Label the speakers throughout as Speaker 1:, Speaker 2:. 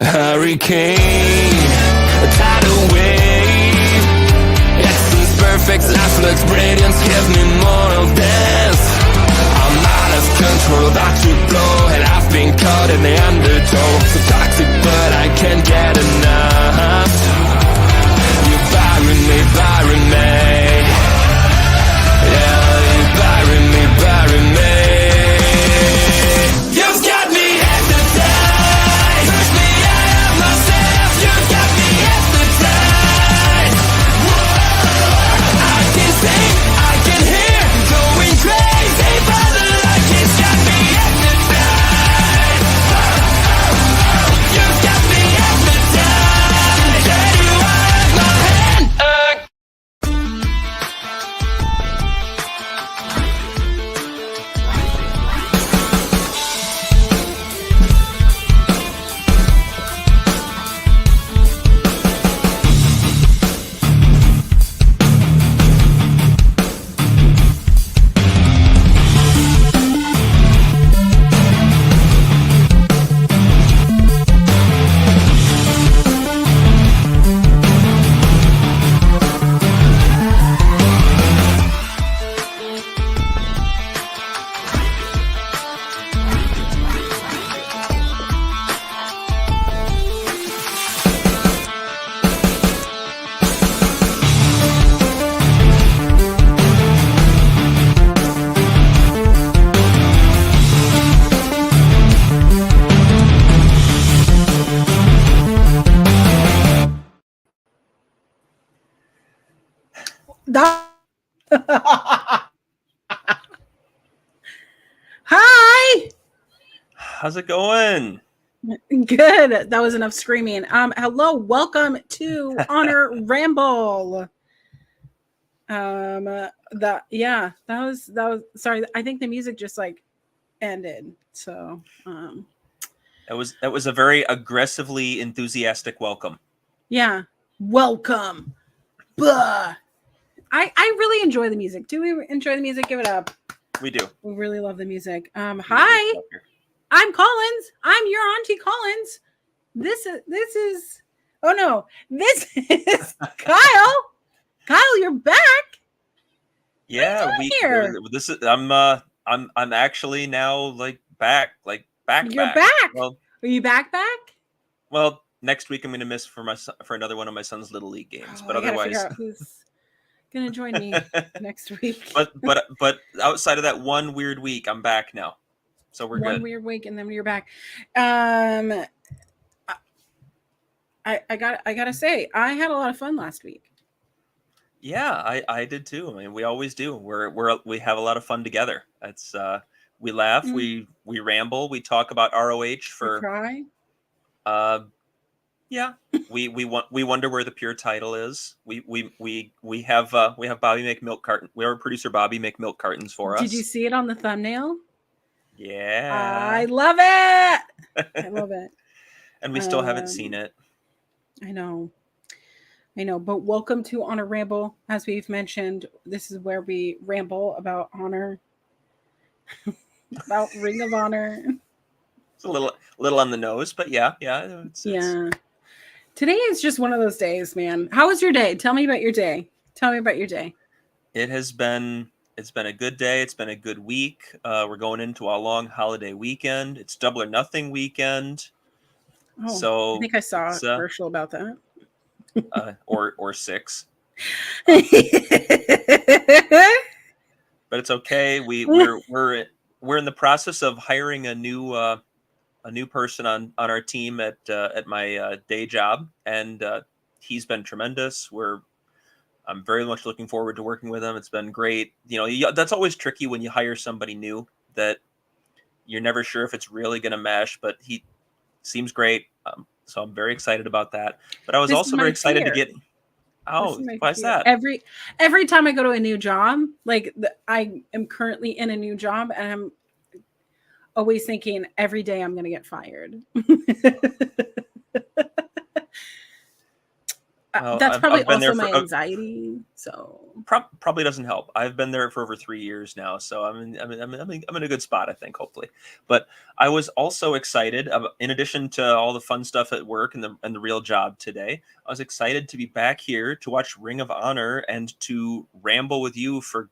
Speaker 1: Hurricane, a tidal wave, essence perfect, life looks brilliant, give me more of this. I'm out of control, about to blow, and I've been caught in the undertow. So toxic, but I can't get enough. You're burying me, burying me. Yeah, you're burying me, burying me. You've got me hypnotized. Push me out of myself. You've got me hypnotized. Whoa. I can see, I can hear, going crazy by the light. It's got me hypnotized. You've got me hypnotized. Can you hold my hand?
Speaker 2: Hi.
Speaker 3: How's it going?
Speaker 2: Good. That was enough screaming. Hello, welcome to Honor Ramble. That was sorry, I think the music just like ended. So
Speaker 3: That was a very aggressively enthusiastic welcome.
Speaker 2: yeah. Welcome. Buh. I really enjoy the music. Do we enjoy the music? Give it up.
Speaker 3: We do.
Speaker 2: We really love the music. Hi. I'm Collins. I'm your Auntie Collins. This is oh no, this is Kyle. Kyle, you're back.
Speaker 3: Yeah, this is I'm actually now like back.
Speaker 2: You're back.
Speaker 3: Well,
Speaker 2: Are you back?
Speaker 3: Well, next week I'm going to miss for another one of my son's little league games, but
Speaker 2: I gotta
Speaker 3: otherwise
Speaker 2: figure out who's gonna join me next week.
Speaker 3: But outside of that one weird week, I'm back now. So we're good.
Speaker 2: One weird week and then you're back. I gotta say, I had a lot of fun last week.
Speaker 3: Yeah, I did too. I mean, we always do. We have a lot of fun together. That's we laugh, we ramble, we talk about ROH for
Speaker 2: you cry.
Speaker 3: Yeah, we wonder where the pure title is. We have Bobby make milk carton. We have our producer Bobby make milk cartons for us.
Speaker 2: Did you see it on the thumbnail?
Speaker 3: Yeah,
Speaker 2: I love it. I love it.
Speaker 3: And we still haven't seen it.
Speaker 2: I know. But welcome to Honor Ramble. As we've mentioned, this is where we ramble about honor, about Ring of Honor.
Speaker 3: It's a little on the nose, but yeah.
Speaker 2: Yeah. Today is just one of those days, man. How was your day? Tell me about your day.
Speaker 3: It's been a good day. It's been a good week. We're going into a long holiday weekend. It's Double or Nothing weekend.
Speaker 2: Oh,
Speaker 3: so
Speaker 2: I think I saw a commercial about that.
Speaker 3: or 6. But it's okay. We're in the process of hiring a new person on our team at my day job, and he's been tremendous. I'm very much looking forward to working with him. It's been great. That's always tricky when you hire somebody new that you're never sure if it's really going to mesh, but he seems great. So I'm very excited about that. But I was also very excited to get. Oh, why is that?
Speaker 2: Every time I go to a new job, I am currently in a new job, and I'm always thinking every day I'm going to get fired. That's probably also my anxiety. So
Speaker 3: probably doesn't help. I've been there for over 3 years now, so I'm in a good spot, I think, hopefully. But I was also excited, in addition to all the fun stuff at work and the real job today. I was excited to be back here to watch Ring of Honor and to ramble with you for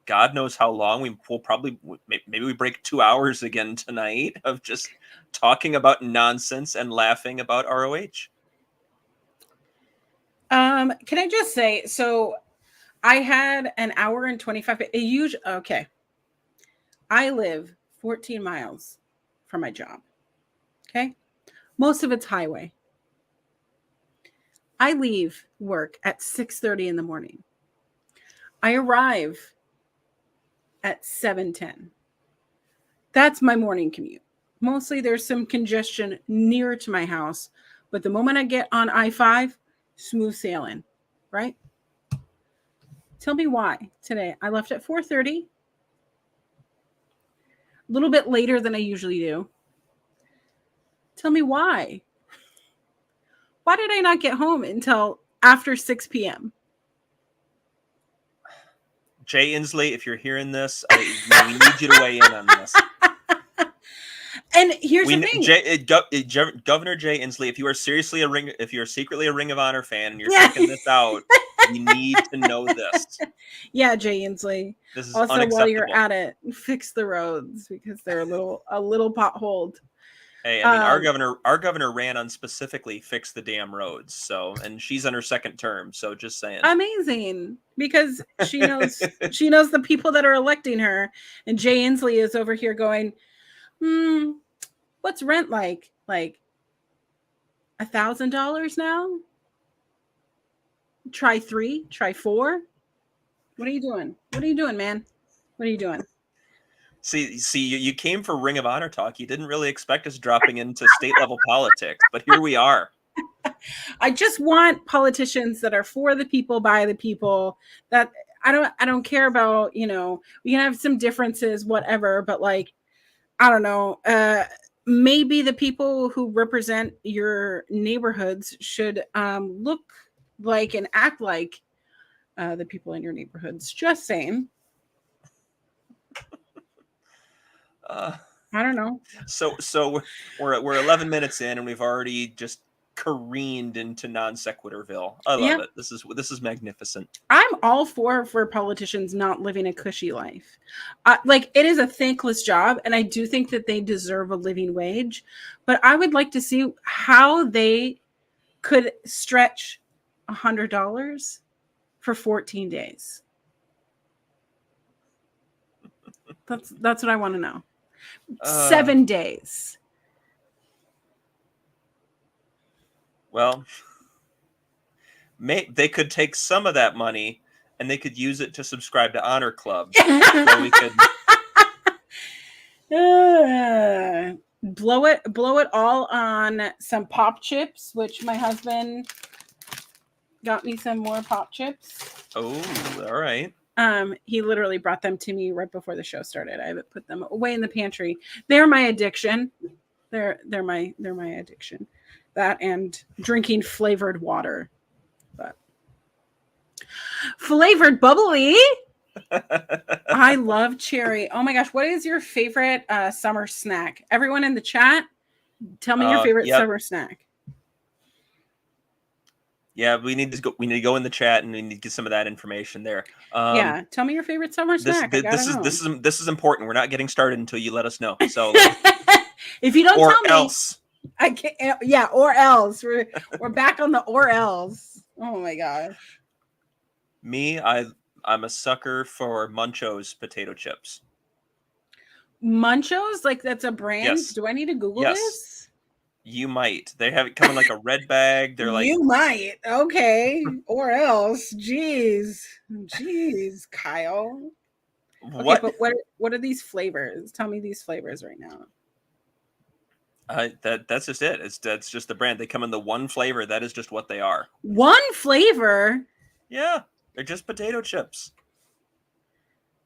Speaker 3: God knows how long. We'll probably maybe we break 2 hours again tonight of just talking about nonsense and laughing about ROH.
Speaker 2: Can I just say, so I had an hour and 25 okay. I live 14 miles from my job. Okay. Most of it's highway. I leave work at 6:30 in the morning. I arrive at 7:10. That's my morning commute. Mostly there's some congestion nearer to my house, but the moment I get on I-5, smooth sailing, right? Tell me why today. I left at 4:30, a little bit later than I usually do. Tell me why. Why did I not get home until after 6 p.m.?
Speaker 3: Jay Inslee, if you're hearing this, we need you to weigh in on this.
Speaker 2: And here's the thing,
Speaker 3: Governor Jay Inslee, if you are secretly a Ring of Honor fan and you're checking this out, you need to know this.
Speaker 2: Yeah, Jay Inslee.
Speaker 3: This is
Speaker 2: also
Speaker 3: unacceptable.
Speaker 2: While you're at it, fix the roads because they're a little potholed.
Speaker 3: Hey, I mean, our governor ran on specifically fix the damn roads. So, and she's on her second term. So, just saying.
Speaker 2: Amazing, because she knows the people that are electing her, and Jay Inslee is over here going, what's rent like? Like $1,000 now? Try 3, try 4. What are you doing? What are you doing, man? What are you doing?
Speaker 3: See, you came for Ring of Honor talk. You didn't really expect us dropping into state level politics, but here we are.
Speaker 2: I just want politicians that are for the people, by the people. That I don't care about. We can have some differences, whatever, but I don't know. Maybe the people who represent your neighborhoods should look like and act like the people in your neighborhoods. Just saying. I don't know.
Speaker 3: So we're 11 minutes in, and we've already just careened into non sequiturville. I love it. This is magnificent.
Speaker 2: I'm all for politicians not living a cushy life. It is a thankless job, and I do think that they deserve a living wage. But I would like to see how they could stretch $100 for 14 days. That's what I want to know. 7 days.
Speaker 3: Well, they could take some of that money and they could use it to subscribe to Honor Club. So we could
Speaker 2: blow it all on some pop chips, which my husband got me some more pop chips.
Speaker 3: Oh, all right.
Speaker 2: He literally brought them to me right before the show started. I haven't put them away in the pantry. They're my addiction. They're my addiction. That and drinking flavored water. But flavored bubbly. I love cherry. Oh my gosh, what is your favorite summer snack? Everyone in the chat, tell me your favorite summer snack.
Speaker 3: Yeah, we need to go in the chat and we need to get some of that information there.
Speaker 2: Tell me your favorite summer snack.
Speaker 3: This is important. We're not getting started until you let us know. So
Speaker 2: if you don't
Speaker 3: or
Speaker 2: tell me,
Speaker 3: else.
Speaker 2: I can't. Yeah, or else. We're back on the or else. Oh my gosh.
Speaker 3: Me, I'm a sucker for Muncho's potato chips.
Speaker 2: Munchos, like that's a brand.
Speaker 3: Yes.
Speaker 2: Do I need to Google
Speaker 3: Yes.
Speaker 2: this?
Speaker 3: You might. They have it come in like a red bag. They're like,
Speaker 2: You might. Okay. Or else. Jeez, Kyle.
Speaker 3: what?
Speaker 2: Okay, but what are these flavors? Tell me these flavors right now.
Speaker 3: That's just it. That's just the brand. They come in the one flavor. That is just what they are.
Speaker 2: One flavor?
Speaker 3: Yeah, they're just potato chips.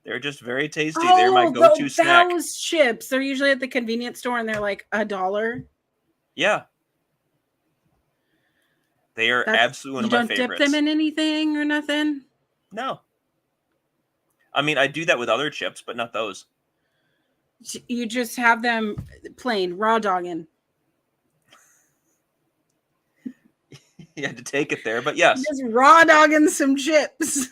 Speaker 3: They're just very tasty. They're my go-to snack.
Speaker 2: Those chips. They're usually at the convenience store and they're like $1.
Speaker 3: Yeah. They are absolutely one of my favorites. You don't
Speaker 2: dip them in anything or nothing?
Speaker 3: No. I mean, I do that with other chips, but not those.
Speaker 2: You just have them plain, raw dogging.
Speaker 3: You had to take it there, but yes.
Speaker 2: Just raw dogging some chips.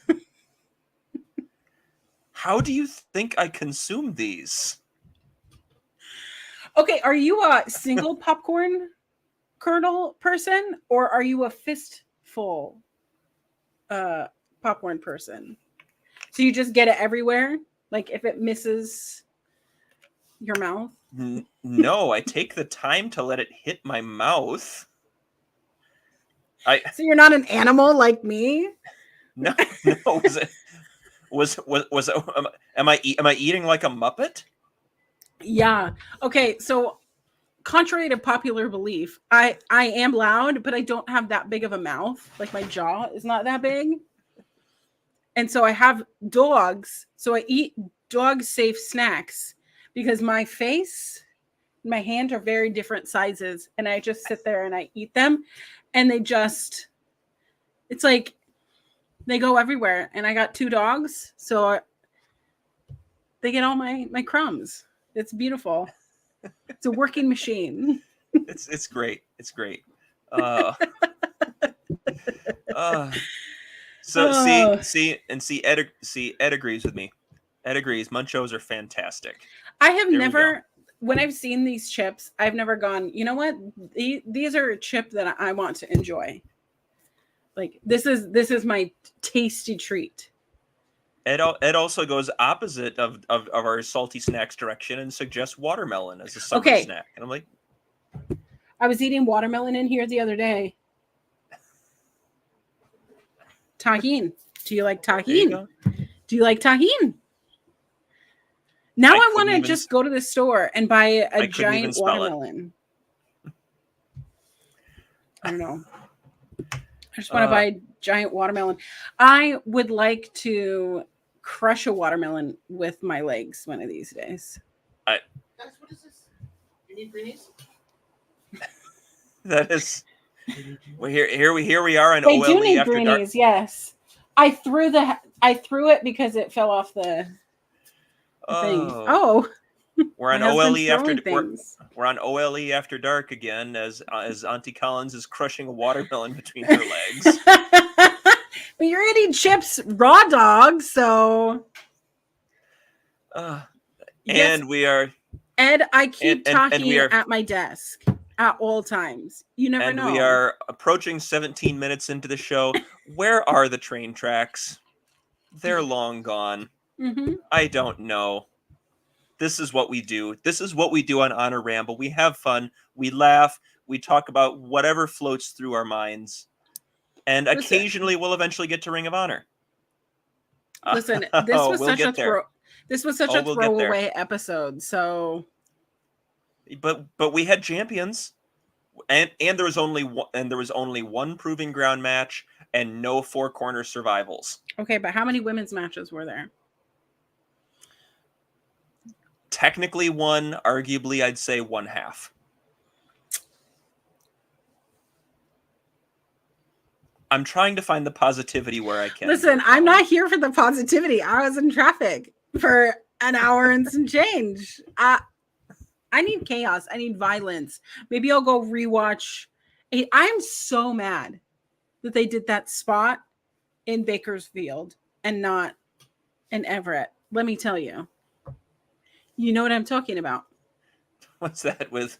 Speaker 3: How do you think I consume these?
Speaker 2: Okay, are you a single popcorn kernel person or are you a fistful popcorn person? So you just get it everywhere? Like if it misses your mouth?
Speaker 3: No, I take the time to let it hit my mouth.
Speaker 2: So you're not an animal like me?
Speaker 3: No. Am I eating like a Muppet?
Speaker 2: Yeah. Okay, so contrary to popular belief, I am loud, but I don't have that big of a mouth. Like my jaw is not that big. And so I have dogs. So I eat dog safe snacks because my face, my hand are very different sizes. And I just sit there and I eat them. And it's like they go everywhere. And I got 2 dogs. So they get all my crumbs. It's beautiful. It's a working machine.
Speaker 3: It's great. It's great. Ed agrees with me. Ed agrees. Munchos are fantastic.
Speaker 2: I have never, when I've seen these chips, I've never gone, you know what? These are a chip that I want to enjoy. Like this is my tasty treat.
Speaker 3: Ed also goes opposite of our salty snacks direction and suggests watermelon as a summer snack. And I'm like,
Speaker 2: I was eating watermelon in here the other day. Tahine. Do you like tahine? Do you like tahine? Now I want to just go to the store and buy a giant watermelon. I don't know. I just want to buy a giant watermelon. I would like to crush a watermelon with my legs one of these days.
Speaker 4: Guys, what is this? You need greenies?
Speaker 3: That is. Well, here we are on
Speaker 2: They
Speaker 3: OLE
Speaker 2: do need
Speaker 3: after
Speaker 2: greenies,
Speaker 3: dark.
Speaker 2: yes. I threw it because it fell off the thing. Oh.
Speaker 3: We're on OLE after we're on OLE after dark again as Auntie Collins is crushing a watermelon between her legs.
Speaker 2: But you're eating chips raw dog, so
Speaker 3: and we are
Speaker 2: Ed, I keep talking at my desk at all times. You never know.
Speaker 3: And we are approaching 17 minutes into the show. Where are the train tracks? They're long gone.
Speaker 2: Mm-hmm.
Speaker 3: I don't know. This is what we do. This is what we do on Honor Ramble. We have fun. We laugh. We talk about whatever floats through our minds. And occasionally we'll eventually get to Ring of Honor.
Speaker 2: Listen, this was such a throwaway episode. So
Speaker 3: But we had champions. And there was only one proving ground match and no 4-corner survivals.
Speaker 2: Okay, but how many women's matches were there?
Speaker 3: Technically one, arguably I'd say 1/2. I'm trying to find the positivity where I can.
Speaker 2: Listen, I'm not here for the positivity. I was in traffic for an hour and some change. I need chaos. I need violence. Maybe I'll go rewatch. I'm so mad that they did that spot in Bakersfield and not in Everett. Let me tell you. You know what I'm talking about.
Speaker 3: What's that with?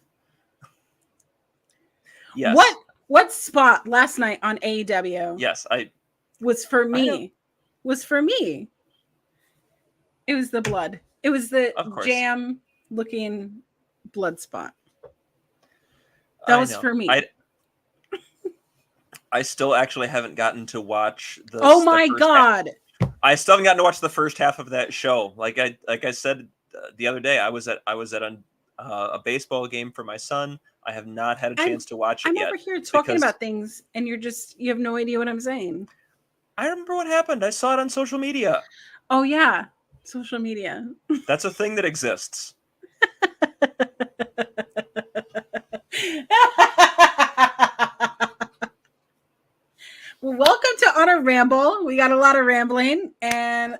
Speaker 3: Yes.
Speaker 2: What spot last night on AEW?
Speaker 3: Yes,
Speaker 2: was for me. was for me. It was the blood. It was the
Speaker 3: Of course.
Speaker 2: jam looking blood spot. That was for me.
Speaker 3: I still actually haven't gotten to watch the.
Speaker 2: Oh my God.
Speaker 3: I still haven't gotten to watch the first half of that show. Like I said the other day, I was at a baseball game for my son. I have not had a chance to watch it
Speaker 2: I'm
Speaker 3: yet.
Speaker 2: over here talking about things, and you have no idea what I'm saying.
Speaker 3: I remember what happened. I saw it on social media.
Speaker 2: Oh yeah, social media.
Speaker 3: That's a thing that exists.
Speaker 2: Well, welcome to Honor Ramble. We got a lot of rambling, and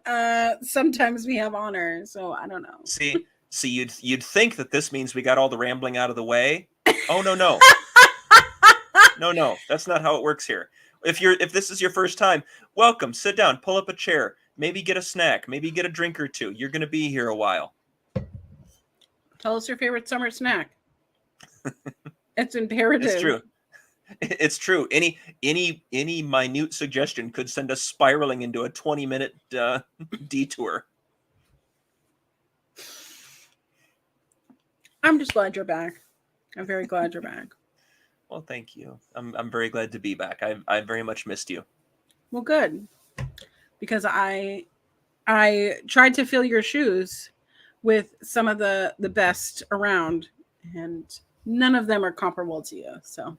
Speaker 2: sometimes we have honor. So I don't know.
Speaker 3: See, you'd think that this means we got all the rambling out of the way. Oh no. No, that's not how it works here. If this is your first time, welcome. Sit down, pull up a chair, maybe get a snack, maybe get a drink or two. You're going to be here a while.
Speaker 2: Tell us your favorite summer snack. It's imperative.
Speaker 3: It's true. It's true. Any minute suggestion could send us spiraling into a 20-minute detour.
Speaker 2: I'm just glad you're back. I'm very glad you're back.
Speaker 3: Well, thank you. I'm very glad to be back. I very much missed you.
Speaker 2: Well, good. Because I tried to fill your shoes with some of the best around, and none of them are comparable to you. So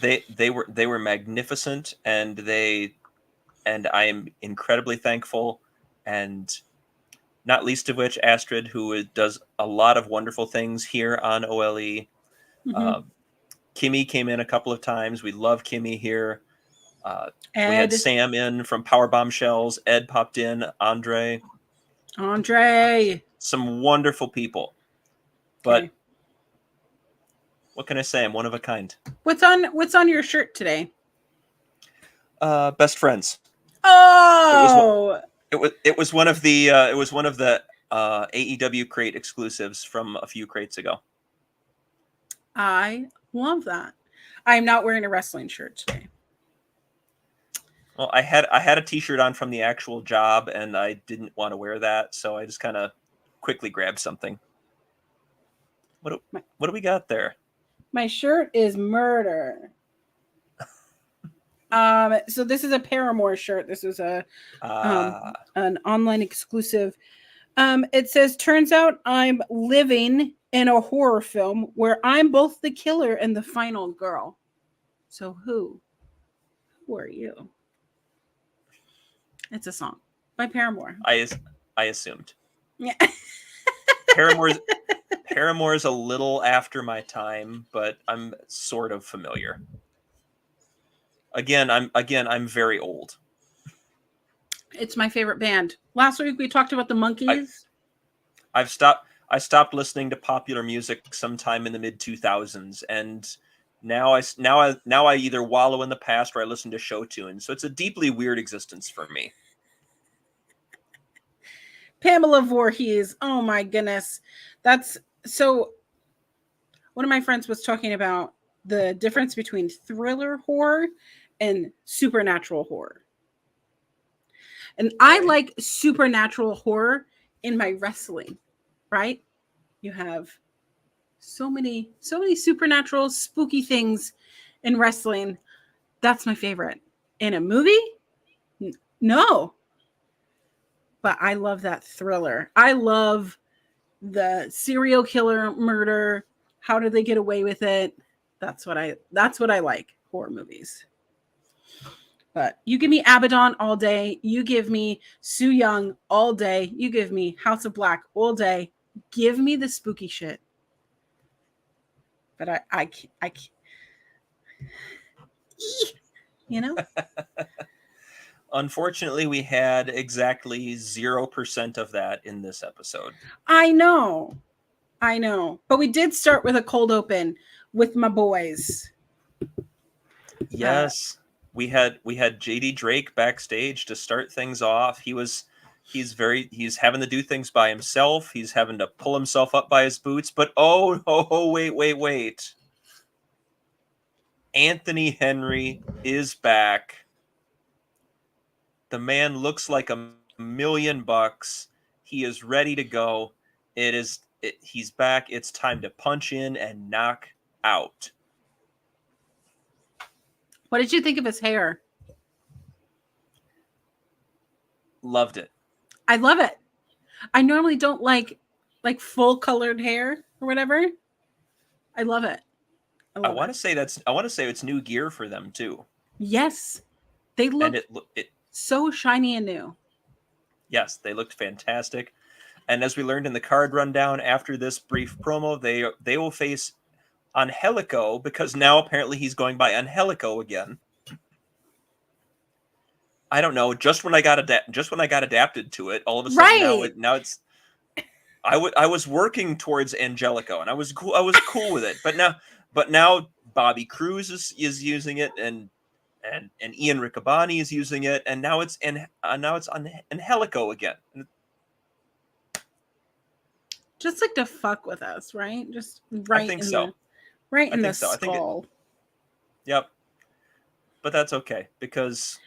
Speaker 3: they were magnificent, and I am incredibly thankful, and not least of which Astrid, who does a lot of wonderful things here on OLE.
Speaker 2: mm-hmm.
Speaker 3: Kimmy came in a couple of times. We love Kimmy here. We had Sam in from Power Bombshells. Ed popped in. Andre. Some wonderful people. But
Speaker 2: okay.
Speaker 3: What can I say? I'm one of a kind.
Speaker 2: What's on your shirt today?
Speaker 3: Best friends.
Speaker 2: Oh,
Speaker 3: it was one of the AEW crate exclusives from a few crates ago.
Speaker 2: I love that. I'm not wearing a wrestling shirt today.
Speaker 3: Well, I had a t-shirt on from the actual job, and I didn't want to wear that, so I just kind of quickly grabbed something. What do we got there?
Speaker 2: My shirt is murder. So this is a Paramore shirt. This is an online exclusive. It says, turns out I'm living in a horror film where I'm both the killer and the final girl. So who are you? It's a song by Paramore.
Speaker 3: I assumed.
Speaker 2: Yeah.
Speaker 3: Paramore's a little after my time, but I'm sort of familiar. Again, I'm very old.
Speaker 2: It's my favorite band. Last week we talked about the Monkees.
Speaker 3: I stopped listening to popular music sometime in the mid 2000s, and now I either wallow in the past or I listen to show tunes. So it's a deeply weird existence for me.
Speaker 2: Pamela Voorhees. Oh my goodness. That's so. One of my friends was talking about the difference between thriller horror and supernatural horror. And I like supernatural horror in my wrestling, right? You have so many supernatural, spooky things in wrestling. That's my favorite. In a movie? No. But I love that thriller. I love the serial killer murder. How do they get away with it? That's what I like, horror movies. But you give me Abaddon all day. You give me Sue Young all day. You give me House of Black all day. Give me the spooky shit. But I can't. You know?
Speaker 3: Unfortunately, we had exactly 0% of that in this episode.
Speaker 2: I know. But we did start with a cold open with my boys.
Speaker 3: Yes. We had JD Drake backstage to start things off. He's having to do things by himself. He's having to pull himself up by his boots. But wait. Anthony Henry is back. The man looks like $1,000,000. He is ready to go. He's back. It's time to punch in and knock out.
Speaker 2: What did you think of his hair?
Speaker 3: Loved it.
Speaker 2: I love it. I normally don't like full colored hair or whatever. I love it.
Speaker 3: I want to say it's new gear for them too.
Speaker 2: Yes. They look so shiny and new.
Speaker 3: Yes, they looked fantastic. And as we learned in the card rundown, after this brief promo, they will face Angelico, because now apparently he's going by Angelico again. I don't know. Just when I got adapted to it, all of a sudden now it's. I was working towards Angelico, and I was cool with it. But now Bobby Cruz is using it, and Ian Riccaboni is using it, and now it's Angelico again.
Speaker 2: Just like to fuck with us, right? Just right.
Speaker 3: I think so.
Speaker 2: Right in the skull.
Speaker 3: Yep. But that's okay, because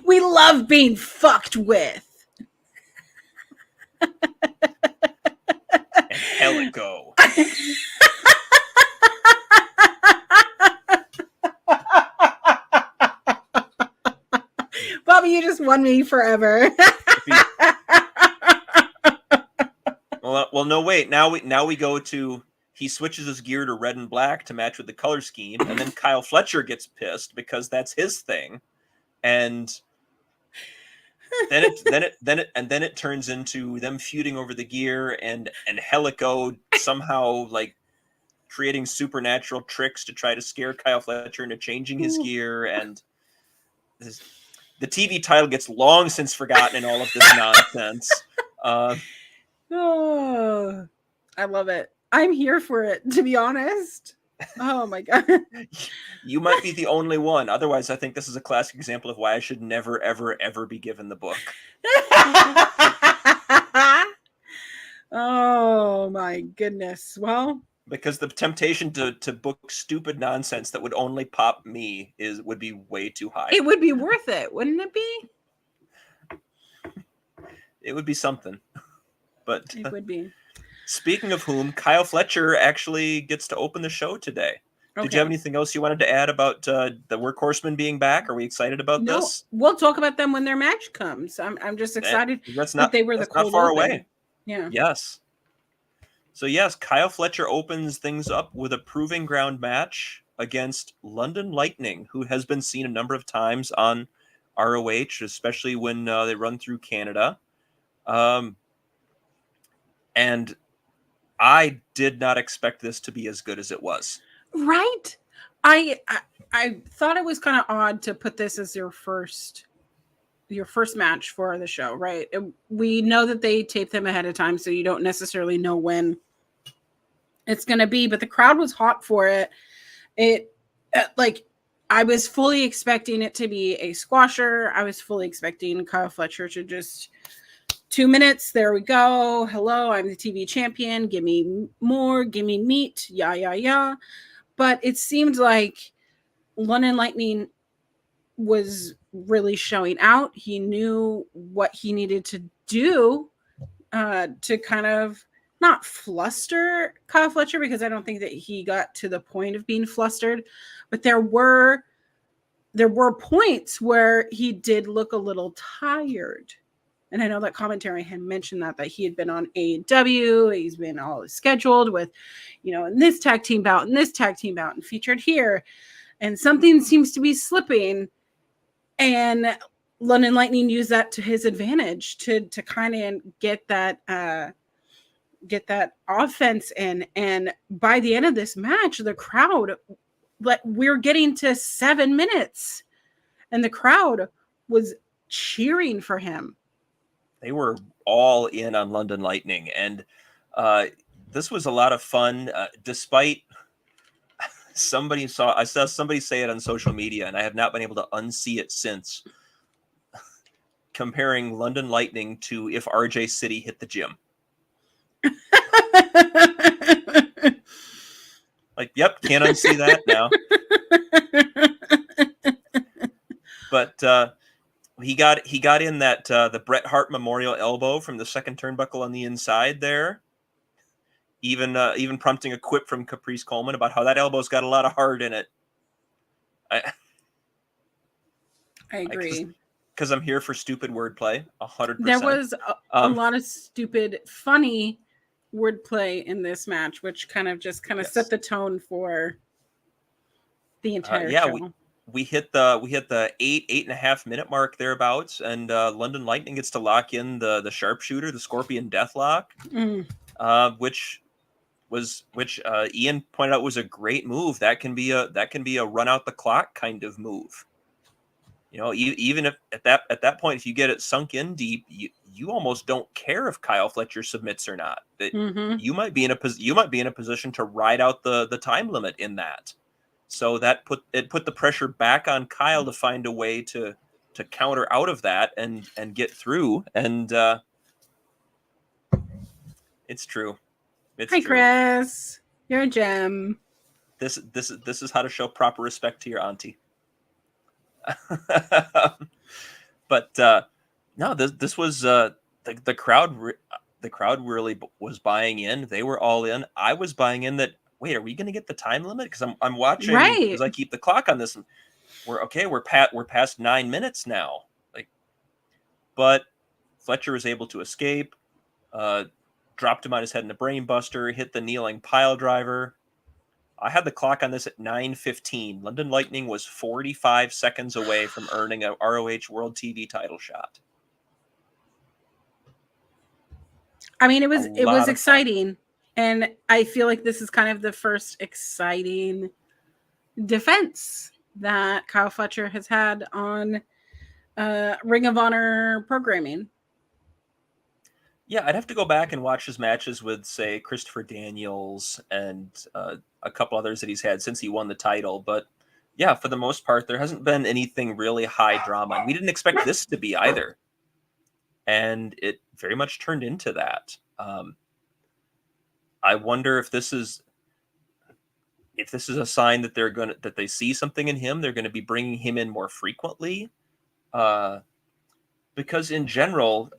Speaker 2: we love being fucked with.
Speaker 3: Angelico.
Speaker 2: Bobby, you just won me forever.
Speaker 3: Well, no, wait. Now we go to, he switches his gear to red and black to match with the color scheme, and then Kyle Fletcher gets pissed because that's his thing, and then it turns into them feuding over the gear, and Angelico somehow like creating supernatural tricks to try to scare Kyle Fletcher into changing his gear, and the TV title gets long since forgotten in all of this nonsense.
Speaker 2: Oh, I love it. I'm here for it, to be honest. Oh my god.
Speaker 3: You might be the only one. Otherwise, I think this is a classic example of why I should never, ever, ever be given the book.
Speaker 2: Oh my goodness. Well,
Speaker 3: because the temptation to book stupid nonsense that would only pop me would be way too high.
Speaker 2: It would be worth it, wouldn't it be?
Speaker 3: It would be something. But
Speaker 2: it would be.
Speaker 3: Speaking of whom, Kyle Fletcher actually gets to open the show today. Okay. Did you have anything else you wanted to add about the Workhorsemen being back? Are we excited about this?
Speaker 2: We'll talk about them when their match comes. I'm just excited that they were the cold
Speaker 3: not far
Speaker 2: open.
Speaker 3: Away.
Speaker 2: Yeah.
Speaker 3: Yes. So yes, Kyle Fletcher opens things up with a proving ground match against London Lightning, who has been seen a number of times on ROH, especially when they run through Canada. And I did not expect this to be as good as it was.
Speaker 2: Right. I thought it was kind of odd to put this as your first match for the show, right? We know that they tape them ahead of time, so you don't necessarily know when it's going to be, but the crowd was hot for it. I was fully expecting it to be a squasher. I was fully expecting Kyle Fletcher to just 2 minutes. There we go. Hello, I'm the TV champion. Give me more. Give me meat. Yeah. But it seemed like London Lightning was really showing out. He knew what he needed to do to kind of not fluster Kyle Fletcher, because I don't think that he got to the point of being flustered. But there were points where he did look a little tired. And I know that commentary had mentioned that he had been on AEW. He's been all scheduled with, in this tag team bout and this tag team bout and featured here. And something seems to be slipping. And London Lightning used that to his advantage to kind of get that offense in. And by the end of this match, the crowd, we're getting to 7 minutes. And the crowd was cheering for him.
Speaker 3: They were all in on London Lightning, and this was a lot of fun. Despite I saw somebody say it on social media, and I have not been able to unsee it since. Comparing London Lightning to if RJ City hit the gym.
Speaker 2: Like,
Speaker 3: yep, can't unsee that now. But he got in that the Bret Hart Memorial elbow from the second turnbuckle on the inside there. Even prompting a quip from Caprice Coleman about how that elbow's got a lot of heart in it.
Speaker 2: I agree.
Speaker 3: Because I'm here for stupid wordplay, 100%.
Speaker 2: There was a lot of stupid, funny wordplay in this match, which kind of
Speaker 3: Yes.
Speaker 2: set the tone for the entire show.
Speaker 3: We hit the 8.5 minute mark thereabouts, and London Lightning gets to lock in the sharpshooter, the Scorpion Deathlock, which Ian pointed out was a great move. That can be a run out the clock kind of move. You know, even if at that point, if you get it sunk in deep, you almost don't care if Kyle Fletcher submits or not. You might be in a position to ride out the time limit in that. So that put the pressure back on Kyle to find a way to counter out of that and get through. And it's true.
Speaker 2: Hi, Chris. You're a gem.
Speaker 3: This is how to show proper respect to your auntie. But no, this was the crowd. The crowd really was buying in. They were all in. I was buying in that. Wait, are we going to get the time limit? Because I'm watching because I keep the clock on this. We're past 9 minutes now. But Fletcher was able to escape. Dropped him on his head in a brain buster. Hit the kneeling pile driver. I had the clock on this at 9:15. London Lightning was 45 seconds away from earning a ROH World TV title shot.
Speaker 2: I mean, it was exciting. And I feel like this is kind of the first exciting defense that Kyle Fletcher has had on Ring of Honor programming.
Speaker 3: Yeah, I'd have to go back and watch his matches with, say, Christopher Daniels and a couple others that he's had since he won the title. But yeah, for the most part, there hasn't been anything really high drama. We didn't expect this to be either. And it very much turned into that. I wonder if this is a sign that that they see something in him. They're going to be bringing him in more frequently. Because in general,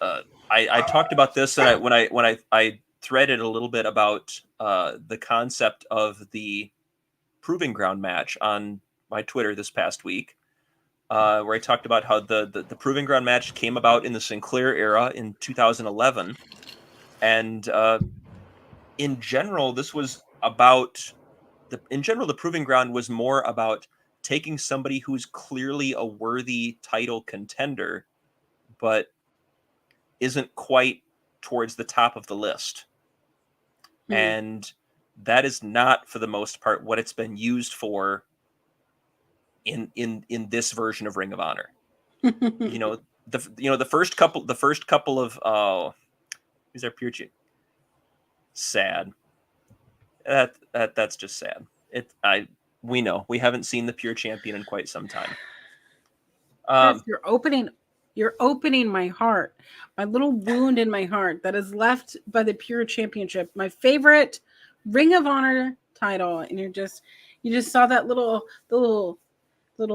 Speaker 3: I talked about this and when I threaded a little bit about the concept of the Proving Ground match on my Twitter this past week, where I talked about how the Proving Ground match came about in the Sinclair era in 2011, and in general, this was about the Proving Ground was more about taking somebody who's clearly a worthy title contender, but isn't quite towards the top of the list. And that is not, for the most part, what it's been used for in this version of Ring of Honor. The first couple of who's our pure champion? Sad. That's just sad. We know we haven't seen the pure champion in quite some time.
Speaker 2: You're opening my heart, my little wound in my heart that is left by the Pure Championship, my favorite Ring of Honor title. And you just saw that little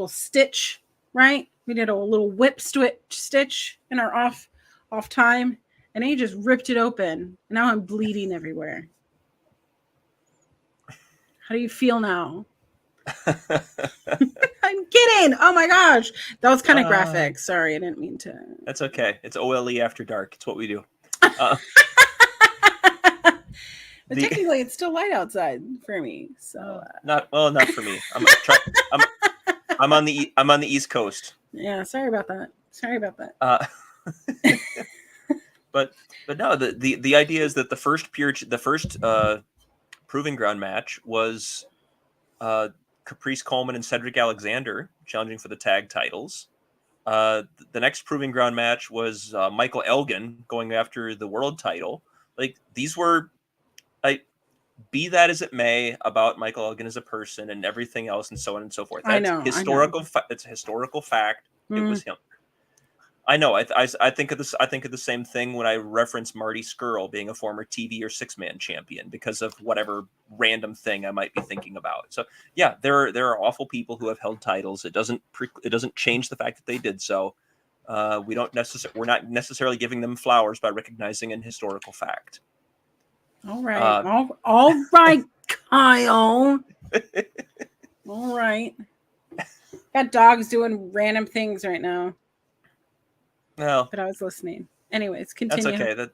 Speaker 2: stitch, right? We did a little whip stitch in our off time, and then you just ripped it open, and now I'm bleeding everywhere. How do you feel now? I'm kidding. Oh my gosh. That was kind of graphic. Sorry, I didn't mean to.
Speaker 3: That's okay. It's OLE after dark. It's what we do.
Speaker 2: But technically it's still light outside for me. So
Speaker 3: not for me. I'm on the East Coast.
Speaker 2: Yeah, sorry about that.
Speaker 3: But no, the idea is that the first Proving Ground match was Caprice Coleman and Cedric Alexander challenging for the tag titles. The next Proving Ground match was Michael Elgin going after the world title. These were, be that as it may, about Michael Elgin as a person and everything else and so on and so forth. That's historical. It's a historical fact. It was him. I know. I think of this. I think of the same thing when I reference Marty Scurll being a former TV or 6-man champion because of whatever random thing I might be thinking about. So yeah, there are awful people who have held titles. It doesn't change the fact that they did so. We're not necessarily giving them flowers by recognizing an historical fact.
Speaker 2: All right, all right, Kyle. All right. Got dogs doing random things right now.
Speaker 3: Well,
Speaker 2: but I was listening. Anyways, continue.
Speaker 3: That's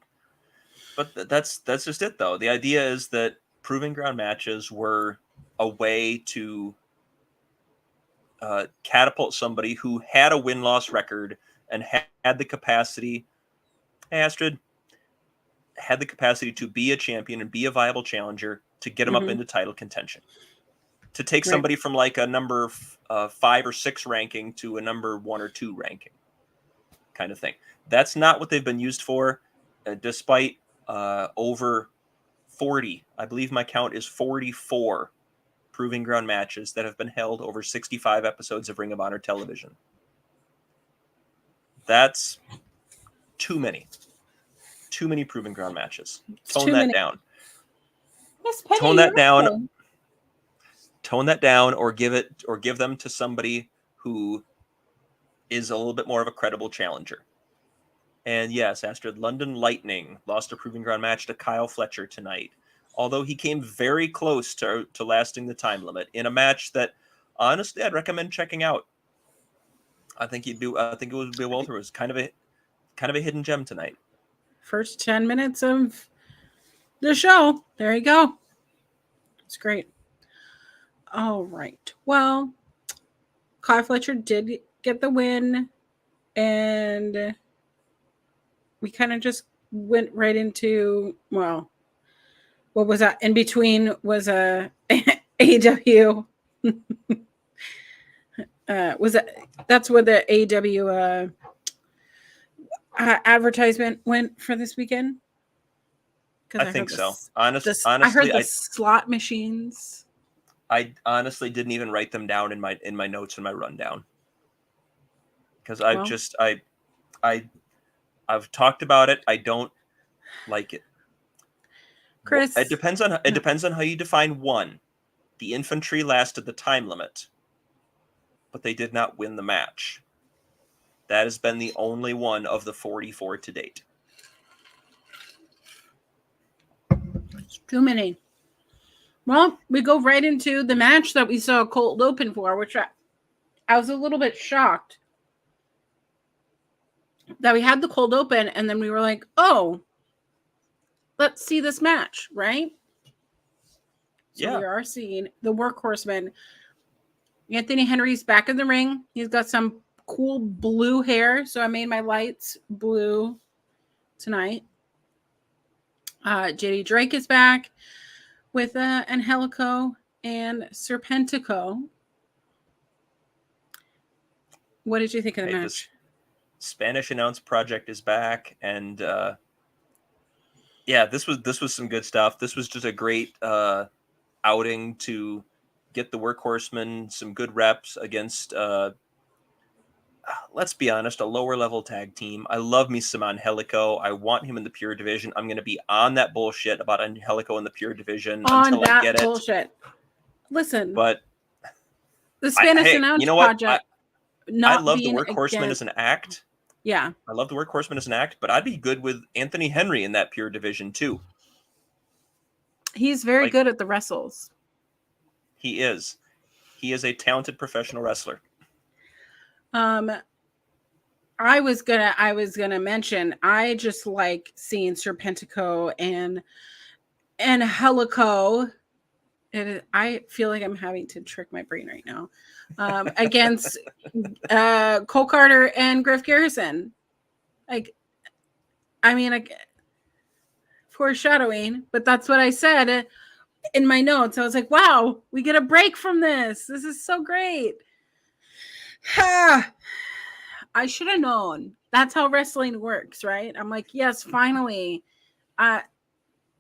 Speaker 3: okay. That's just it though. The idea is that proving ground matches were a way to catapult somebody who had a win-loss record and had the capacity. Hey, Astrid, had the capacity to be a champion and be a viable challenger to get them up into title contention. To take somebody from like a number 5 or 6 ranking to a number 1 or 2 ranking, kind of thing. That's not what they've been used for, despite over 40. I believe my count is 44 proving ground matches that have been held over 65 episodes of Ring of Honor television. That's too many. Too many proving ground matches. Tone that down. Tone that down. Tone that down, or give them to somebody who is a little bit more of a credible challenger. And yes, Astrid, London Lightning lost a proving ground match to Kyle Fletcher tonight, although he came very close to lasting the time limit in a match that honestly I'd recommend checking out. I think it would be well through. It was kind of a hidden gem tonight.
Speaker 2: First 10 minutes of the show. There you go. It's great. All right. Well, Kyle Fletcher did get the win, and we kind of just went right into, well, what was that? In between was a AEW. That's where the AEW advertisement went for this weekend?
Speaker 3: I think so. Honestly,
Speaker 2: I heard the slot machines.
Speaker 3: I honestly didn't even write them down in my notes in my rundown because I've talked about it. I don't like it.
Speaker 2: Chris,
Speaker 3: it depends on how you define one. The infantry lasted the time limit, but they did not win the match. That has been the only one of the 44 to date.
Speaker 2: It's too many. Well, we go right into the match that we saw cold open for, which I was a little bit shocked that we had the cold open, and then we were like, oh, let's see this match, right? So we are seeing the workhorseman. Anthony Henry's back in the ring. He's got some cool blue hair, so I made my lights blue tonight. JD Drake is back with Angelico and Serpentico. What did you think of the match?
Speaker 3: Spanish Announce Project is back, and this was some good stuff. This was just a great outing to get the workhorsemen some good reps against let's be honest, a lower level tag team. I love me some Angelico. I want him in the pure division. I'm going to be on that bullshit about Angelico in the pure division until I get it.
Speaker 2: Listen,
Speaker 3: but
Speaker 2: the Spanish Announce Project.
Speaker 3: I love the workhorsemen as an act.
Speaker 2: Yeah,
Speaker 3: I love the workhorsemen as an act, but I'd be good with Anthony Henry in that pure division too.
Speaker 2: He's very good at the wrestles.
Speaker 3: He is. He is a talented professional wrestler.
Speaker 2: I was gonna mention, I just like seeing Serpentico and Angelico. And I feel like I'm having to trick my brain right now. Against Cole Carter and Griff Garrison. Foreshadowing, but that's what I said in my notes. I was like, wow, we get a break from this. This is so great. I should have known. That's how wrestling works, right? I'm like, yes, finally.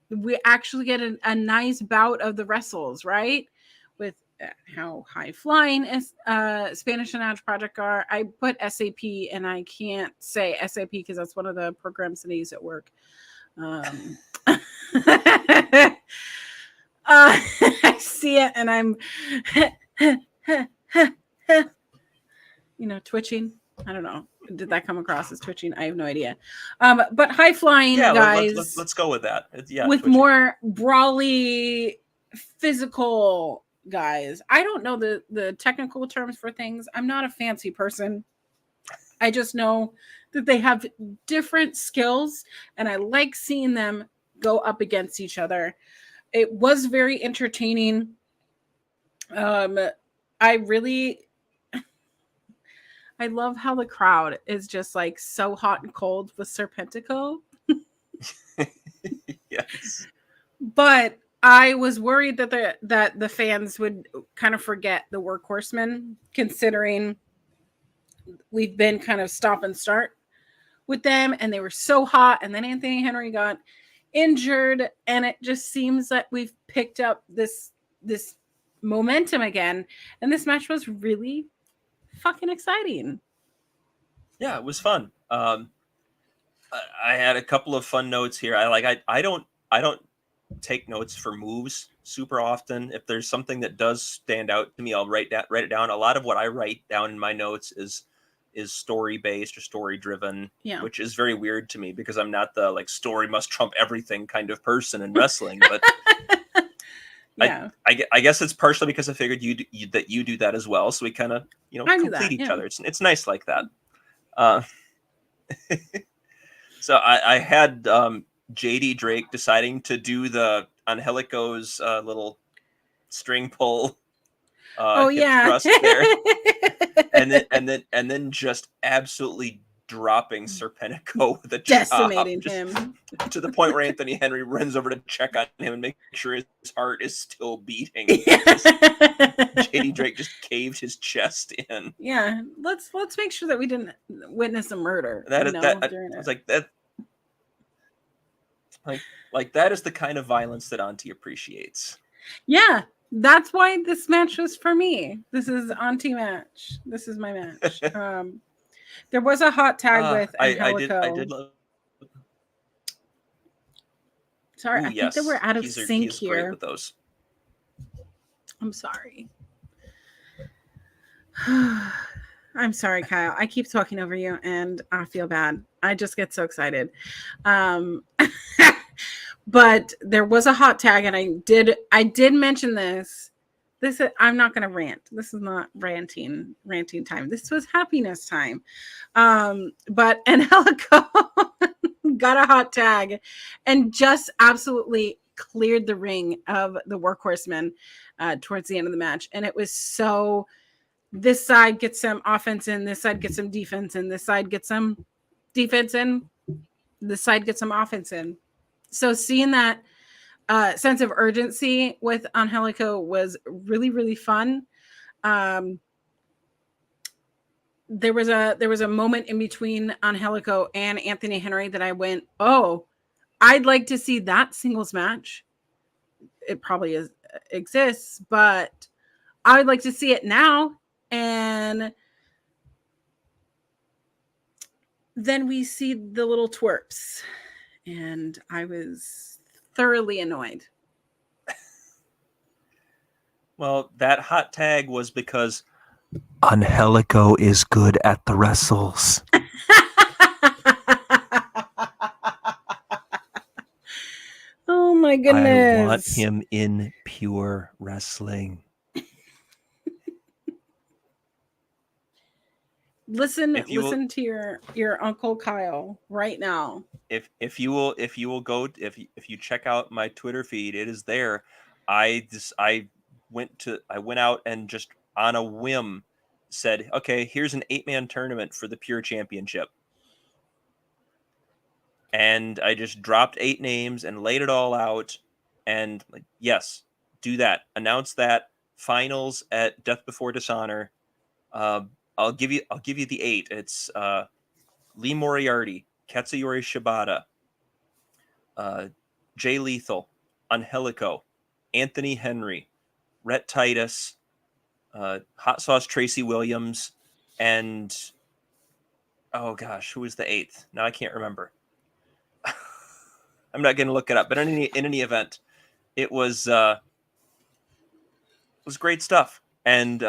Speaker 2: We actually get a nice bout of the wrestles, right? With how high flying is Spanish Announce Project are. I put SAP, and I can't say SAP because that's one of the programs that I use at work. I see it, and I'm, twitching. I don't know. Did that come across as twitching? I have no idea. But high flying guys.
Speaker 3: Let's go with that. Yeah,
Speaker 2: with
Speaker 3: twitching.
Speaker 2: more brawly, physical guys. I don't know the technical terms for things. I'm not a fancy person. I just know that they have different skills, and I like seeing them go up against each other. It was very entertaining. I love how the crowd is just like so hot and cold with Serpentico.
Speaker 3: Yes.
Speaker 2: But I was worried that the fans would kind of forget the workhorsemen, considering we've been kind of stop and start with them, and they were so hot. And then Anthony Henry got injured, and it just seems that we've picked up this momentum again. And this match was really fucking exciting.
Speaker 3: Yeah, it was fun. I had a couple of fun notes here. I don't take notes for moves super often. If there's something that does stand out to me, I'll write it down. A lot of what I write down in my notes is story based or story driven, which is very weird to me because I'm not the like story must trump everything kind of person in wrestling. But
Speaker 2: yeah,
Speaker 3: I guess it's partially because I figured that you do that as well, so we kind of complete each other. It's nice like that. So I had JD Drake deciding to do the Angelico's little string pull hip thrust there, and then just absolutely dropping Serpentico with a
Speaker 2: decimating
Speaker 3: chop,
Speaker 2: him
Speaker 3: to the point where Anthony Henry runs over to check on him and make sure his heart is still beating. JD Drake just caved his chest in.
Speaker 2: Yeah, let's make sure that we didn't witness a murder.
Speaker 3: That is like that. Like that is the kind of violence that Auntie appreciates.
Speaker 2: Yeah, that's why this match was for me. This is Auntie match. This is my match. There was a hot tag with Angelico.
Speaker 3: I did love.
Speaker 2: Sorry, I think that we're out of sync here.
Speaker 3: Great with those.
Speaker 2: I'm sorry. I'm sorry, Kyle. I keep talking over you, and I feel bad. I just get so excited. But there was a hot tag, and I did mention this. I'm not going to rant. This is not ranting time. This was happiness time. But Angelico got a hot tag and just absolutely cleared the ring of the workhorsemen towards the end of the match. And it was so, this side gets some offense in, this side gets some defense in, this side gets some defense in, this side gets some offense in. So seeing that sense of urgency with Angelico was really, really fun. There was a moment in between Angelico and Anthony Henry that I went, oh, I'd like to see that singles match. It probably exists, but I would like to see it now. And then we see the little twerps, and I was thoroughly annoyed.
Speaker 3: Well, that hot tag was because Angelico is good at the wrestles.
Speaker 2: Oh my goodness.
Speaker 3: I want him in pure wrestling.
Speaker 2: Listen to your Uncle Kyle right now.
Speaker 3: If you check out my Twitter feed, it is there. I went out and just on a whim said, okay, here's an 8-man tournament for the Pure Championship. And I just dropped 8 names and laid it all out. And like, yes, do that. Announce that. Finals at Death Before Dishonor. I'll give you the 8. It's Lee Moriarty, Katsuyori Shibata, Jay Lethal, Angelico, Anthony Henry, Rhett Titus, Hot Sauce Tracy Williams, and oh gosh, who was the 8th? Now I can't remember. I'm not going to look it up, but in any event, it was great stuff, and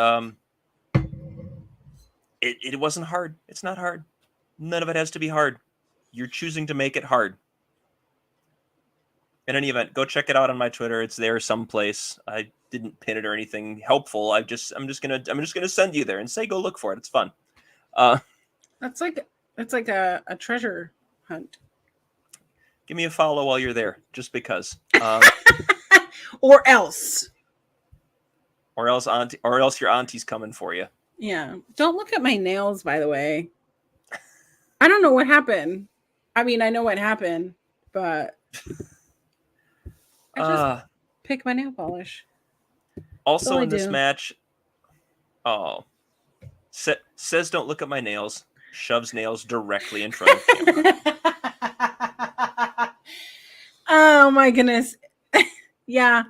Speaker 3: it wasn't hard. It's not hard. None of it has to be hard. You're choosing to make it hard. In any event, go check it out on my Twitter. It's there someplace. I didn't pin it or anything helpful. I'm just gonna send you there and say go look for it. It's fun.
Speaker 2: It's like a treasure hunt.
Speaker 3: Give me a follow while you're there, just because.
Speaker 2: Or else
Speaker 3: your auntie's coming for you.
Speaker 2: Yeah. Don't look at my nails, by the way. I don't know what happened. I mean, I know what happened, but I just pick my nail polish.
Speaker 3: Also in this match, says don't look at my nails, shoves nails directly in front of camera.
Speaker 2: Oh my goodness. Yeah.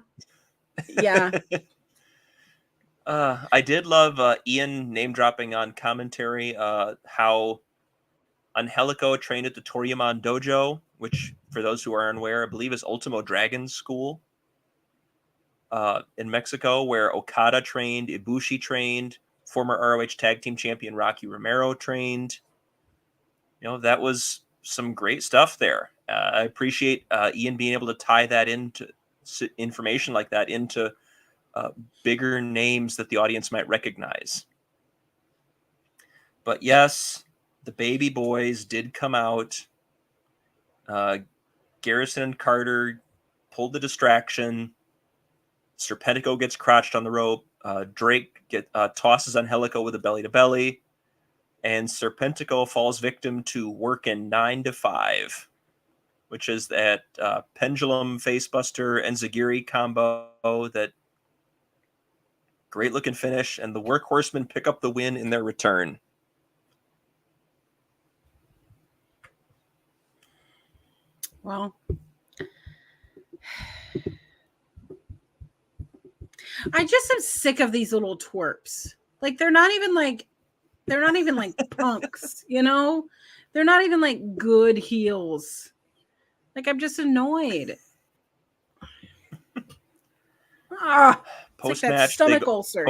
Speaker 3: I did love Ian name dropping on commentary how Angelico trained at the Toriyama Dojo, which, for those who are unaware, I believe is Ultimo Dragon's school in Mexico, where Okada trained, Ibushi trained, former ROH Tag Team Champion Rocky Romero trained. That was some great stuff there. I appreciate Ian being able to tie that into information like that into bigger names that the audience might recognize. But yes, the baby boys did come out. Garrison and Carter pulled the distraction. Serpentico gets crotched on the rope. Drake tosses Angelico with a belly to belly. And Serpentico falls victim to working 9 to 5, which is that pendulum facebuster and Zagiri combo. That great looking finish, and the Workhorsemen pick up the win in their return.
Speaker 2: Well, I just am sick of these little twerps. Like they're not even like punks, They're not even like good heels. Like I'm just annoyed.
Speaker 3: Post
Speaker 2: like
Speaker 3: match,
Speaker 2: stomach ulcer.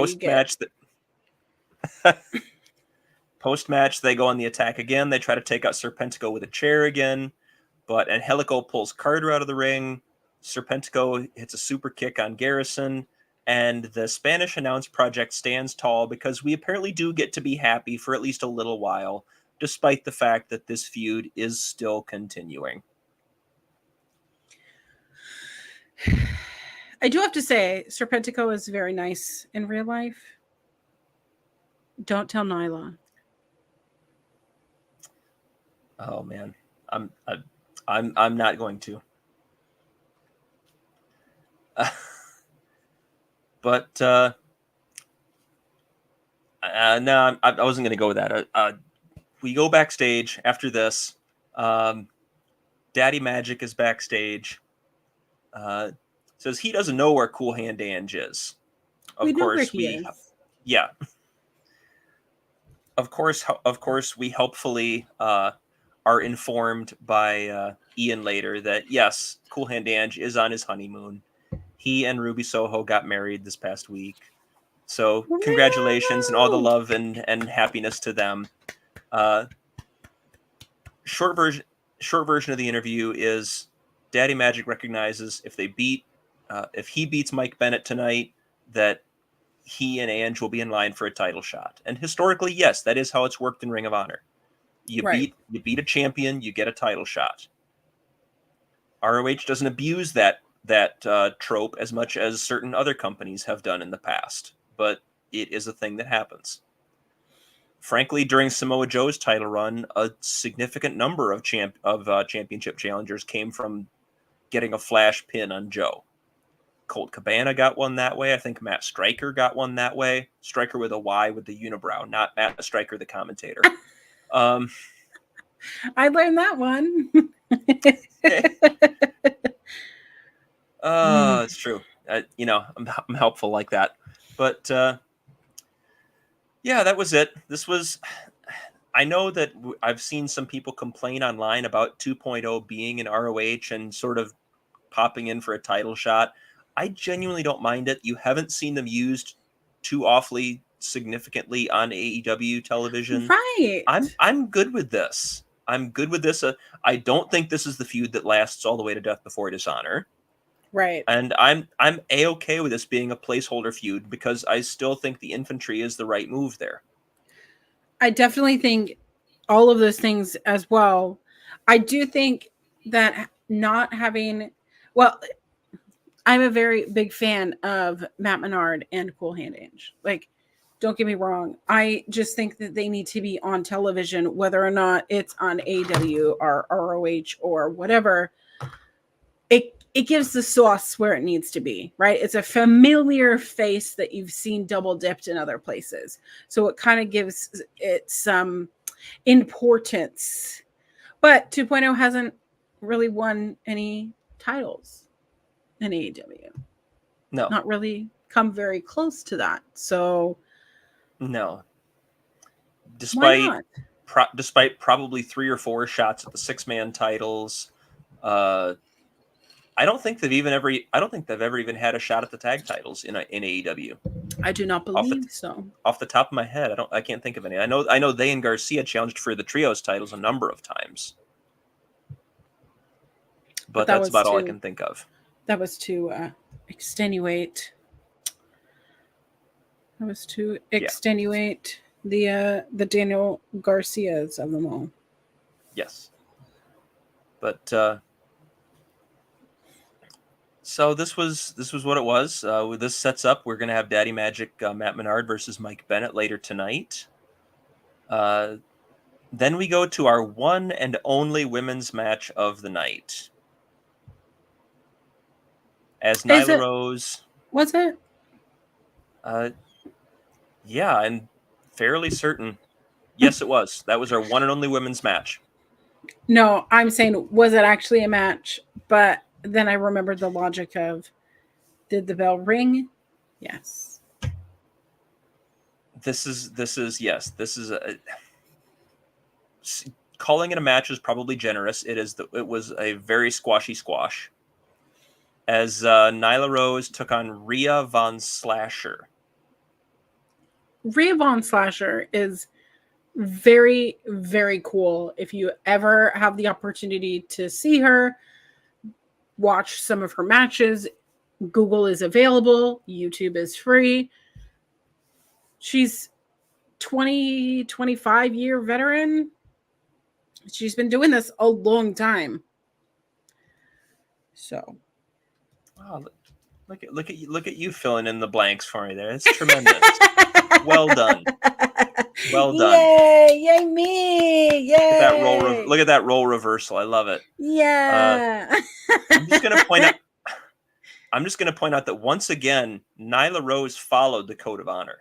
Speaker 3: Post match, they go on the attack again. They try to take out Serpentico with a chair again, but Angelico pulls Carter out of the ring. Serpentico hits a super kick on Garrison, and the Spanish Announce Project stands tall because we apparently do get to be happy for at least a little while, despite the fact that this feud is still continuing.
Speaker 2: I do have to say, Serpentico is very nice in real life. Don't tell Nyla.
Speaker 3: Oh man, I'm not going to. But no, I wasn't going to go with that. We go backstage after this. Daddy Magic is backstage. Says he doesn't know where Cool Hand Ange is. Of course, yeah. Of course, we helpfully are informed by Ian later that yes, Cool Hand Ange is on his honeymoon. He and Ruby Soho got married this past week. So congratulations and all the love and happiness to them. Short version of the interview is Daddy Magic recognizes if he beats Mike Bennett tonight, that he and Ange will be in line for a title shot. And historically, yes, that is how it's worked in Ring of Honor. You beat a champion, you get a title shot. ROH doesn't abuse that trope as much as certain other companies have done in the past, but it is a thing that happens. Frankly, during Samoa Joe's title run, a significant number of championship challengers came from getting a flash pin on Joe. Colt Cabana got one that way. I think Matt Stryker got one that way. Stryker with a Y with the unibrow, not Matt Stryker, the commentator.
Speaker 2: I learned that one.
Speaker 3: It's true. I'm helpful like that. But Yeah, that was it. This was. I know that I've seen some people complain online about 2.0 being in ROH and sort of popping in for a title shot. I genuinely don't mind it. You haven't seen them used too awfully significantly on AEW television.
Speaker 2: Right.
Speaker 3: I'm good with this. I'm good with this. I don't think this is the feud that lasts all the way to Death Before Dishonor.
Speaker 2: Right.
Speaker 3: And I'm A-okay with this being a placeholder feud because I still think the infantry is the right move there.
Speaker 2: I definitely think all of those things as well. I do think that not having, well, I'm a very big fan of Matt Menard and Cool Hand Inch. Like, don't get me wrong. I just think that they need to be on television, whether or not it's on AW or ROH or whatever. It gives the sauce where it needs to be, right? It's a familiar face that you've seen double dipped in other places. So it kind of gives it some importance. But 2.0 hasn't really won any titles in AEW.
Speaker 3: No.
Speaker 2: Not really come very close to that. So
Speaker 3: no.
Speaker 2: why not?
Speaker 3: Despite probably 3 or 4 shots at the 6-man titles, I don't think they've ever even had a shot at the tag titles in AEW.
Speaker 2: I do not believe so.
Speaker 3: Off the top of my head, I can't think of any. I know they and Garcia challenged for the trios titles a number of times, but that's about all I can think of.
Speaker 2: That was to extenuate. The Daniel Garcias of them all.
Speaker 3: Yes, but so this was what it was. This sets up. We're gonna have Daddy Magic Matt Menard versus Mike Bennett later tonight. Then we go to our one and only women's match of the night. As Nyla Rose.
Speaker 2: Was it?
Speaker 3: Yeah, I'm fairly certain. Yes, it was. That was our one and only women's match.
Speaker 2: No, I'm saying, was it actually a match? But then I remembered the logic of, did the bell ring? Yes.
Speaker 3: This is yes. This is calling it a match is probably generous. It was a very squashy squash. As Nyla Rose took on Rhea Von Slasher.
Speaker 2: Rhea Von Slasher is very, very cool. If you ever have the opportunity to see her, watch some of her matches. Google is available. YouTube is free. She's 25-year veteran. She's been doing this a long time. So.
Speaker 3: Wow, look at you filling in the blanks for me there. It's tremendous. Well done. Well done.
Speaker 2: Yay me. Yay.
Speaker 3: Look at that role reversal. I love it.
Speaker 2: Yeah.
Speaker 3: I'm just going to point out that once again, Nyla Rose followed the code of honor.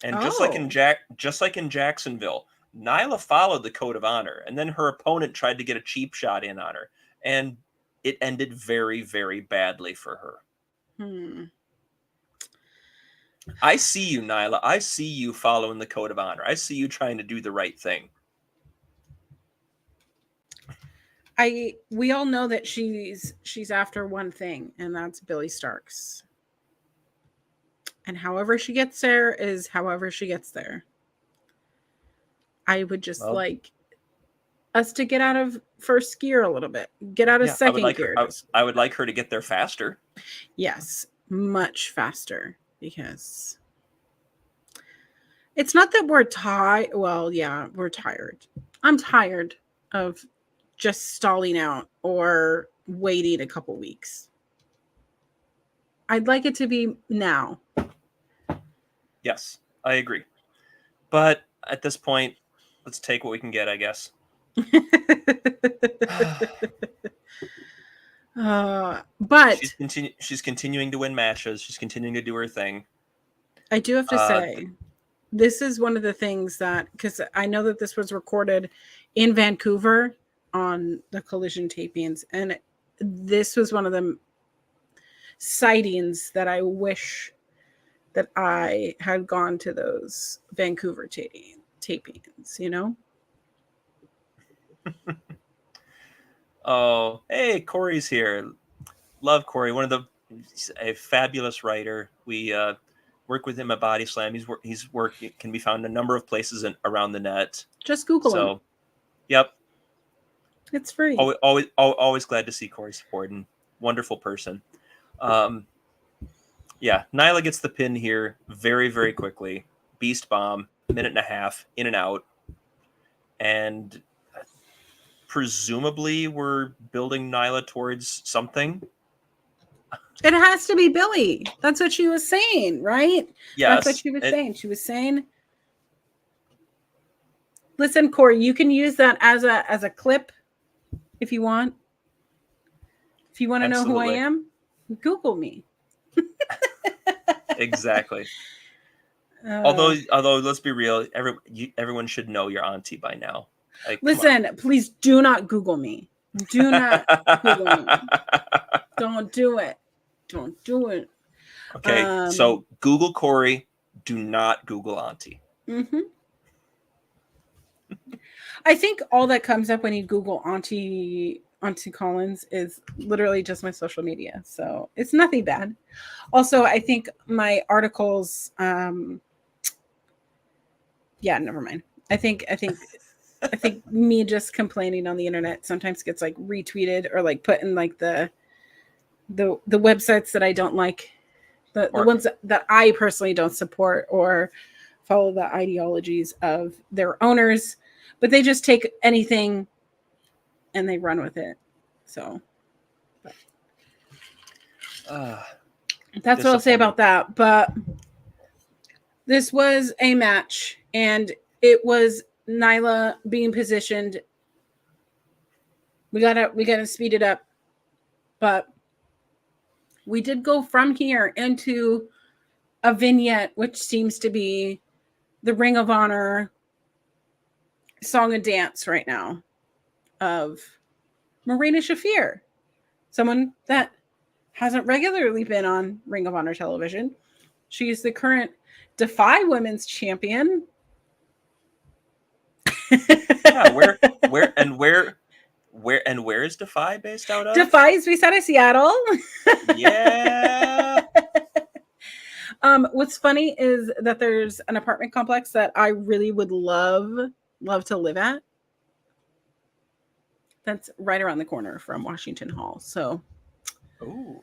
Speaker 3: And just like in Jacksonville, Nyla followed the code of honor, and then her opponent tried to get a cheap shot in on her, and it ended very, very badly for her. I see you, Nyla. I see you following the code of honor. I see you trying to do the right thing.
Speaker 2: We all know that she's after one thing, and that's Billy Starks. And however she gets there is however she gets there. I would just like us to get out of first gear a little bit. Get out of second gear.
Speaker 3: I would like her to get there faster.
Speaker 2: Yes, much faster. Because it's not that we're tired. Well, yeah, we're tired. I'm tired of just stalling out or waiting a couple weeks. I'd like it to be now.
Speaker 3: Yes, I agree. But at this point, let's take what we can get, I guess.
Speaker 2: But
Speaker 3: she's continuing to win matches. She's continuing to do her thing.
Speaker 2: I do have to say, this is one of the things that, because I know that this was recorded in Vancouver on the Collision tapings, and this was one of the sightings that I wish that I had gone to those Vancouver tapings, you know?
Speaker 3: Oh, hey, Corey's here. Love Corey. He's a fabulous writer. We work with him at Body Slam. He's work can be found in a number of places around the net.
Speaker 2: Just Google him.
Speaker 3: So, yep.
Speaker 2: It's free.
Speaker 3: Always glad to see Corey supporting. Wonderful person. Yeah, Nyla gets the pin here very, very quickly. Beast bomb, minute and a half, in and out. And presumably we're building Nyla towards something.
Speaker 2: It has to be Billy. That's what she was saying, right?
Speaker 3: Yes.
Speaker 2: That's what she was saying. She was saying, listen, Corey, you can use that as a clip if you want. If you want to know who I am, Google me.
Speaker 3: Exactly. Although let's be real, everyone should know your auntie by now. Like,
Speaker 2: listen, please do not Google me. Do not Google me. Don't do it. Don't do it.
Speaker 3: Okay, so Google Corey. Do not Google Auntie.
Speaker 2: Mm-hmm. I think all that comes up when you Google Auntie Collins is literally just my social media. So it's nothing bad. Also, I think my articles, yeah, never mind. I think me just complaining on the internet sometimes gets like retweeted or like put in like the websites that I don't like, the ones that I personally don't support or follow the ideologies of their owners, but they just take anything and they run with it. So that's what I'll say about that. But this was a match, and it was Nyla being positioned. We gotta speed it up, but we did go from here into a vignette, which seems to be the Ring of Honor song and dance right now of Marina Shafir, someone that hasn't regularly been on Ring of Honor television. She's the current Defy Women's Champion.
Speaker 3: Yeah, where is Defy based out of?
Speaker 2: Defy is based out of Seattle.
Speaker 3: Yeah.
Speaker 2: What's funny is that there's an apartment complex that I really would love to live at. That's right around the corner from Washington Hall. So,
Speaker 3: ooh.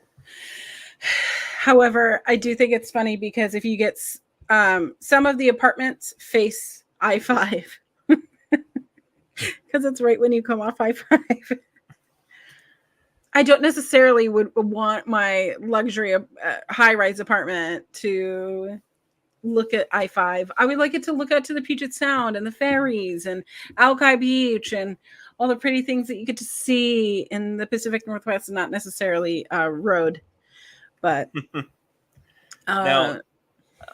Speaker 2: However, I do think it's funny because if you get some of the apartments face I-5, because it's right when you come off I-5. I don't necessarily would want my luxury high-rise apartment to look at I-5. I would like it to look out to the Puget Sound and the ferries and Alki Beach and all the pretty things that you get to see in the Pacific Northwest, not necessarily road. But
Speaker 3: now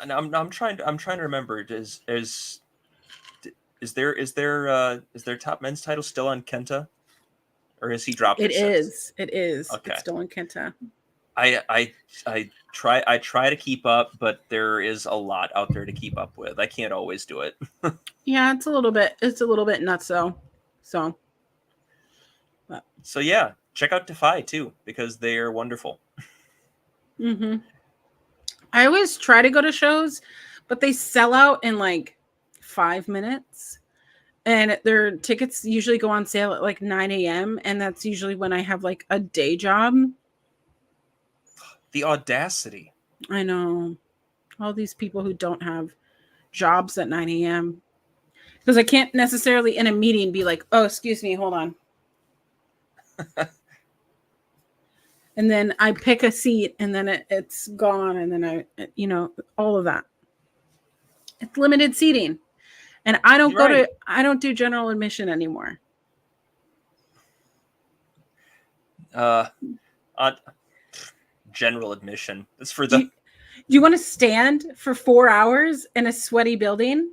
Speaker 3: I'm trying to remember. Is their top men's title still on Kenta, or has he dropped it?
Speaker 2: It is.
Speaker 3: Okay.
Speaker 2: It's still on Kenta.
Speaker 3: I try to keep up, but there is a lot out there to keep up with. I can't always do it.
Speaker 2: Yeah, it's a little bit nuts though.
Speaker 3: So yeah, check out Defy too, because they are wonderful.
Speaker 2: Mm-hmm. I always try to go to shows, but they sell out in like 5 minutes, and their tickets usually go on sale at like 9 a.m. and that's usually when I have like a day job.
Speaker 3: The audacity.
Speaker 2: I know. All these people who don't have jobs at 9 a.m. Because I can't necessarily in a meeting be like, oh, excuse me, hold on. And then I pick a seat and then it's gone. And then all of that. It's limited seating. And I don't I don't do general admission anymore.
Speaker 3: General admission. It's for the.
Speaker 2: Do you want to stand for 4 hours in a sweaty building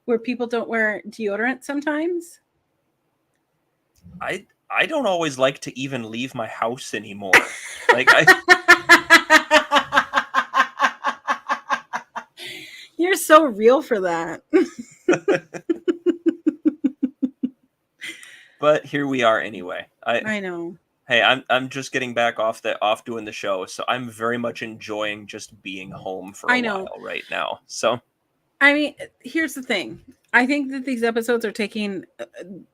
Speaker 2: where people don't wear deodorant sometimes?
Speaker 3: I don't always like to even leave my house anymore. Like
Speaker 2: so real for that.
Speaker 3: But here we are anyway.
Speaker 2: I know.
Speaker 3: Hey, I'm just getting back off doing the show, so I'm very much enjoying just being home for a while right now. So,
Speaker 2: I mean, here's the thing. I think that these episodes are taking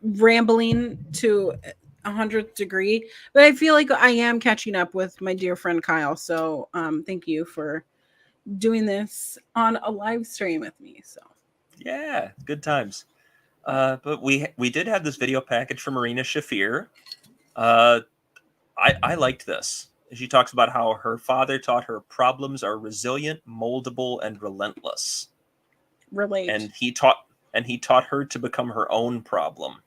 Speaker 2: rambling to 100th degree, but I feel like I am catching up with my dear friend Kyle. So, thank you for doing this on a live stream with me. So,
Speaker 3: yeah, good times. But we did have this video package from Marina Shafir. I liked this. She talks about how her father taught her problems are resilient, moldable, and relentless.
Speaker 2: Relate.
Speaker 3: And he taught her to become her own problem.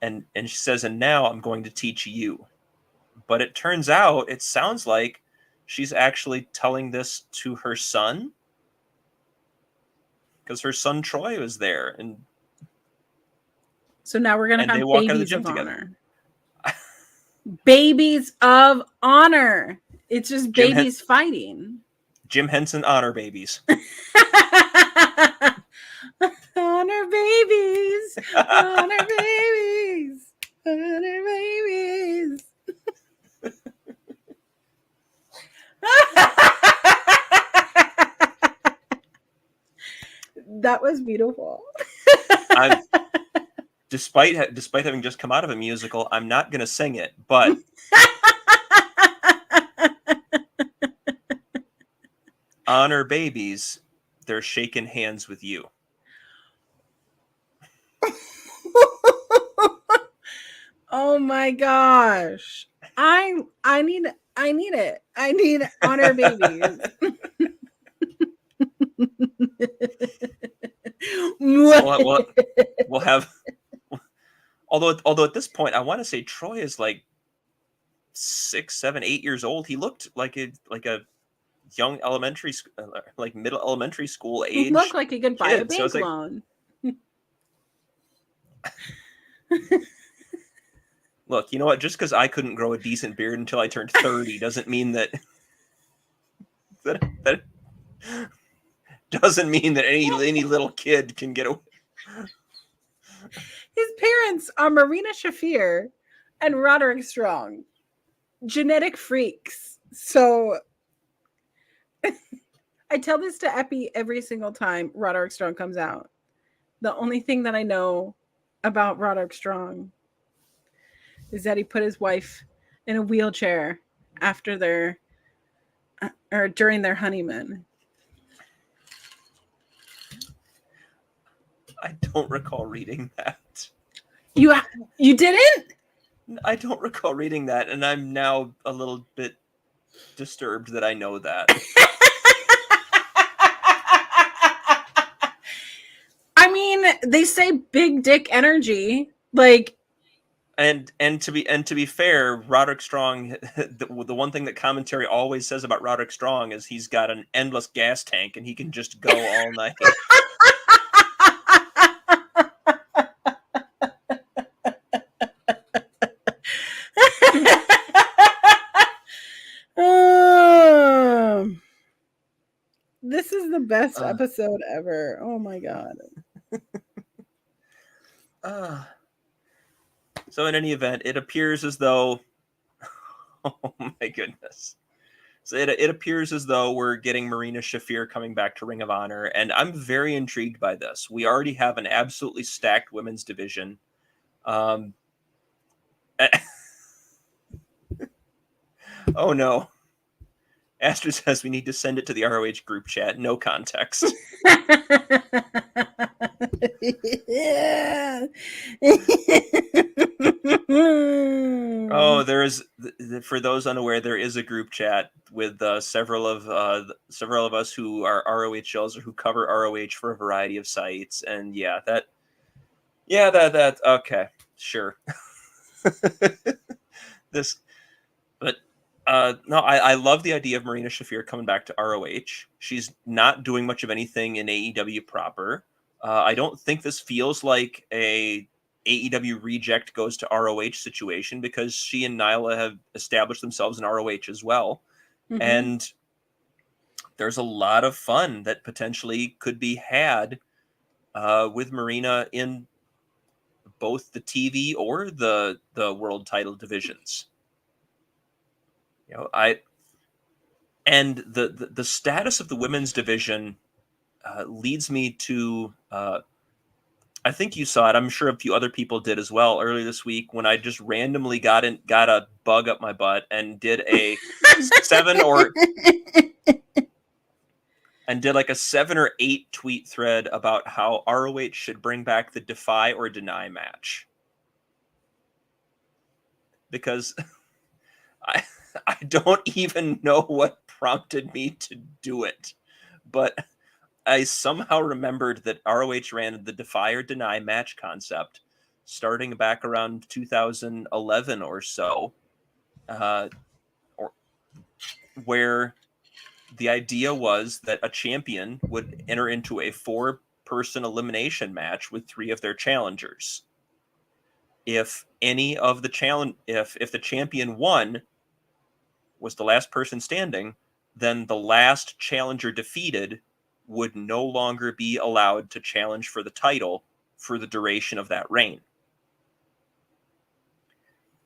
Speaker 3: And she says, and now I'm going to teach you. But it turns out, it sounds like she's actually telling this to her son. Because her son Troy was there. And
Speaker 2: so now we're going to have
Speaker 3: walk out of the
Speaker 2: babies
Speaker 3: gym
Speaker 2: of
Speaker 3: together.
Speaker 2: honor. Babies of honor. It's just babies fighting.
Speaker 3: Jim Henson honor babies.
Speaker 2: Honor babies. Honor babies. Honor babies. That was beautiful.
Speaker 3: Despite having just come out of a musical, I'm not going to sing it, but honor babies, they're shaking hands with you.
Speaker 2: Oh my gosh. I need it. I need honor babies.
Speaker 3: We'll have although at this point I want to say Troy is like 6, 7, 8 years old. He looked like a young elementary like middle elementary school age.
Speaker 2: He looked like he could buy a bank
Speaker 3: like,
Speaker 2: loan.
Speaker 3: Look, you know what? Just because I couldn't grow a decent beard until I turned 30 doesn't mean that doesn't mean that any little kid can get away.
Speaker 2: His parents are Marina Shafir and Roderick Strong, genetic freaks. So I tell this to Epi every single time Roderick Strong comes out. The only thing that I know about Roderick Strong is that he put his wife in a wheelchair after during their honeymoon.
Speaker 3: I don't recall reading that.
Speaker 2: You didn't?
Speaker 3: I don't recall reading that, and I'm now a little bit disturbed that I know that.
Speaker 2: I mean, they say big dick energy, like.
Speaker 3: And to be fair, Roderick Strong, the one thing that commentary always says about Roderick Strong is he's got an endless gas tank and he can just go all night.
Speaker 2: This is the best episode ever. Oh my god.
Speaker 3: So in any event, it appears as though, oh my goodness. So it appears as though we're getting Marina Shafir coming back to Ring of Honor, and I'm very intrigued by this. We already have an absolutely stacked women's division. Oh no. Astrid says we need to send it to the ROH group chat. No context. Oh, there is. For those unaware, there is a group chat with several of us who are ROHLs or who cover ROH for a variety of sites, and that. Okay, sure. No, I love the idea of Marina Shafir coming back to ROH. She's not doing much of anything in AEW proper. I don't think this feels like a AEW reject goes to ROH situation because she and Nyla have established themselves in ROH as well. Mm-hmm. And there's a lot of fun that potentially could be had with Marina in both the TV or the world title divisions. And the status of the women's division leads me to I think you saw it. I'm sure a few other people did as well earlier this week when I just randomly got a bug up my butt and did a 7 or and did like a 7 or 8 tweet thread about how ROH should bring back the defy or deny match. Because I don't even know what prompted me to do it, but I somehow remembered that ROH ran the defy or deny match concept starting back around 2011 or so, where the idea was that a champion would enter into a 4-person elimination match with 3 of their challengers. If any of the if the champion won was the last person standing, then the last challenger defeated would no longer be allowed to challenge for the title for the duration of that reign.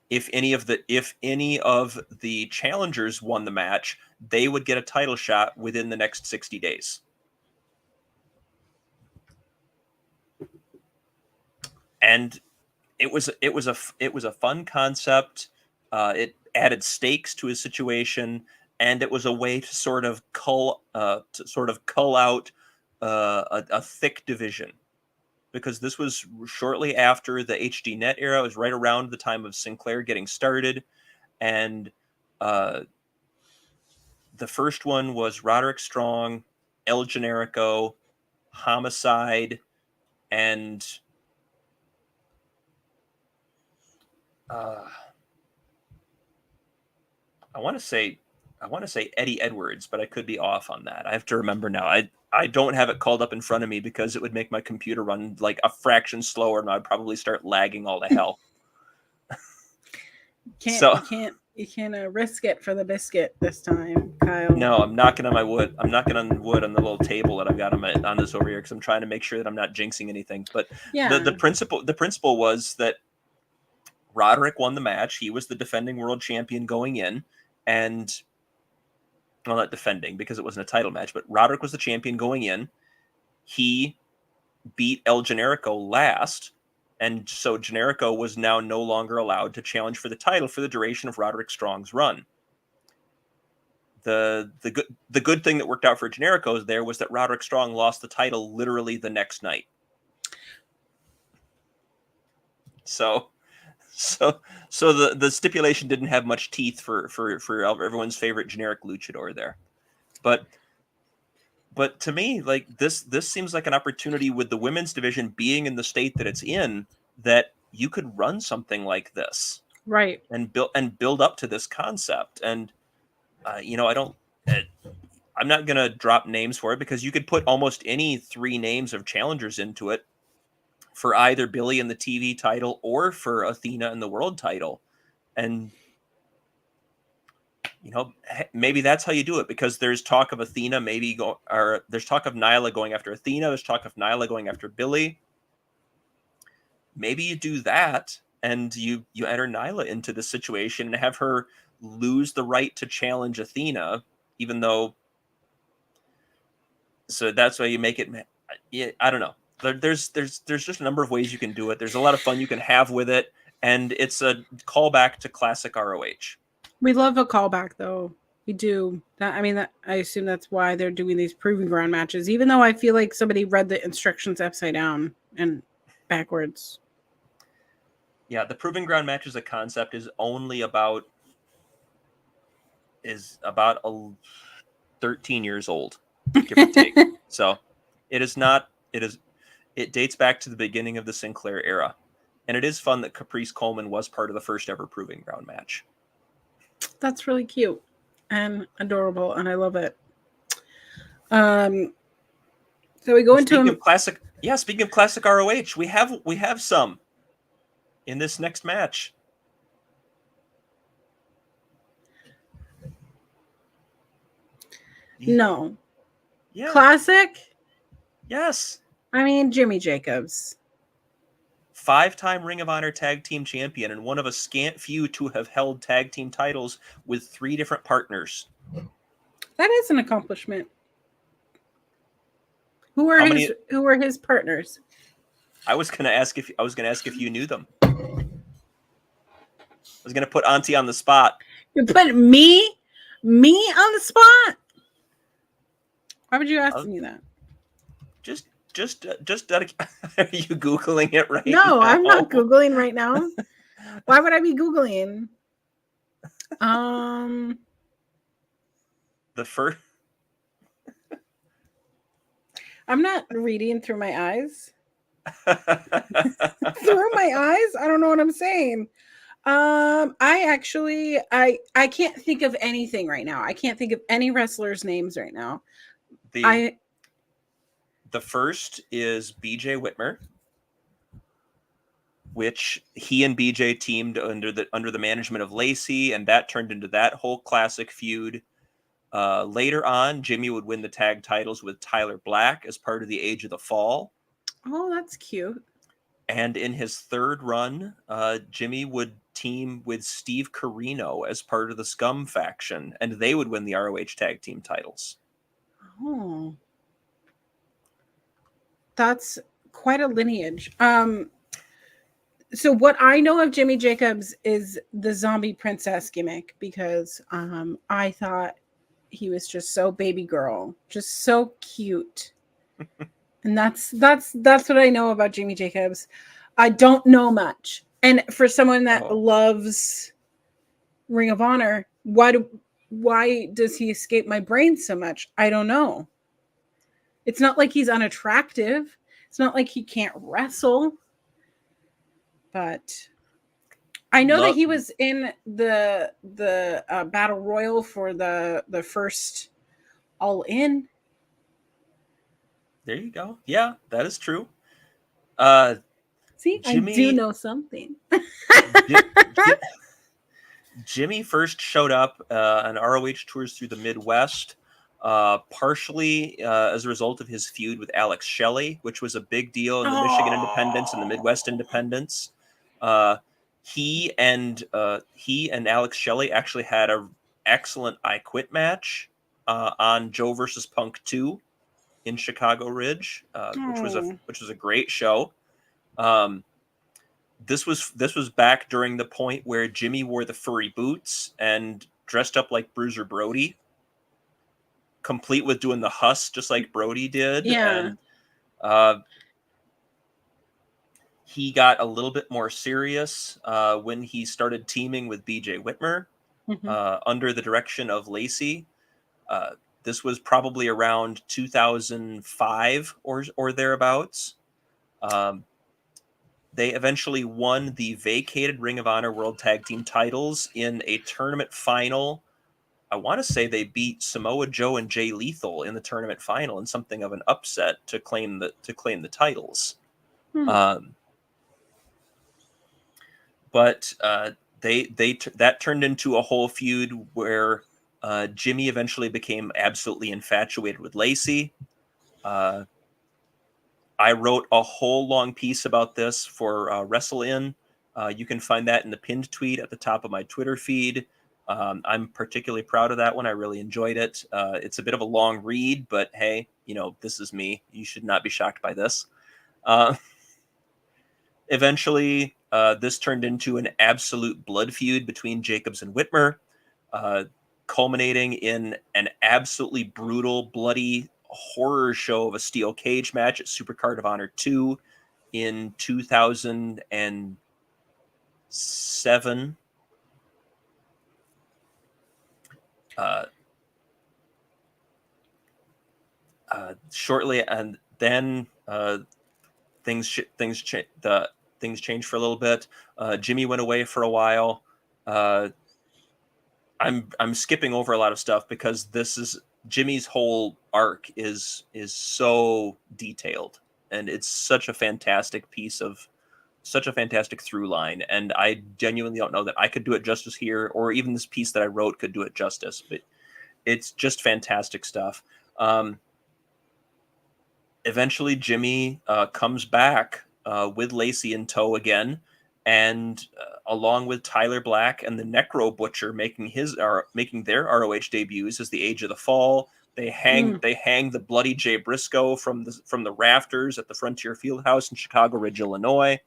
Speaker 3: If any of the challengers won the match, they would get a title shot within the next 60 days. And it was a fun concept. It added stakes to a situation, and it was a way to sort of cull out a thick division, because this was shortly after the HD Net era. It was right around the time of Sinclair getting started, and the first one was Roderick Strong, El Generico, Homicide, and I want to say Eddie Edwards, but I could be off on that. I have to remember now. I don't have it called up in front of me because it would make my computer run like a fraction slower, and I'd probably start lagging all to hell.
Speaker 2: You can't risk it for the biscuit this time, Kyle.
Speaker 3: No, I'm knocking on my wood. I'm knocking on wood on the little table that I've got on this over here because I'm trying to make sure that I'm not jinxing anything. But
Speaker 2: yeah,
Speaker 3: the principle was that Roderick won the match. He was the defending world champion going in, and well, not defending because it wasn't a title match, but Roderick was the champion going in. He beat El Generico last, and so Generico was now no longer allowed to challenge for the title for the duration of Roderick Strong's run. The good thing that worked out for Generico there was that Roderick Strong lost the title literally the next night. So the stipulation didn't have much teeth for everyone's favorite generic luchador there. But to me, like this seems like an opportunity with the women's division being in the state that it's in, that you could run something like this,
Speaker 2: right,
Speaker 3: and build up to this concept. And I'm not gonna drop names for it because you could put almost any 3 names of challengers into it for either Billy in the TV title or for Athena in the world title. And, maybe that's how you do it, because there's talk of Athena there's talk of Nyla going after Athena. There's talk of Nyla going after Billy. Maybe you do that and you enter Nyla into the situation and have her lose the right to challenge Athena, even though. So that's why you make it. Yeah, I don't know. There's just a number of ways you can do it. There's a lot of fun you can have with it, and it's a callback to classic ROH.
Speaker 2: We love a callback, though. We do. I assume that's why they're doing these proving ground matches, even though I feel like somebody read the instructions upside down and backwards.
Speaker 3: Yeah, the proving ground match as a concept is only about 13 years old, give or take. So it dates back to the beginning of the Sinclair era. And it is fun that Caprice Coleman was part of the first ever proving ground match.
Speaker 2: That's really cute and adorable, and I love it. So we go into
Speaker 3: speaking of classic ROH, we have some in this next match.
Speaker 2: No,
Speaker 3: Yeah.
Speaker 2: Classic.
Speaker 3: Yes.
Speaker 2: I mean, Jimmy Jacobs.
Speaker 3: 5-time Ring of Honor Tag Team Champion and one of a scant few to have held tag team titles with 3 different partners.
Speaker 2: That is an accomplishment. Who were his partners?
Speaker 3: I was gonna ask if you knew them. I was gonna put Auntie on the spot.
Speaker 2: You put me on the spot. Why would you ask me that?
Speaker 3: Just are you Googling it right
Speaker 2: No,
Speaker 3: now?
Speaker 2: I'm not Googling right now. Why would I be Googling?
Speaker 3: The first.
Speaker 2: I'm not reading through my eyes. Through my eyes? I don't know what I'm saying. I can't think of anything right now. I can't think of any wrestlers' names right now.
Speaker 3: The first is BJ Whitmer, which he and BJ teamed under the management of Lacey, and that turned into that whole classic feud. Later on, Jimmy would win the tag titles with Tyler Black as part of the Age of the Fall.
Speaker 2: Oh, that's cute.
Speaker 3: And in his third run, Jimmy would team with Steve Corino as part of the Scum faction, and they would win the ROH tag team titles.
Speaker 2: Oh, that's quite a lineage. So what I know of Jimmy Jacobs is the zombie princess gimmick, because I thought he was just so baby girl, just so cute. And that's what I know about Jimmy Jacobs. I don't know much. And for someone that loves Ring of Honor, why does he escape my brain so much? I don't know. It's not like he's unattractive. It's not like he can't wrestle. But I know that he was in the Battle Royal for the first All In.
Speaker 3: There you go. Yeah, that is true.
Speaker 2: See, Jimmy, I do know something.
Speaker 3: Jimmy first showed up on ROH tours through the Midwest, partially as a result of his feud with Alex Shelley, which was a big deal in the Michigan Independents and the Midwest Independents. He and Alex Shelley actually had an excellent I Quit match on Joe versus Punk 2 in Chicago Ridge, which was a great show. This was back during the point where Jimmy wore the furry boots and dressed up like Bruiser Brody, complete with doing the Huss just like Brody did.
Speaker 2: Yeah.
Speaker 3: And he got a little bit more serious when he started teaming with BJ Whitmer under the direction of Lacey. This was probably around 2005 or thereabouts. They eventually won the vacated Ring of Honor World Tag Team titles in a tournament final. I want to say they beat Samoa Joe and Jay Lethal in the tournament final in something of an upset to claim the titles. But that turned into a whole feud where Jimmy eventually became absolutely infatuated with Lacey. I wrote a whole long piece about this for Wrestle In. You can find that in the pinned tweet at the top of my Twitter feed. I'm particularly proud of that one. I really enjoyed it. It's a bit of a long read, but hey, this is me. You should not be shocked by this. Eventually, this turned into an absolute blood feud between Jacobs and Whitmer, culminating in an absolutely brutal, bloody horror show of a steel cage match at Supercard of Honor 2 in 2007. Shortly, and then things changed for a little bit. Jimmy went away for a while. I'm skipping over a lot of stuff because this is Jimmy's whole arc is so detailed, and it's such a fantastic through line. And I genuinely don't know that I could do it justice here, or even this piece that I wrote could do it justice. But it's just fantastic stuff. eventually Jimmy comes back with Lacey in tow again, and along with Tyler Black and the Necro Butcher making their ROH debuts as the Age of the Fall. They hang the bloody Jay Briscoe from the rafters at the Frontier Fieldhouse in Chicago Ridge, Illinois.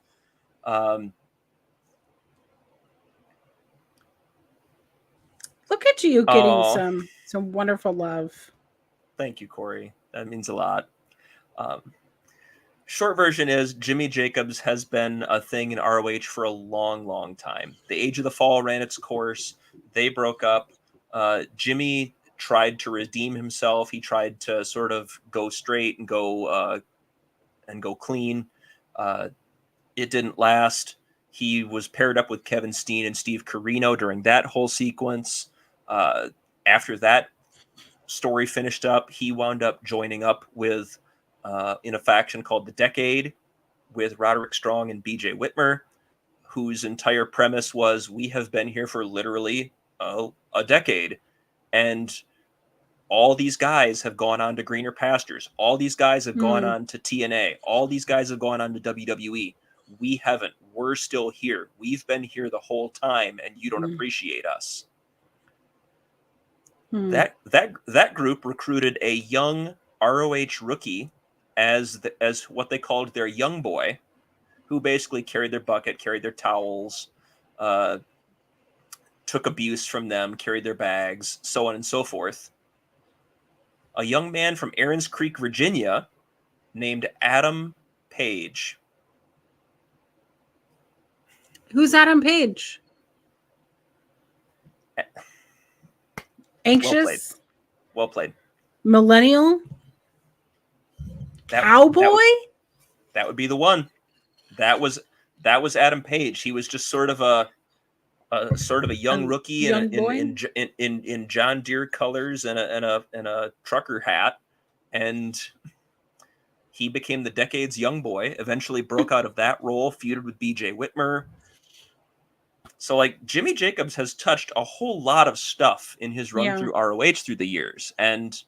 Speaker 2: Look at you getting some wonderful love.
Speaker 3: Thank you, Corey. That means a lot. Short version is Jimmy Jacobs has been a thing in ROH for a long, long time. The Age of the Fall ran its course. They broke up. Jimmy tried to redeem himself. He tried to sort of go straight and go clean. It didn't last. He was paired up with Kevin Steen and Steve Corino during that whole sequence. After that story finished up, he wound up joining up with in a faction called the Decade with Roderick Strong and BJ Whitmer, whose entire premise was, we have been here for literally a decade, and all these guys have gone on to greener pastures. All these guys have gone on to TNA. All these guys have gone on to WWE. We haven't. We're still here. We've been here the whole time, and you don't appreciate us. That group recruited a young ROH rookie as what they called their young boy, who basically carried their bucket, carried their towels, took abuse from them, carried their bags, so on and so forth. A young man from Aarons Creek, Virginia, named Adam Page.
Speaker 2: Who's Adam Page? Anxious?
Speaker 3: Well played.
Speaker 2: Millennial? Cowboy?
Speaker 3: That would be the one. That was Adam Page. He was just sort of a young rookie in John Deere colors and a trucker hat, and he became the Decade's young boy. Eventually broke out of that role, feuded with BJ Whitmer. So, like, Jimmy Jacobs has touched a whole lot of stuff in his run through ROH through the years, and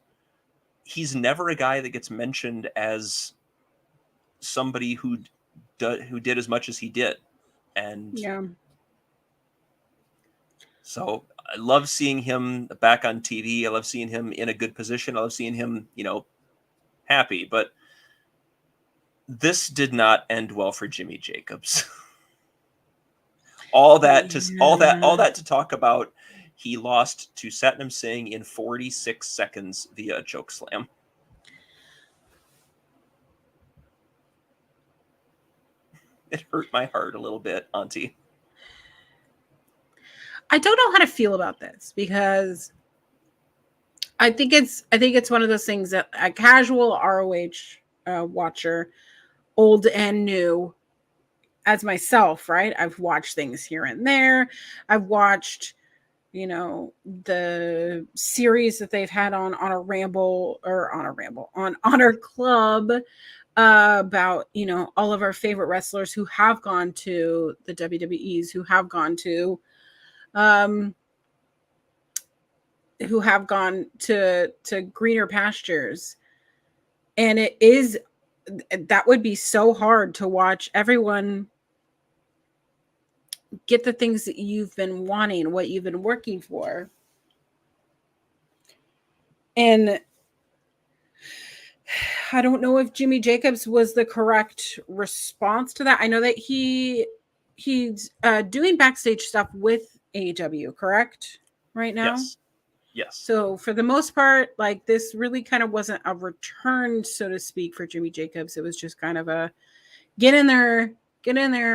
Speaker 3: he's never a guy that gets mentioned as somebody who did as much as he did. And so I love seeing him back on TV. I love seeing him in a good position. I love seeing him, happy. But this did not end well for Jimmy Jacobs. all that to talk about. He lost to Satnam Singh in 46 seconds via a choke slam. It hurt my heart a little bit, Auntie.
Speaker 2: I don't know how to feel about this, because I think it's one of those things that a casual ROH watcher, old and new, as myself, right? I've watched things here and there. I've watched, the series that they've had on Honor Ramble on Honor Club, about, all of our favorite wrestlers who have gone to the WWEs, who have gone to greener pastures. And that would be so hard to watch everyone get the things that you've been wanting, what you've been working for. And I don't know if Jimmy Jacobs was the correct response to that. I know that he's doing backstage stuff with AEW, correct? Right now?
Speaker 3: Yes.
Speaker 2: So for the most part, like, this really kind of wasn't a return, so to speak, for Jimmy Jacobs. It was just kind of a get in there,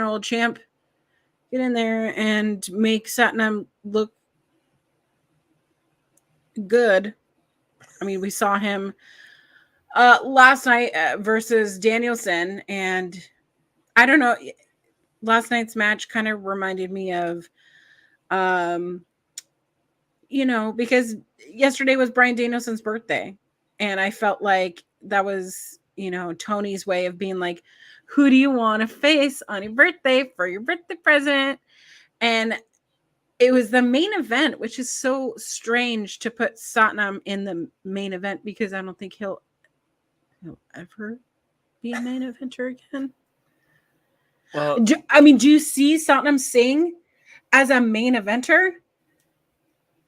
Speaker 2: old champ. Get in there and make Satnam look good. I mean, we saw him last night versus Danielson, and I don't know, last night's match kind of reminded me of because yesterday was Bryan Danielson's birthday, and I felt like that was Tony's way of being like, who do you want to face on your birthday for your birthday present? And it was the main event, which is so strange to put Satnam in the main event, because I don't think he'll ever be a main eventer again.
Speaker 3: Well,
Speaker 2: Do you see Satnam Singh as a main eventer?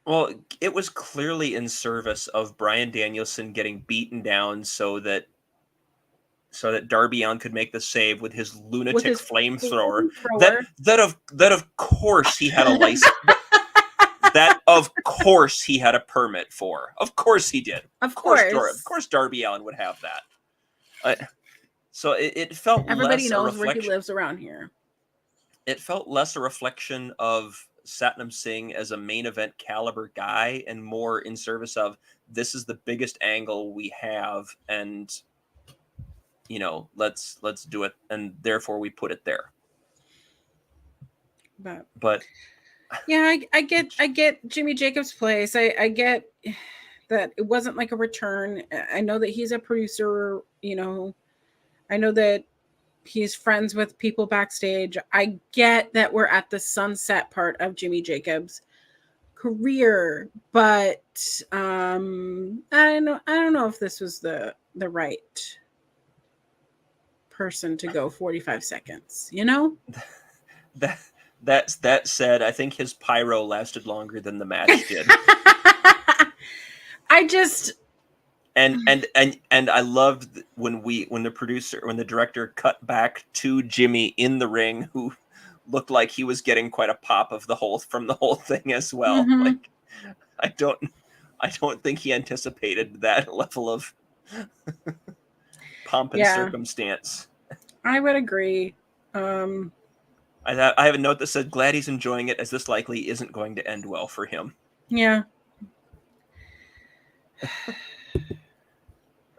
Speaker 3: Well, it was clearly in service of Bryan Danielson getting beaten down so that Darby Allin could make the save with his lunatic flamethrower. That of course he had a license. That of course he had a permit for. Of course he did.
Speaker 2: Of course
Speaker 3: Darby Allin would have that. So it felt
Speaker 2: everybody
Speaker 3: less
Speaker 2: knows where he lives around here.
Speaker 3: It felt less a reflection of Satnam Singh as a main event caliber guy and more in service of this is the biggest angle we have, and let's do it, and therefore we put it there. But
Speaker 2: yeah, I get Jimmy Jacobs' place. I get that it wasn't like a return. I know that he's a producer, I know that he's friends with people backstage. I get that we're at the sunset part of Jimmy Jacobs' career, but I don't know if this was the right person to go 45 seconds,
Speaker 3: That said, I think his pyro lasted longer than the match did.
Speaker 2: I just
Speaker 3: and I loved when the director cut back to Jimmy in the ring, who looked like he was getting quite a pop from the whole thing as well.
Speaker 2: Mm-hmm.
Speaker 3: Like I don't think he anticipated that level of pomp and circumstance.
Speaker 2: I would agree.
Speaker 3: I have a note that said, "Glad he's enjoying it, as this likely isn't going to end well for him."
Speaker 2: Yeah.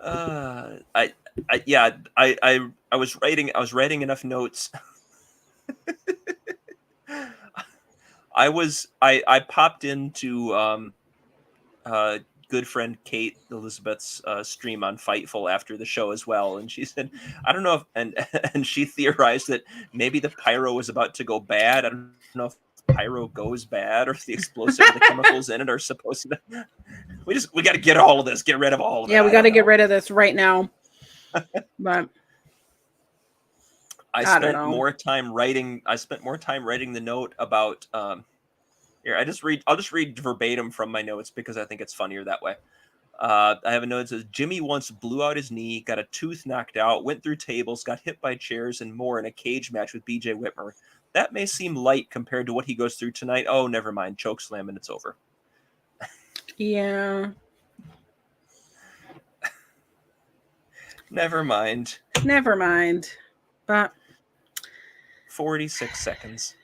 Speaker 3: I was writing enough notes. I popped into good friend Kate Elizabeth's stream on Fightful after the show as well, and she said, I don't know if, and she theorized that maybe the pyro was about to go bad. I don't know if pyro goes bad or if the explosive the chemicals in it are supposed to. We got to get all of this, get rid of all of it.
Speaker 2: Yeah, we got to get rid of this right now. But
Speaker 3: I spent more time writing the note about here. I'll just read verbatim from my notes because I think it's funnier that way. I have a note that says, Jimmy once blew out his knee, got a tooth knocked out, went through tables, got hit by chairs and more in a cage match with BJ Whitmer. That may seem light compared to what he goes through tonight. Oh, never mind. Chokeslam and it's over.
Speaker 2: Yeah.
Speaker 3: Never mind.
Speaker 2: But
Speaker 3: 46 seconds.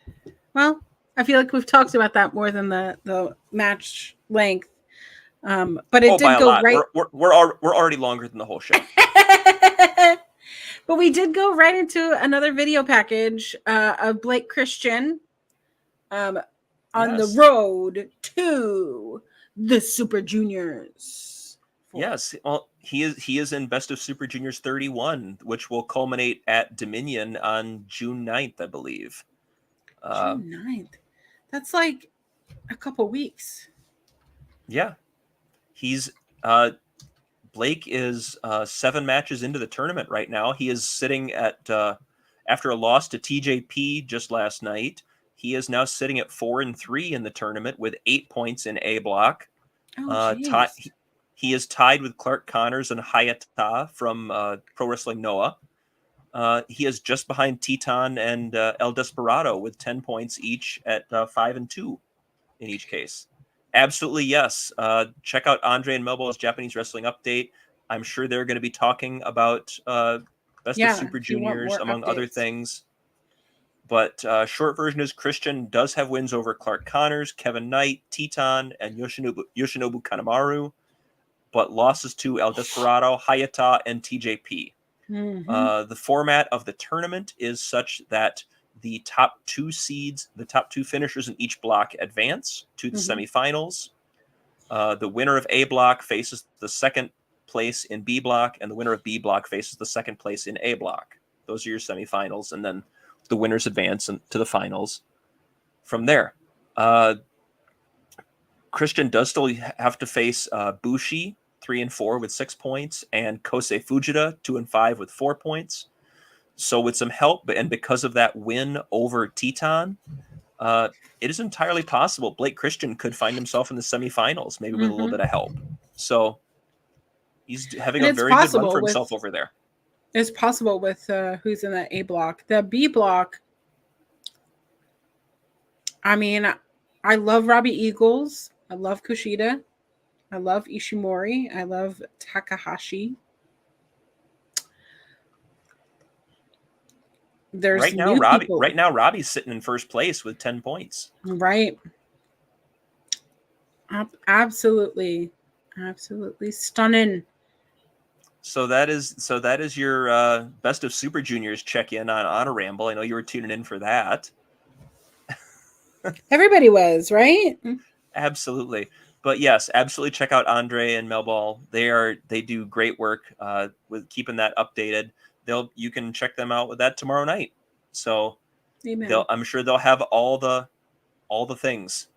Speaker 2: Well, I feel like we've talked about that more than the match length. But it did go right.
Speaker 3: We're already longer than the whole show.
Speaker 2: But we did go right into another video package of Blake Christian on the road to the Super Juniors.
Speaker 3: Yes, well, he is in Best of Super Juniors 31, which will culminate at Dominion on June 9th, I believe.
Speaker 2: June 9th. That's like a couple weeks.
Speaker 3: Yeah. He's Blake is 7 matches into the tournament right now. He is sitting at after a loss to TJP just last night. He is now sitting at 4-3 in the tournament with 8 points in A block. He is tied with Clark Connors and Hayata from Pro Wrestling Noah. He is just behind Teton and El Desperado with 10 points each at 5-2 in each case. Absolutely, yes. Check out Andre and Melbo's Japanese Wrestling Update. I'm sure they're going to be talking about Best of Super Juniors, among other things. But short version is Christian does have wins over Clark Connors, Kevin Knight, Teton, and Yoshinobu Kanemaru, but losses to El Desperado, Hayata, and TJP.
Speaker 2: Mm-hmm.
Speaker 3: The format of the tournament is such that the top 2 seeds, the top 2 finishers in each block advance to the semifinals. The winner of A block faces the second place in B block, and the winner of B block faces the second place in A block. Those are your semifinals, and then the winners advance to the finals from there. Christian does still have to face Bushi 3 and 4 with 6 points, and Kosei Fujita 2 and 5 with 4 points. So with some help, and because of that win over Teton, it is entirely possible Blake Christian could find himself in the semifinals, maybe with a little bit of help. So he's having a very good run for himself over there.
Speaker 2: It's possible with who's in that A block. The B block, I mean, I love Robbie Eagles. I love Kushida. I love Ishimori. I love Takahashi. There's
Speaker 3: right now Robbie's sitting in first place with 10 points.
Speaker 2: Right. Absolutely stunning.
Speaker 3: So that is your best of Super Juniors check-in on Honor Ramble. I know you were tuning in for that.
Speaker 2: Everybody was, right?
Speaker 3: Absolutely. But yes, absolutely check out Andre and Melball. They do great work with keeping that updated. You can check them out with that tomorrow night. So I'm sure they'll have all the things.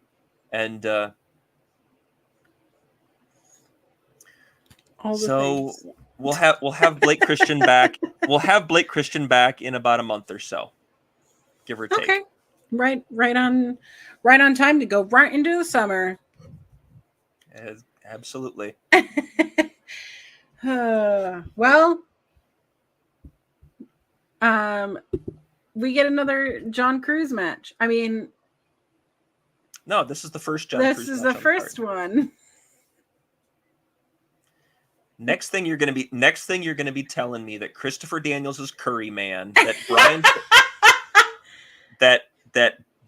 Speaker 3: And things. We'll have Blake Christian back. We'll have Blake Christian back in about a month or so, give or take.
Speaker 2: Okay. Right on time to go right into the summer.
Speaker 3: Absolutely.
Speaker 2: Well, we get another John Cruz match. I mean,
Speaker 3: no, this is the first John Cruz match.
Speaker 2: This is the first one.
Speaker 3: Next thing you're gonna be telling me that Christopher Daniels is Curry Man, that Brian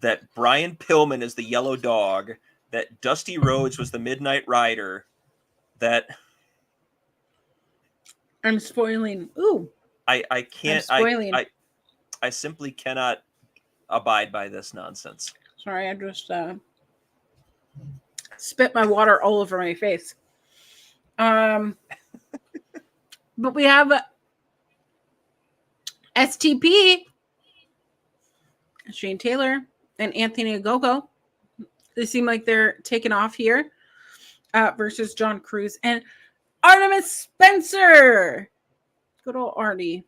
Speaker 3: that Brian Pillman is the Yellow Dog, that Dusty Rhodes was the Midnight Rider, that
Speaker 2: I'm spoiling. Ooh.
Speaker 3: I can't. I simply cannot abide by this nonsense.
Speaker 2: Sorry, I just spit my water all over my face. But we have STP, Shane Taylor, and Anthony Ogogo. They seem like they're taking off here versus John Cruz and Artemis Spencer. Good old Artie.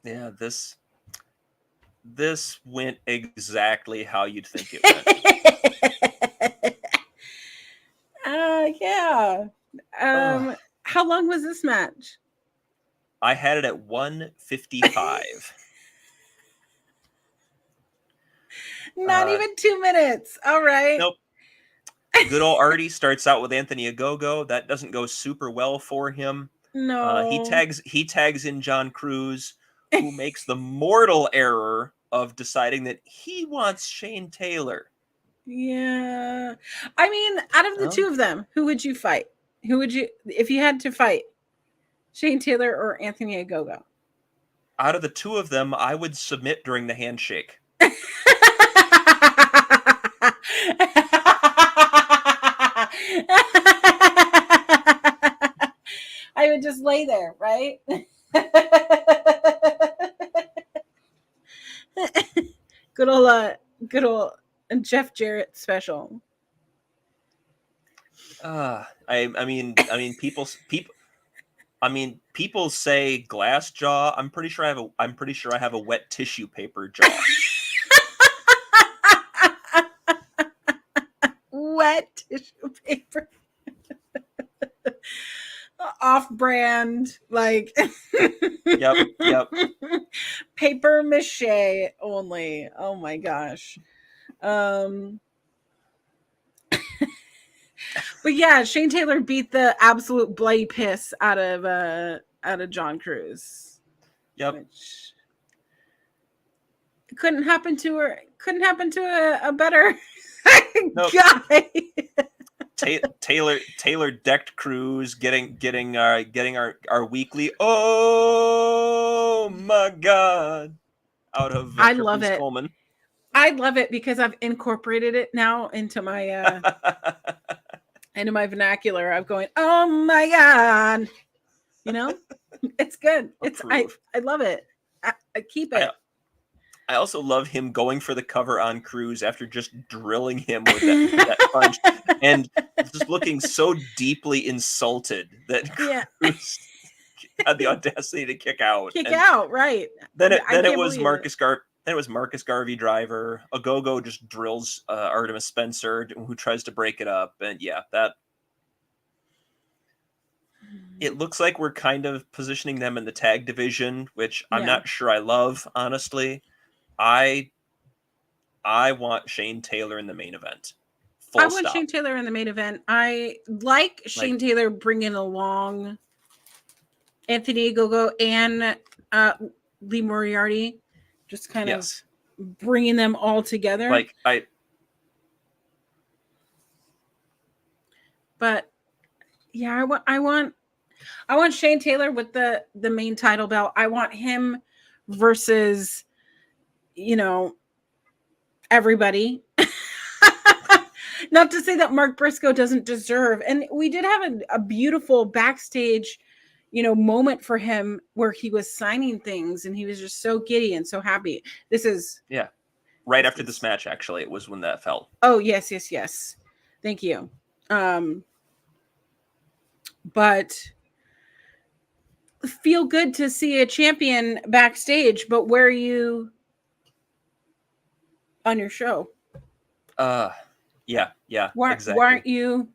Speaker 3: Yeah, this went exactly how you'd think it went.
Speaker 2: Yeah. How long was this match?
Speaker 3: I had it at 1:55.
Speaker 2: Not even 2 minutes. All right.
Speaker 3: Nope. Good old Artie starts out with Anthony Ogogo. That doesn't go super well for him.
Speaker 2: No.
Speaker 3: He tags in John Cruz, who makes the mortal error of deciding that he wants Shane Taylor.
Speaker 2: Yeah. I mean, out of the two of them, who would you fight? Who would you, if you had to fight, Shane Taylor or Anthony Ogogo?
Speaker 3: Out of the two of them, I would submit during the handshake.
Speaker 2: I would just lay there, right? Good old Jeff Jarrett special.
Speaker 3: People say glass jaw. I'm pretty sure I have a wet tissue paper jaw.
Speaker 2: Wet tissue paper. Off-brand, like.
Speaker 3: Yep.
Speaker 2: Paper mache only. Oh my gosh. But yeah, Shane Taylor beat the absolute bloody piss out of John Cruz.
Speaker 3: Yep.
Speaker 2: Which couldn't happen to a better guy.
Speaker 3: Taylor decked Cruz, getting our weekly oh my god out of
Speaker 2: I love it.
Speaker 3: Coleman.
Speaker 2: I love it because I've incorporated it now into my vernacular of going, oh my god. You know? It's good. I love it. I keep it.
Speaker 3: I also love him going for the cover on Cruz after just drilling him with that punch, and just looking so deeply insulted that
Speaker 2: Yeah.
Speaker 3: Cruz had the audacity to kick out.
Speaker 2: Kick
Speaker 3: And
Speaker 2: out, right?
Speaker 3: then
Speaker 2: I
Speaker 3: it
Speaker 2: can't
Speaker 3: was
Speaker 2: believe it.
Speaker 3: Then it was Marcus Garvey driver. Ogogo just drills Artemis Spencer, who tries to break it up, and yeah, that. It looks like we're kind of positioning them in the tag division, which I'm
Speaker 2: Yeah.
Speaker 3: not sure I love, honestly. I want Shane Taylor in the main event.
Speaker 2: I
Speaker 3: Full
Speaker 2: want
Speaker 3: stop.
Speaker 2: Shane Taylor in the main event. I like Shane Taylor bringing along Anthony Ogogo and Lee Moriarty, just kind
Speaker 3: Yes.
Speaker 2: of bringing them all together.
Speaker 3: Like
Speaker 2: But yeah, I want Shane Taylor with the main title belt. I want him versus, everybody. Not to say that Mark Briscoe doesn't deserve. And we did have a beautiful backstage, moment for him where he was signing things and he was just so giddy and so happy. This is
Speaker 3: right after this match, actually, it was when that fell.
Speaker 2: Oh, yes. Thank you. But feel good to see a champion backstage, but where are you on your show?
Speaker 3: Yeah,
Speaker 2: Why
Speaker 3: exactly.
Speaker 2: aren't you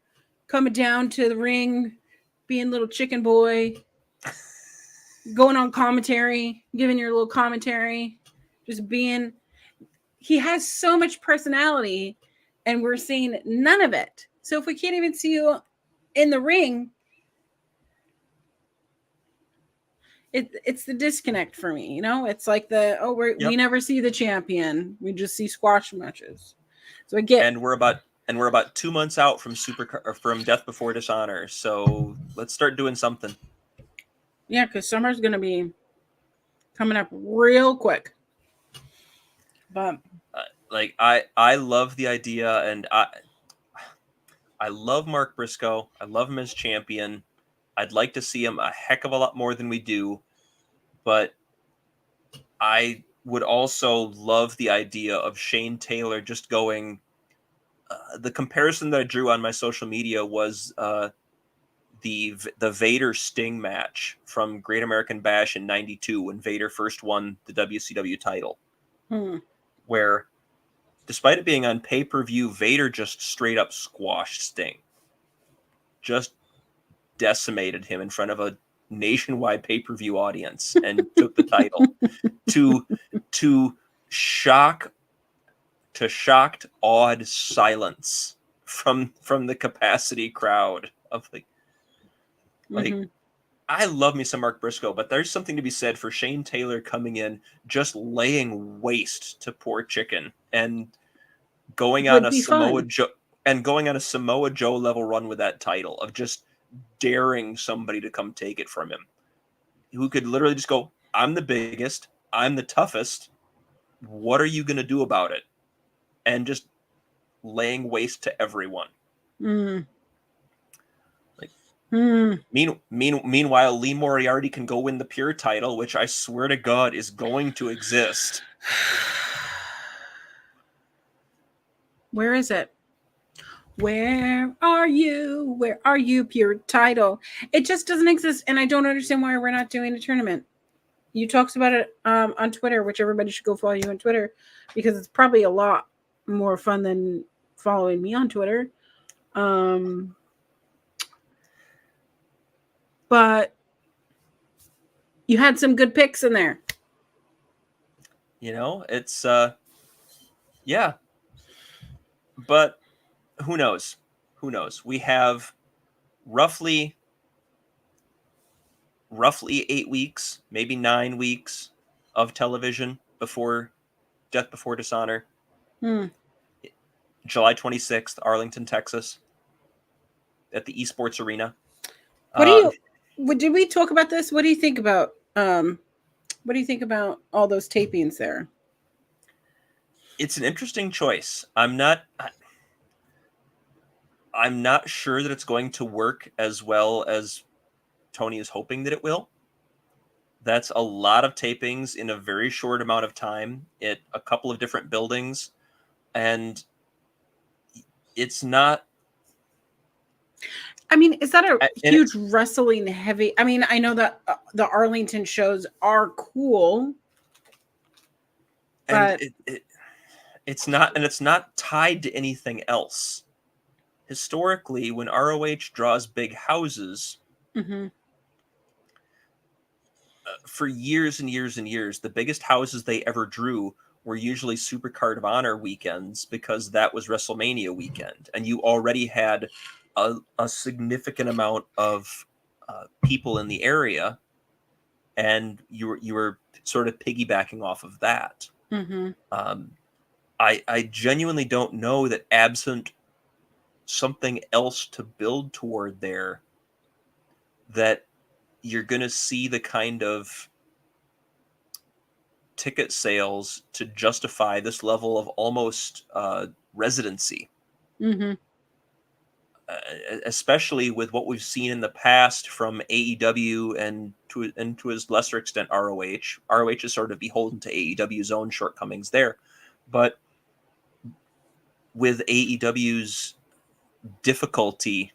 Speaker 2: coming down to the ring, being little chicken boy, going on commentary, giving your little commentary, just being. He has so much personality, and we're seeing none of it. So if we can't even see you in the ring, it's the disconnect for me. It's like we never see the champion. We just see squash matches. So I get.
Speaker 3: And we're about 2 months out from from Death Before Dishonor. So let's start doing something.
Speaker 2: Yeah, because summer's gonna be coming up real quick. But
Speaker 3: I love the idea, and I love Mark Briscoe. I love him as champion. I'd like to see him a heck of a lot more than we do, but I would also love the idea of Shane Taylor just going. The comparison that I drew on my social media was the Vader Sting match from Great American Bash in '92 when Vader first won the WCW title, where despite it being on pay-per-view, Vader just straight up squashed Sting, just decimated him in front of a nationwide pay-per-view audience and took the title to shocked, awed silence from the capacity crowd of I love me some Mark Briscoe, but there's something to be said for Shane Taylor coming in, just laying waste to poor chicken and going on a Samoa Joe level run with that title of just daring somebody to come take it from him, who could literally just go, "I'm the biggest, I'm the toughest. What are you going to do about it?" And just laying waste to everyone. Meanwhile, Lee Moriarty can go win the Pure title, which I swear to God is going to exist.
Speaker 2: Where is it? Where are you? Where are you, Pure title? It just doesn't exist, and I don't understand why we're not doing a tournament. You talked about it on Twitter, which everybody should go follow you on Twitter, because it's probably a lot more fun than following me on Twitter. But you had some good picks in there.
Speaker 3: It's yeah. But who knows? We have roughly 8 weeks, maybe 9 weeks of television before Death Before Dishonor. July 26th, Arlington, Texas, at the Esports Arena.
Speaker 2: Did we talk about this? What do you think about all those tapings there?
Speaker 3: It's an interesting choice. I'm not sure that it's going to work as well as Tony is hoping that it will. That's a lot of tapings in a very short amount of time at a couple of different buildings, and it's not.
Speaker 2: I mean, is that a
Speaker 3: And
Speaker 2: huge wrestling heavy? I mean, I know that the Arlington shows are cool, but
Speaker 3: it's not, and it's not tied to anything else. Historically, when ROH draws big houses,
Speaker 2: mm-hmm.
Speaker 3: For years and years and years, the biggest houses they ever drew were usually Supercard of Honor weekends, because that was WrestleMania weekend, and you already had a significant amount of people in the area, and you were sort of piggybacking off of that.
Speaker 2: Mm-hmm.
Speaker 3: I genuinely don't know that, absent something else to build toward there, that you're going to see the kind of ticket sales to justify this level of almost residency.
Speaker 2: Mm-hmm.
Speaker 3: Especially with what we've seen in the past from AEW and to a lesser extent ROH. ROH is sort of beholden to AEW's own shortcomings there, but with AEW's difficulty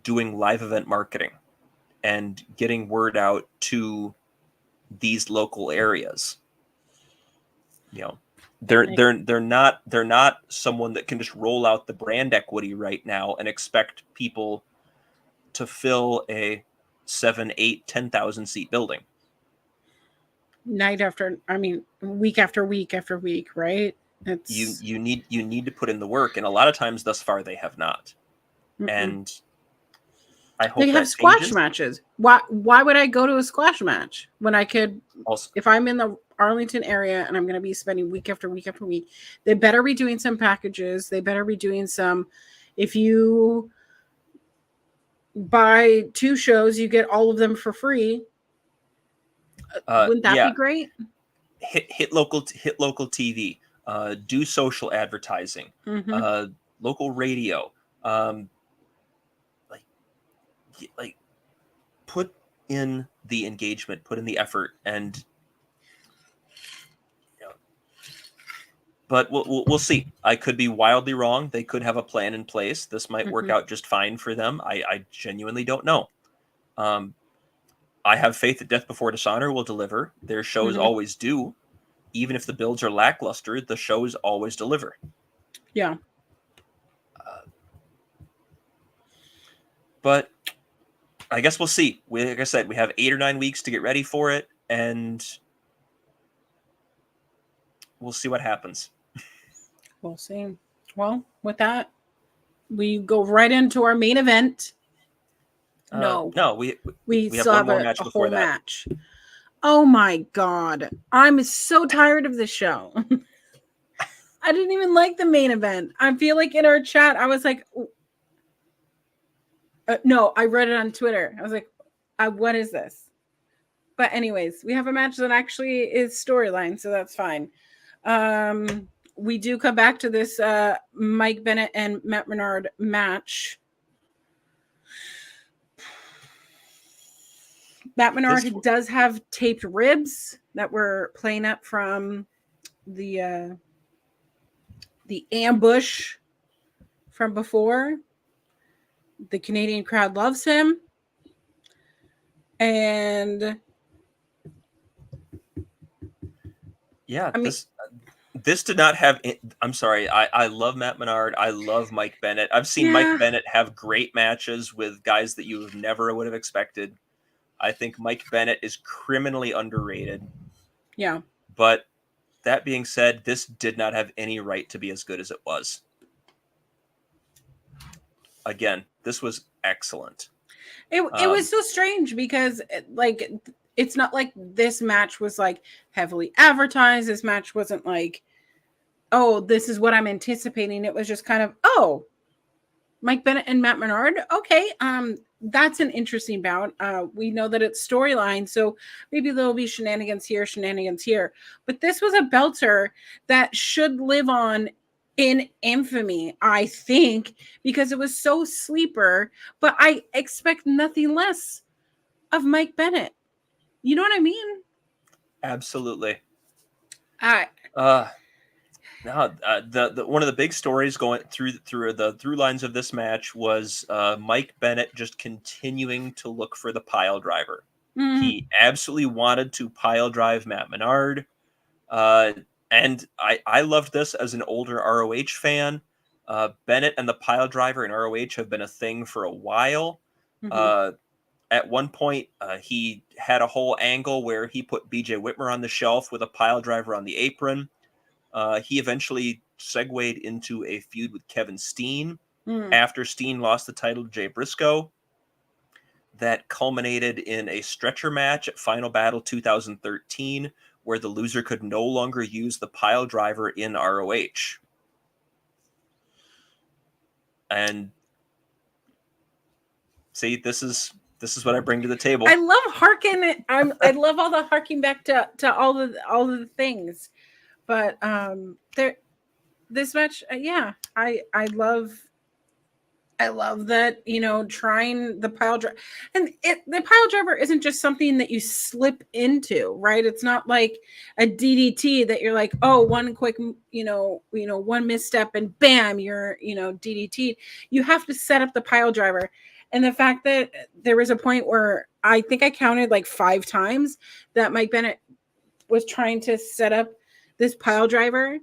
Speaker 3: doing live event marketing and getting word out to these local areas, they're not someone that can just roll out the brand equity right now and expect people to fill a 7, 8, 10,000 seat building
Speaker 2: Week after week after week, right? It's
Speaker 3: you need to put in the work, and a lot of times thus far they have not. And I hope
Speaker 2: they have squash matches. Why would I go to a squash match when I could also, if I'm in the Arlington area and I'm going to be spending week after week after week, they better be doing some packages. They better be doing some, if you buy 2 shows, you get all of them for free. Wouldn't that be great?
Speaker 3: Hit local TV, do social advertising, local radio, like put in the engagement, put in the effort, and but we'll see. I could be wildly wrong. They could have a plan in place. This might work out just fine for them. I genuinely don't know. I have faith that Death Before Dishonor will deliver. Their shows always do. Even if the builds are lackluster, the shows always deliver.
Speaker 2: Yeah.
Speaker 3: But I guess we'll see. Like I said, we have 8 or 9 weeks to get ready for it, and we'll see what happens.
Speaker 2: We'll see. Well, with that, we go right into our main event. No, we still have a whole match. Oh my God. I'm so tired of this show. I didn't even like the main event. I feel like in our chat, I was like, no, I read it on Twitter. I was like, what is this? But anyways, we have a match that actually is storyline, so that's fine. We do come back to this Mike Bennett and Matt Menard match. Matt Menard does have taped ribs that were playing up from the ambush from before. The Canadian crowd loves him. And
Speaker 3: yeah, this did not have. I'm sorry. I love Matt Menard. I love Mike Bennett. I've seen Mike Bennett have great matches with guys that you never would have expected. I think Mike Bennett is criminally underrated.
Speaker 2: Yeah.
Speaker 3: But that being said, this did not have any right to be as good as it was. Again, this was excellent.
Speaker 2: It was so strange because it's not like this match was like heavily advertised. This match wasn't like, oh, this is what I'm anticipating. It was just kind of, oh, Mike Bennett and Matt Menard. Okay. That's an interesting bout. We know that it's storyline, so maybe there'll be shenanigans here. But this was a belter that should live on in infamy, I think, because it was so sleeper. But I expect nothing less of Mike Bennett. You know what I mean?
Speaker 3: Absolutely.
Speaker 2: I
Speaker 3: No, the one of the big stories going through the through lines of this match was Mike Bennett just continuing to look for the pile driver. He absolutely wanted to pile drive Matt Menard, and I loved this as an older ROH fan. Bennett and the pile driver in ROH have been a thing for a while. At one point, he had a whole angle where he put BJ Whitmer on the shelf with a pile driver on the apron. He eventually segued into a feud with Kevin Steen after Steen lost the title to Jay Briscoe. That culminated in a stretcher match at Final Battle 2013, where the loser could no longer use the pile driver in ROH. And see, this is what I bring to the table.
Speaker 2: I love I love all the harking back to all the things. But this match, I love that, trying the pile driver, and the pile driver isn't just something that you slip into, right? It's not like a DDT that you're like, oh, one quick, one misstep and bam, you're, DDT. You have to set up the pile driver. And the fact that there was a point where I think I counted like 5 times that Mike Bennett was trying to set up this pile driver.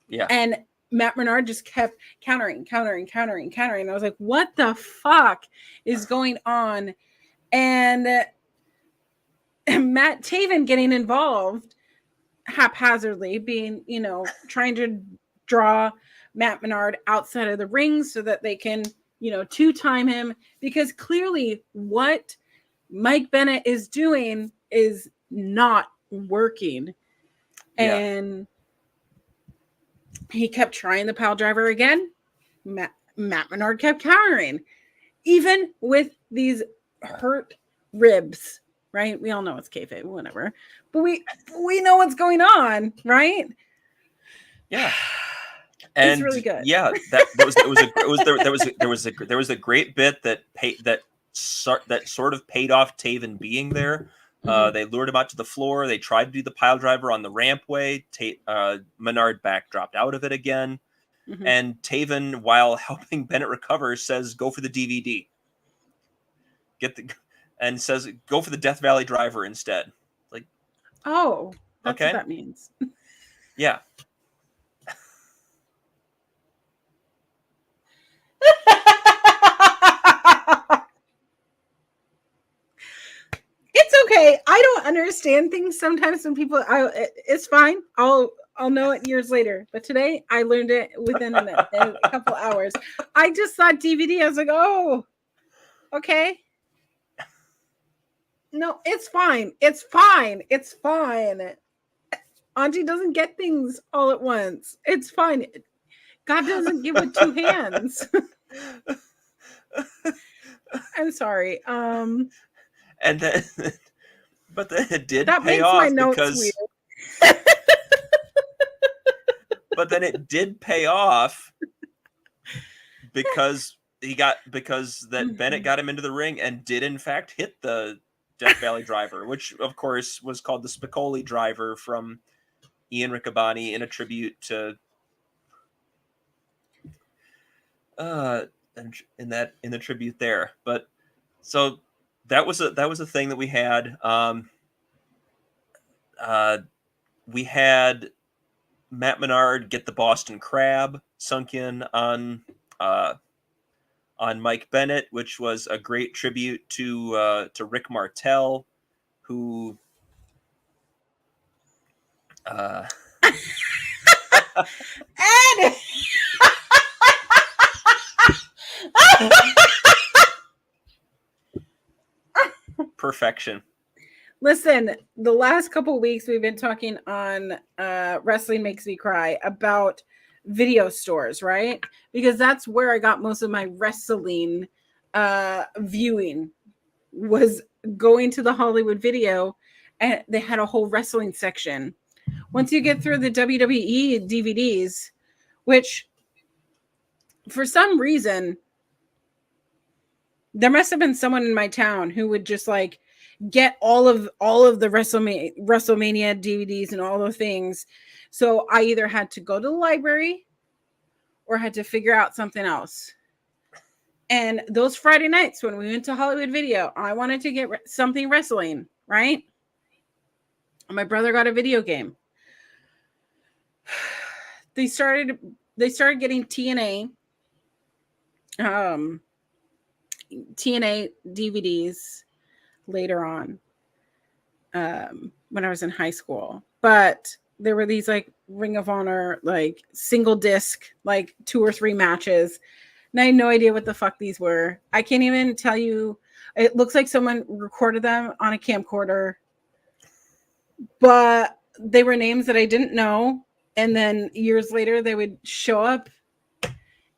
Speaker 3: Yeah.
Speaker 2: And Matt Menard just kept countering. I was like, what the fuck is going on? And Matt Taven getting involved haphazardly, being, trying to draw Matt Menard outside of the ring so that they can, 2-time him, because clearly what Mike Bennett is doing is not working.
Speaker 3: Yeah.
Speaker 2: And he kept trying the pile driver again. Matt Menard kept countering, even with these hurt ribs, right? We all know it's kayfabe, whatever, but we know what's going on, right?
Speaker 3: Yeah, and
Speaker 2: it's really good.
Speaker 3: Yeah, there was a great bit that sort of paid off Taven being there. They lured him out to the floor. They tried to do the pile driver on the rampway. Menard backdropped out of it again. And Taven, while helping Bennett recover, says, go for the DVD. And says, go for the Death Valley driver instead. Like,
Speaker 2: oh, that's
Speaker 3: okay.
Speaker 2: What that means.
Speaker 3: Yeah.
Speaker 2: It's okay. I don't understand things sometimes when people. It's fine. I'll know it years later. But today I learned it within a couple hours. I just saw DVD. I was like, oh, okay. No, it's fine. It's fine. It's fine. Auntie doesn't get things all at once. It's fine. God doesn't give with 2 hands. I'm sorry.
Speaker 3: And then, but then it did
Speaker 2: that
Speaker 3: pay
Speaker 2: makes
Speaker 3: off
Speaker 2: my notes
Speaker 3: because.
Speaker 2: Weird.
Speaker 3: But then it did pay off because Bennett got him into the ring and did in fact hit the Death Valley driver, which of course was called the Spicoli driver from Ian Riccaboni in a tribute to in the tribute there. But so that was a thing that we had. We had Matt Menard get the Boston Crab sunk in on Mike Bennett, which was a great tribute to Rick Martel, who
Speaker 2: Ed!
Speaker 3: perfection.
Speaker 2: Listen, the last couple of weeks we've been talking on Wrestling Makes Me Cry about video stores, right? Because that's where I got most of my wrestling viewing, was going to the Hollywood Video, and they had a whole wrestling section. Once you get through the WWE DVDs, which for some reason there must have been someone in my town who would just like get all of the WrestleMania DVDs and all the things. So I either had to go to the library or had to figure out something else. And those Friday nights when we went to Hollywood Video, I wanted to get something wrestling, right? My brother got a video game. They started getting TNA DVDs later on, when I was in high school. But there were these like Ring of Honor, like single disc, like 2 or 3 matches. And I had no idea what the fuck these were. I can't even tell you. It looks like someone recorded them on a camcorder, but they were names that I didn't know. And then years later, they would show up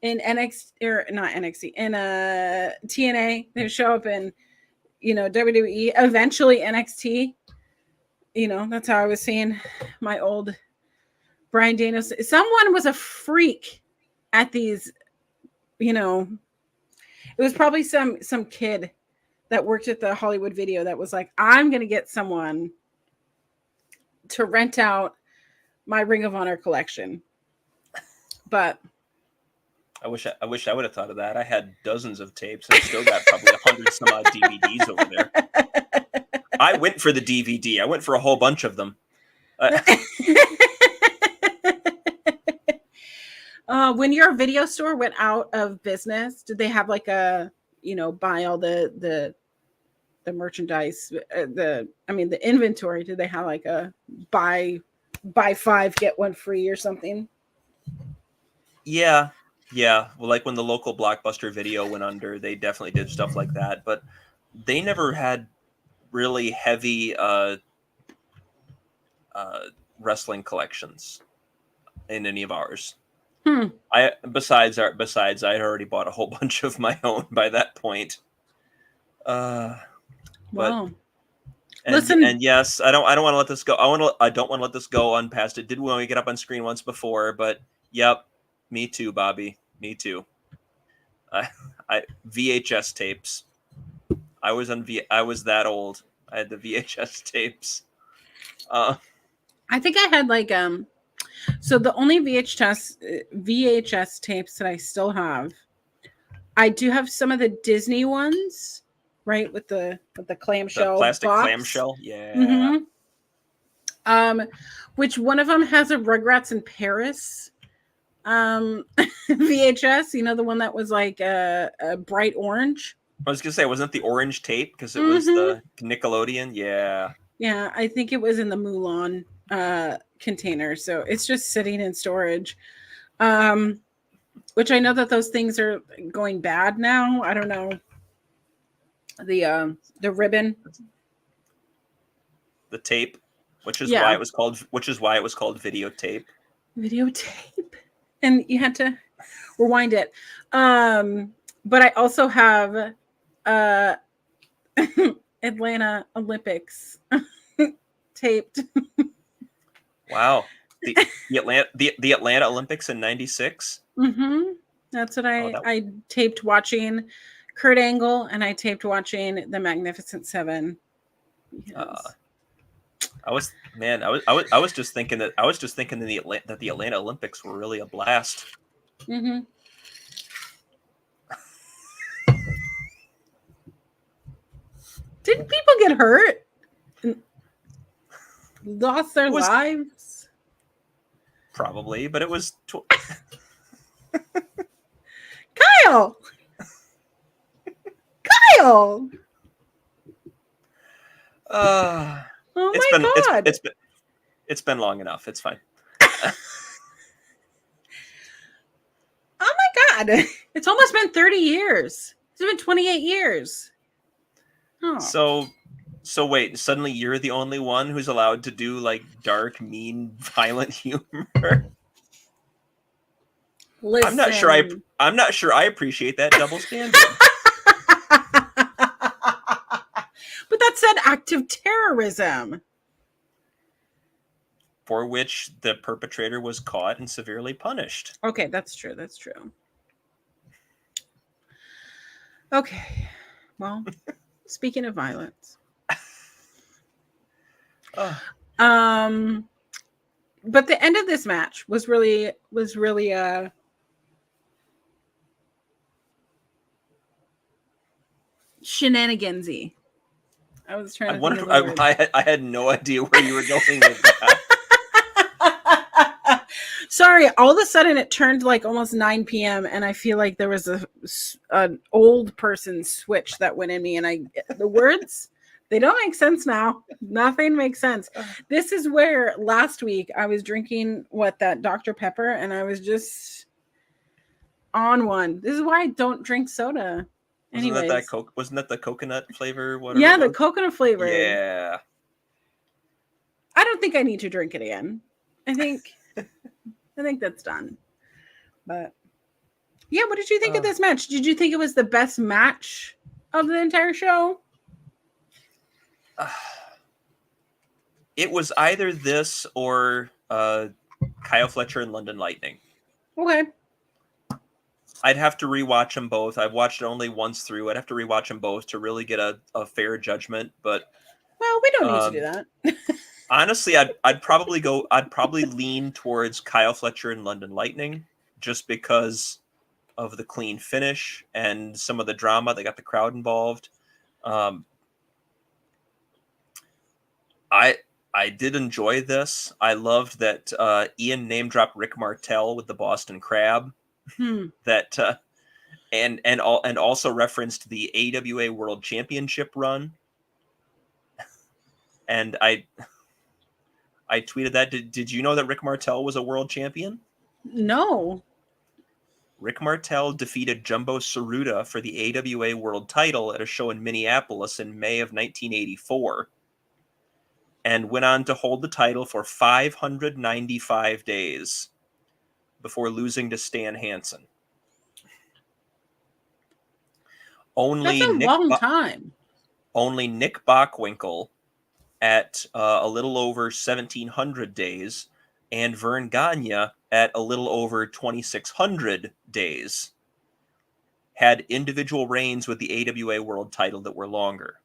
Speaker 2: in NXT, or not NXT, in TNA. They would show up in, WWE, eventually NXT. That's how I was seeing my old Bryan Danielson. Someone was a freak at these, it was probably some kid that worked at the Hollywood Video that was like, I'm going to get someone to rent out my Ring of Honor collection. But
Speaker 3: I wish I would have thought of that. I had dozens of tapes and I still got probably 100 some odd DVDs over there. I went for the DVD. I went for a whole bunch of them.
Speaker 2: When your video store went out of business, did they have like a, buy all the merchandise, the inventory? Did they have like a buy 5 get 1 free or something?
Speaker 3: Yeah. Well, like when the local Blockbuster Video went under, they definitely did stuff like that, but they never had really heavy wrestling collections in any of ours. Besides I had already bought a whole bunch of my own by that point.
Speaker 2: Wow.
Speaker 3: Listen, and yes, I don't want to let this go. I don't want to let this go unpassed. It did when we get up on screen once before, but yep, me too, Bobby. Me too. I VHS tapes. I was that old. I had the VHS tapes.
Speaker 2: I think I had like so the only VHS tapes that I still have, I do have some of the Disney ones, right, with the clamshell,
Speaker 3: the plastic
Speaker 2: box.
Speaker 3: clamshell, yeah.
Speaker 2: Mm-hmm. Which one of them has a Rugrats in Paris VHS? The one that was like a bright orange.
Speaker 3: I was gonna say, wasn't it the orange tape because it was the Nickelodeon? Yeah.
Speaker 2: Yeah, I think it was in the Mulan container, so it's just sitting in storage. Which I know that those things are going bad now. I don't know. The ribbon, the
Speaker 3: tape, which is why it was called videotape.
Speaker 2: Videotape, and you had to rewind it. But I also have Atlanta Olympics taped.
Speaker 3: Wow, the Atlanta Olympics in '96.
Speaker 2: That's what I taped watching Kurt Angle, and I taped watching the Magnificent Seven. Yes.
Speaker 3: I was just thinking that the Atlanta Olympics were really a blast.
Speaker 2: Didn't people get hurt? Lost their lives?
Speaker 3: Probably, but it was
Speaker 2: Kyle! Kyle! Oh my God.
Speaker 3: It's been long enough. It's fine.
Speaker 2: Oh my God. It's almost been 30 years. It's been 28 years. Oh.
Speaker 3: So wait, suddenly you're the only one who's allowed to do like dark, mean, violent humor.
Speaker 2: Listen.
Speaker 3: I'm not sure I appreciate that double standard.
Speaker 2: But that said active terrorism,
Speaker 3: for which the perpetrator was caught and severely punished.
Speaker 2: Okay, that's true. Okay. Well, speaking of violence. But the end of this match was really shenanigansy. I was trying to think of the word.
Speaker 3: I had no idea where you were going with that.
Speaker 2: Sorry, all of a sudden it turned like almost 9 p.m. and I feel like there was an old person switch that went in me, and the words, they don't make sense now. Nothing makes sense. This is where last week I was drinking that Dr. Pepper, and I was just on one. This is why I don't drink soda.
Speaker 3: Wasn't that the coconut flavor? Whatever.
Speaker 2: Yeah, the coconut flavor.
Speaker 3: Yeah.
Speaker 2: I don't think I need to drink it again. I think that's done. But yeah, what did you think of this match? Did you think it was the best match of the entire show?
Speaker 3: It was either this or Kyle Fletcher and London Lightning.
Speaker 2: Okay.
Speaker 3: I'd have to rewatch them both. I've watched it only once through. I'd have to rewatch them both to really get a fair judgment. But
Speaker 2: well, we don't need to do that.
Speaker 3: Honestly, I'd probably lean towards Kyle Fletcher and London Lightning just because of the clean finish and some of the drama that got the crowd involved. I did enjoy this. I loved that Ian name dropped Rick Martel with the Boston Crab. That and also referenced the AWA World Championship run. And I tweeted that. Did you know that Rick Martel was a world champion?
Speaker 2: No.
Speaker 3: Rick Martel defeated Jumbo Tsuruta for the AWA World title at a show in Minneapolis in May of 1984, and went on to hold the title for 595 days before losing to Stan Hansen.
Speaker 2: That's a long time.
Speaker 3: Only Nick Bockwinkel at a little over 1,700 days, and Vern Gagne at a little over 2,600 days had individual reigns with the AWA World title that were longer.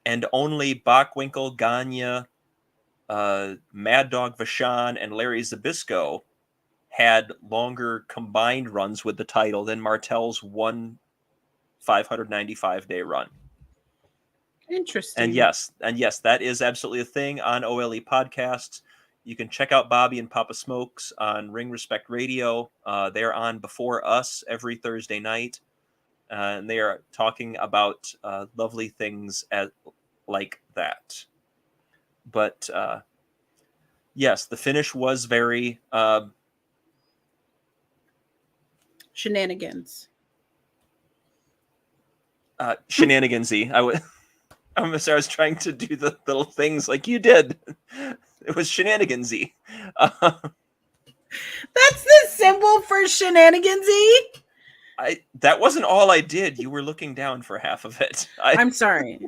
Speaker 3: And only Bockwinkel, Gagne, Mad Dog Vachon, and Larry Zbyszko had longer combined runs with the title than Martel's 595-day run.
Speaker 2: Interesting.
Speaker 3: And yes, that is absolutely a thing on OLE podcasts. You can check out Bobby and Papa Smokes on Ring Respect Radio. They're on before us every Thursday night. And they are talking about lovely things like that. But yes, the finish was very
Speaker 2: shenanigans.
Speaker 3: Shenanigansy. I was trying to do the little things like you did. It was shenanigansy.
Speaker 2: That's the symbol for shenanigansy?
Speaker 3: That wasn't all I did. You were looking down for half of it.
Speaker 2: I'm sorry.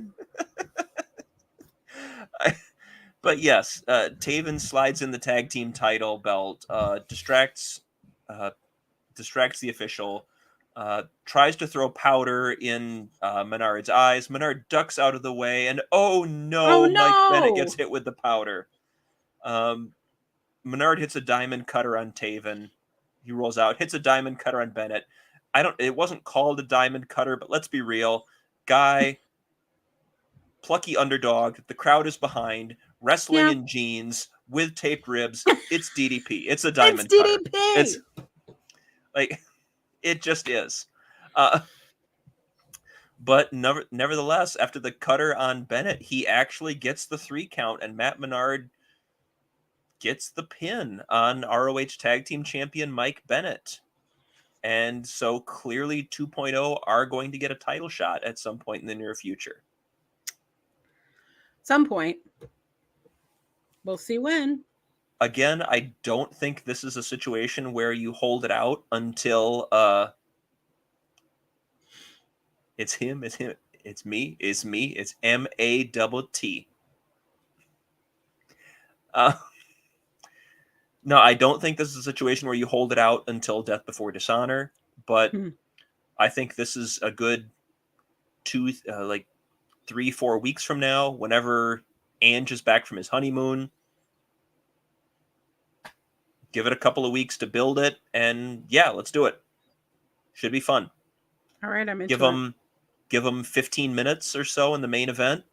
Speaker 3: But yes, Taven slides in the tag team title belt, distracts the official, tries to throw powder in Menard's eyes. Menard ducks out of the way, and oh no, Mike Bennett gets hit with the powder. Menard hits a diamond cutter on Taven. He rolls out, hits a diamond cutter on Bennett. It wasn't called a diamond cutter, but let's be real. Guy, plucky underdog, the crowd is behind, wrestling in jeans with taped ribs. It's DDP. It's a diamond cutter.
Speaker 2: DDP.
Speaker 3: It's like, it just is. But nevertheless, after the cutter on Bennett, he actually gets the 3 count, and Matt Menard gets the pin on ROH Tag Team Champion Mike Bennett. And so clearly 2.0 are going to get a title shot at some point in the near future.
Speaker 2: Some point. We'll see when.
Speaker 3: Again, I don't think this is a situation where you hold it out until it's him, it's me, it's MATT. No, I don't think this is a situation where you hold it out until Death Before Dishonor, but I think this is a good 3-4 weeks from now, whenever Ange is back from his honeymoon. Give it a couple of weeks to build it, and yeah, let's do it. Should be fun.
Speaker 2: All right, I'm into
Speaker 3: Give them 15 minutes or so in the main event.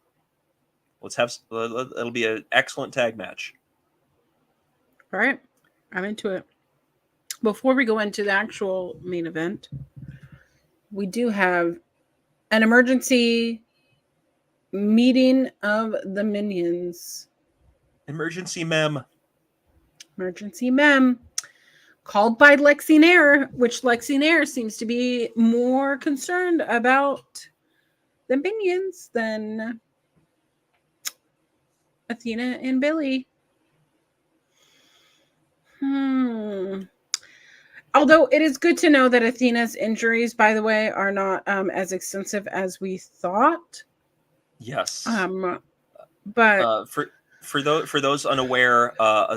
Speaker 3: It'll be an excellent tag match.
Speaker 2: All right, I'm into it. Before we go into the actual main event, we do have an emergency meeting of the minions.
Speaker 3: Emergency mem.
Speaker 2: Emergency mem. Called by Lexi Nair, which Lexi Nair seems to be more concerned about the minions than Athena and Billy. Although it is good to know that Athena's injuries, by the way, are not as extensive as we thought.
Speaker 3: Yes.
Speaker 2: But
Speaker 3: for those unaware,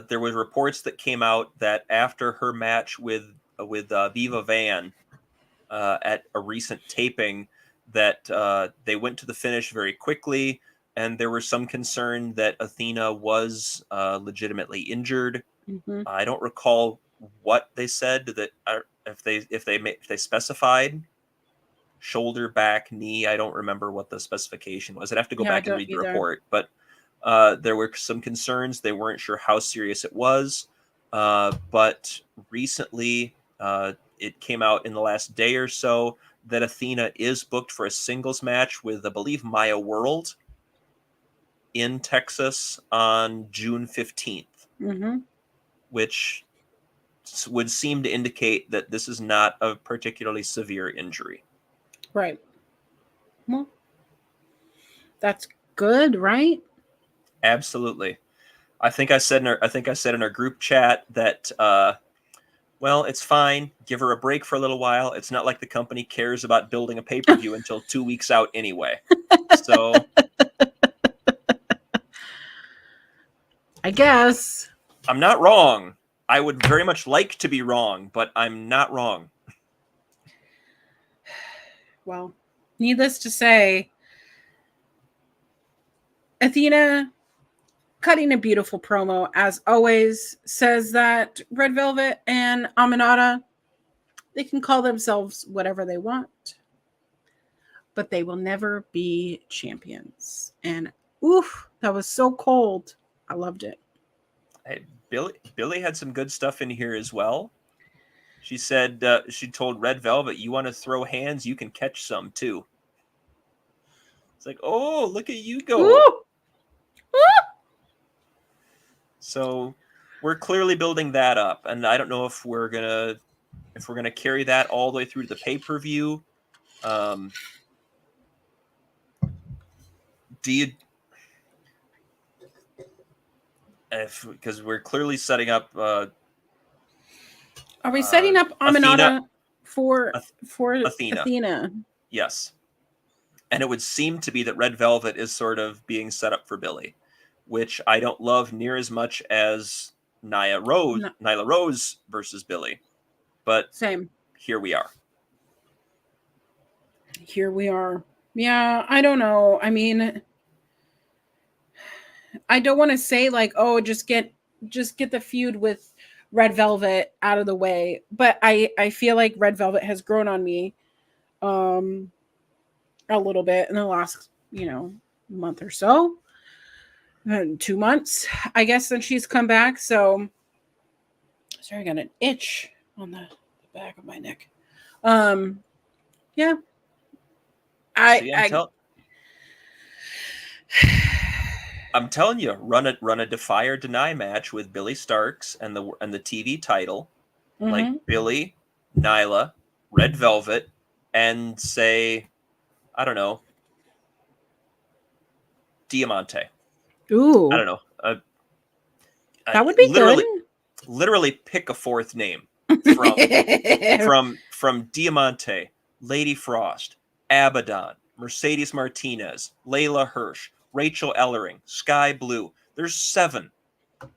Speaker 3: there was reports that came out that after her match with Viva Van at a recent taping, that they went to the finish very quickly, and there was some concern that Athena was legitimately injured.
Speaker 2: mm-hmm.
Speaker 3: I don't recall what they said, that if they specified shoulder, back, knee. I don't remember what the specification was. I'd have to go back and read the report, but there were some concerns. They weren't sure how serious it was, but recently it came out in the last day or so that Athena is booked for a singles match with, I believe, Maya World in Texas on June 15th,
Speaker 2: Mm-hmm.
Speaker 3: which would seem to indicate that this is not a particularly severe injury.
Speaker 2: Right. Well, that's good, right?
Speaker 3: Absolutely. I think I said in our group chat that well, it's fine. Give her a break for a little while. It's not like the company cares about building a pay-per-view until 2 weeks out anyway. So
Speaker 2: I guess
Speaker 3: I'm not wrong. I would very much like to be wrong, but I'm not wrong.
Speaker 2: Well, needless to say, Athena, cutting a beautiful promo, as always, says that Red Velvet and Aminata, they can call themselves whatever they want, but they will never be champions. And oof, that was so cold. I loved it.
Speaker 3: Hey, Billy had some good stuff in here as well. She said she told Red Velvet, "You want to throw hands? You can catch some too." It's like, oh, look at you go.
Speaker 2: Ooh. Ooh.
Speaker 3: So we're clearly building that up, and I don't know if we're gonna carry that all the way through to the pay-per-view. Do you? Because we're clearly setting up.
Speaker 2: Are we setting up Aminata for
Speaker 3: Athena? Yes, and it would seem to be that Red Velvet is sort of being set up for Billy, which I don't love near as much as Nyla Rose versus Billy, but
Speaker 2: same.
Speaker 3: Here we are.
Speaker 2: Here we are. Yeah, I don't know. I mean, I don't want to say like, oh, just get the feud with Red Velvet out of the way, but I feel like Red Velvet has grown on me a little bit in the last, month or so. 2 months, I guess, since she's come back. So sorry, I got an itch on the back of my neck. Yeah.
Speaker 3: I'm telling you, run a Defy or Deny match with Billy Starks and the TV title,
Speaker 2: mm-hmm.
Speaker 3: like Billy, Nyla, Red Velvet, and say, I don't know, Diamante.
Speaker 2: Ooh,
Speaker 3: I don't know.
Speaker 2: That would be good.
Speaker 3: Literally pick a fourth name from Diamante, Lady Frost, Abaddon, Mercedes Martinez, Layla Hirsch, Rachel Ellering, Sky Blue. There's 7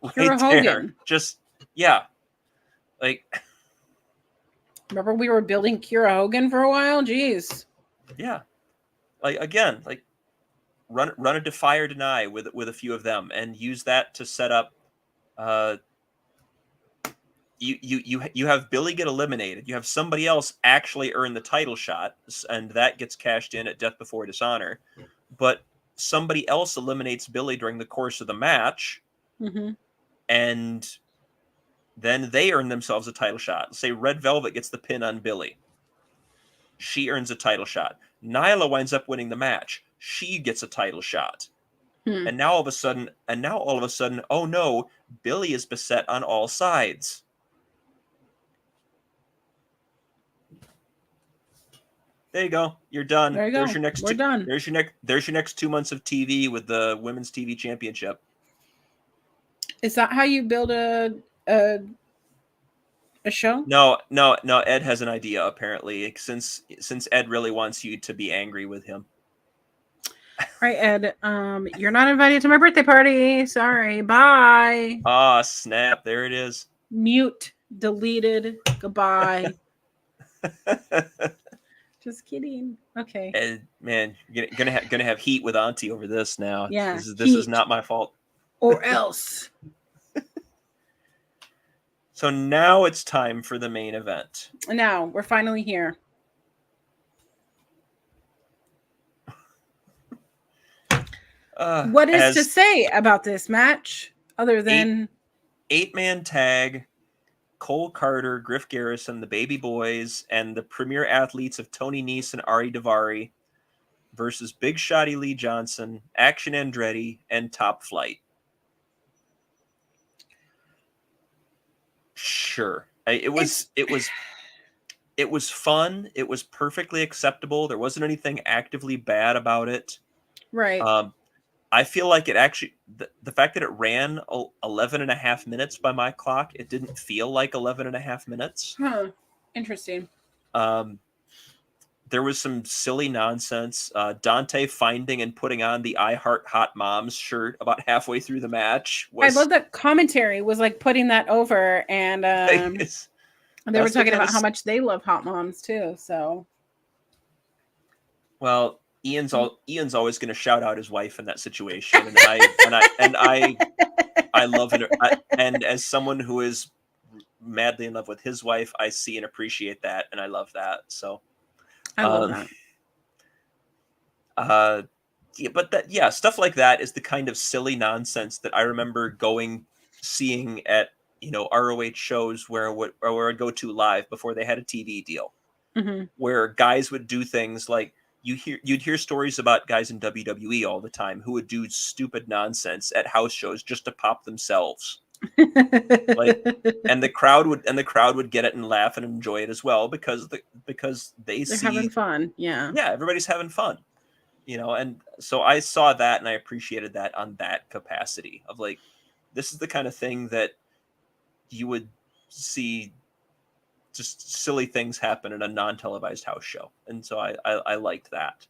Speaker 2: Kira
Speaker 3: there.
Speaker 2: Hogan.
Speaker 3: Just, yeah. Like,
Speaker 2: remember we were building Kira Hogan for a while? Jeez.
Speaker 3: Yeah. Like, again, like, run a defy or deny with a few of them, and use that to set up. You have Billy get eliminated. You have somebody else actually earn the title shot, and that gets cashed in at Death Before Dishonor. But somebody else eliminates Billy during the course of the match, and then they earn themselves a title shot. Say Red Velvet gets the pin on Billy. She earns a title shot. Nyla winds up winning the match. She gets a title shot. And now all of a sudden, oh no, Billy is beset on all sides. There you go. You're done.
Speaker 2: There you
Speaker 3: There's
Speaker 2: go.
Speaker 3: your next
Speaker 2: We're done.
Speaker 3: There's your next 2 months of TV with the Women's TV Championship.
Speaker 2: Is that how you build a show?
Speaker 3: No. Ed has an idea apparently. Since Ed really wants you to be angry with him.
Speaker 2: All right, Ed. You're not invited to my birthday party. Sorry. Bye.
Speaker 3: Ah, snap! There it is.
Speaker 2: Mute. Deleted. Goodbye. Just kidding. Okay.
Speaker 3: Ed, man, you're gonna have heat with Auntie over this now.
Speaker 2: Yeah.
Speaker 3: This is not my fault.
Speaker 2: Or else.
Speaker 3: So now it's time for the main event.
Speaker 2: Now we're finally here. What is to say about this match other than
Speaker 3: 8-man tag? Cole Carter, Griff Garrison, the Baby Boys, and the premier athletes of Tony Nese and Ari Daivari versus Big Shotty Lee Johnson, Action Andretti, and Top Flight. Sure. It was fun. It was perfectly acceptable. There wasn't anything actively bad about it.
Speaker 2: right?
Speaker 3: I feel like it actually, the fact that it ran 11 and a half minutes by my clock, it didn't feel like 11 and a half minutes.
Speaker 2: Huh. Interesting.
Speaker 3: There was some silly nonsense. Dante finding and putting on the I Heart Hot Moms shirt about halfway through the match.
Speaker 2: I love that commentary was like putting that over, and they were talking about how much they love Hot Moms too. So,
Speaker 3: well, Ian's always going to shout out his wife in that situation, and I love it. And as someone who is madly in love with his wife, I see and appreciate that, and I love that. So.
Speaker 2: I love
Speaker 3: that. Stuff like that is the kind of silly nonsense that I remember seeing at ROH shows where I'd go to live before they had a TV deal, where guys would do things like you'd hear stories about guys in WWE all the time who would do stupid nonsense at house shows just to pop themselves. and the crowd would get it and laugh and enjoy it as well because they're
Speaker 2: having fun. Yeah,
Speaker 3: everybody's having fun, and so I saw that and I appreciated that on that capacity of like, this is the kind of thing that you would see just silly things happen in a non-televised house show, and so I liked that.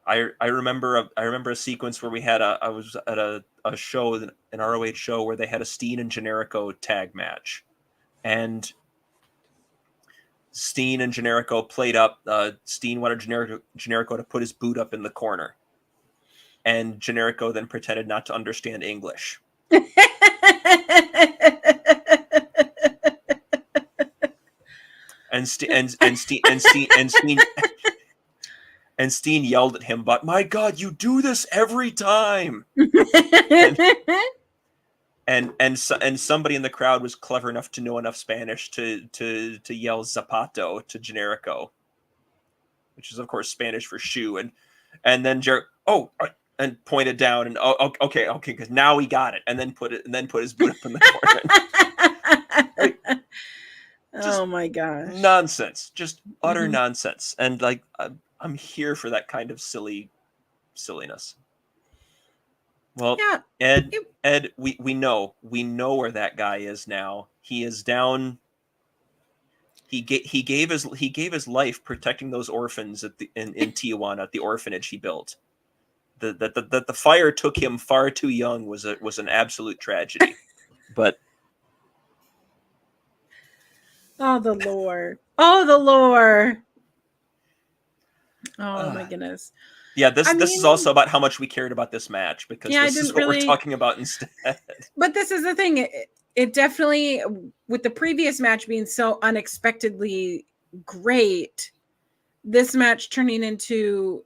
Speaker 3: I remember a sequence where I was at a show, an ROH show, where they had a Steen and Generico tag match, and Steen and Generico played up. Steen wanted Generico to put his boot up in the corner, and Generico then pretended not to understand English. And Steen yelled at him, "But my God, you do this every time!" and somebody in the crowd was clever enough to know enough Spanish to yell "Zapato" to Generico, which is of course Spanish for shoe, and then and pointed down and okay, because now he got it, and then put his boot up in the corner.
Speaker 2: Oh my gosh,
Speaker 3: nonsense, just utter nonsense, and like. I'm here for that kind of silliness. Well, yeah, Ed, we know where that guy is now. He is down. He gave his life protecting those orphans in Tijuana at the orphanage he built. The fire took him far too young was an absolute tragedy. But
Speaker 2: oh the lore. Oh my goodness.
Speaker 3: Yeah, this
Speaker 2: I
Speaker 3: is
Speaker 2: mean-
Speaker 3: also about how much we cared about this match, because
Speaker 2: Yeah, I
Speaker 3: this is
Speaker 2: didn't
Speaker 3: what we're
Speaker 2: really-
Speaker 3: talking about instead.
Speaker 2: But this is the thing. It definitely, with the previous match being so unexpectedly great, this match turning into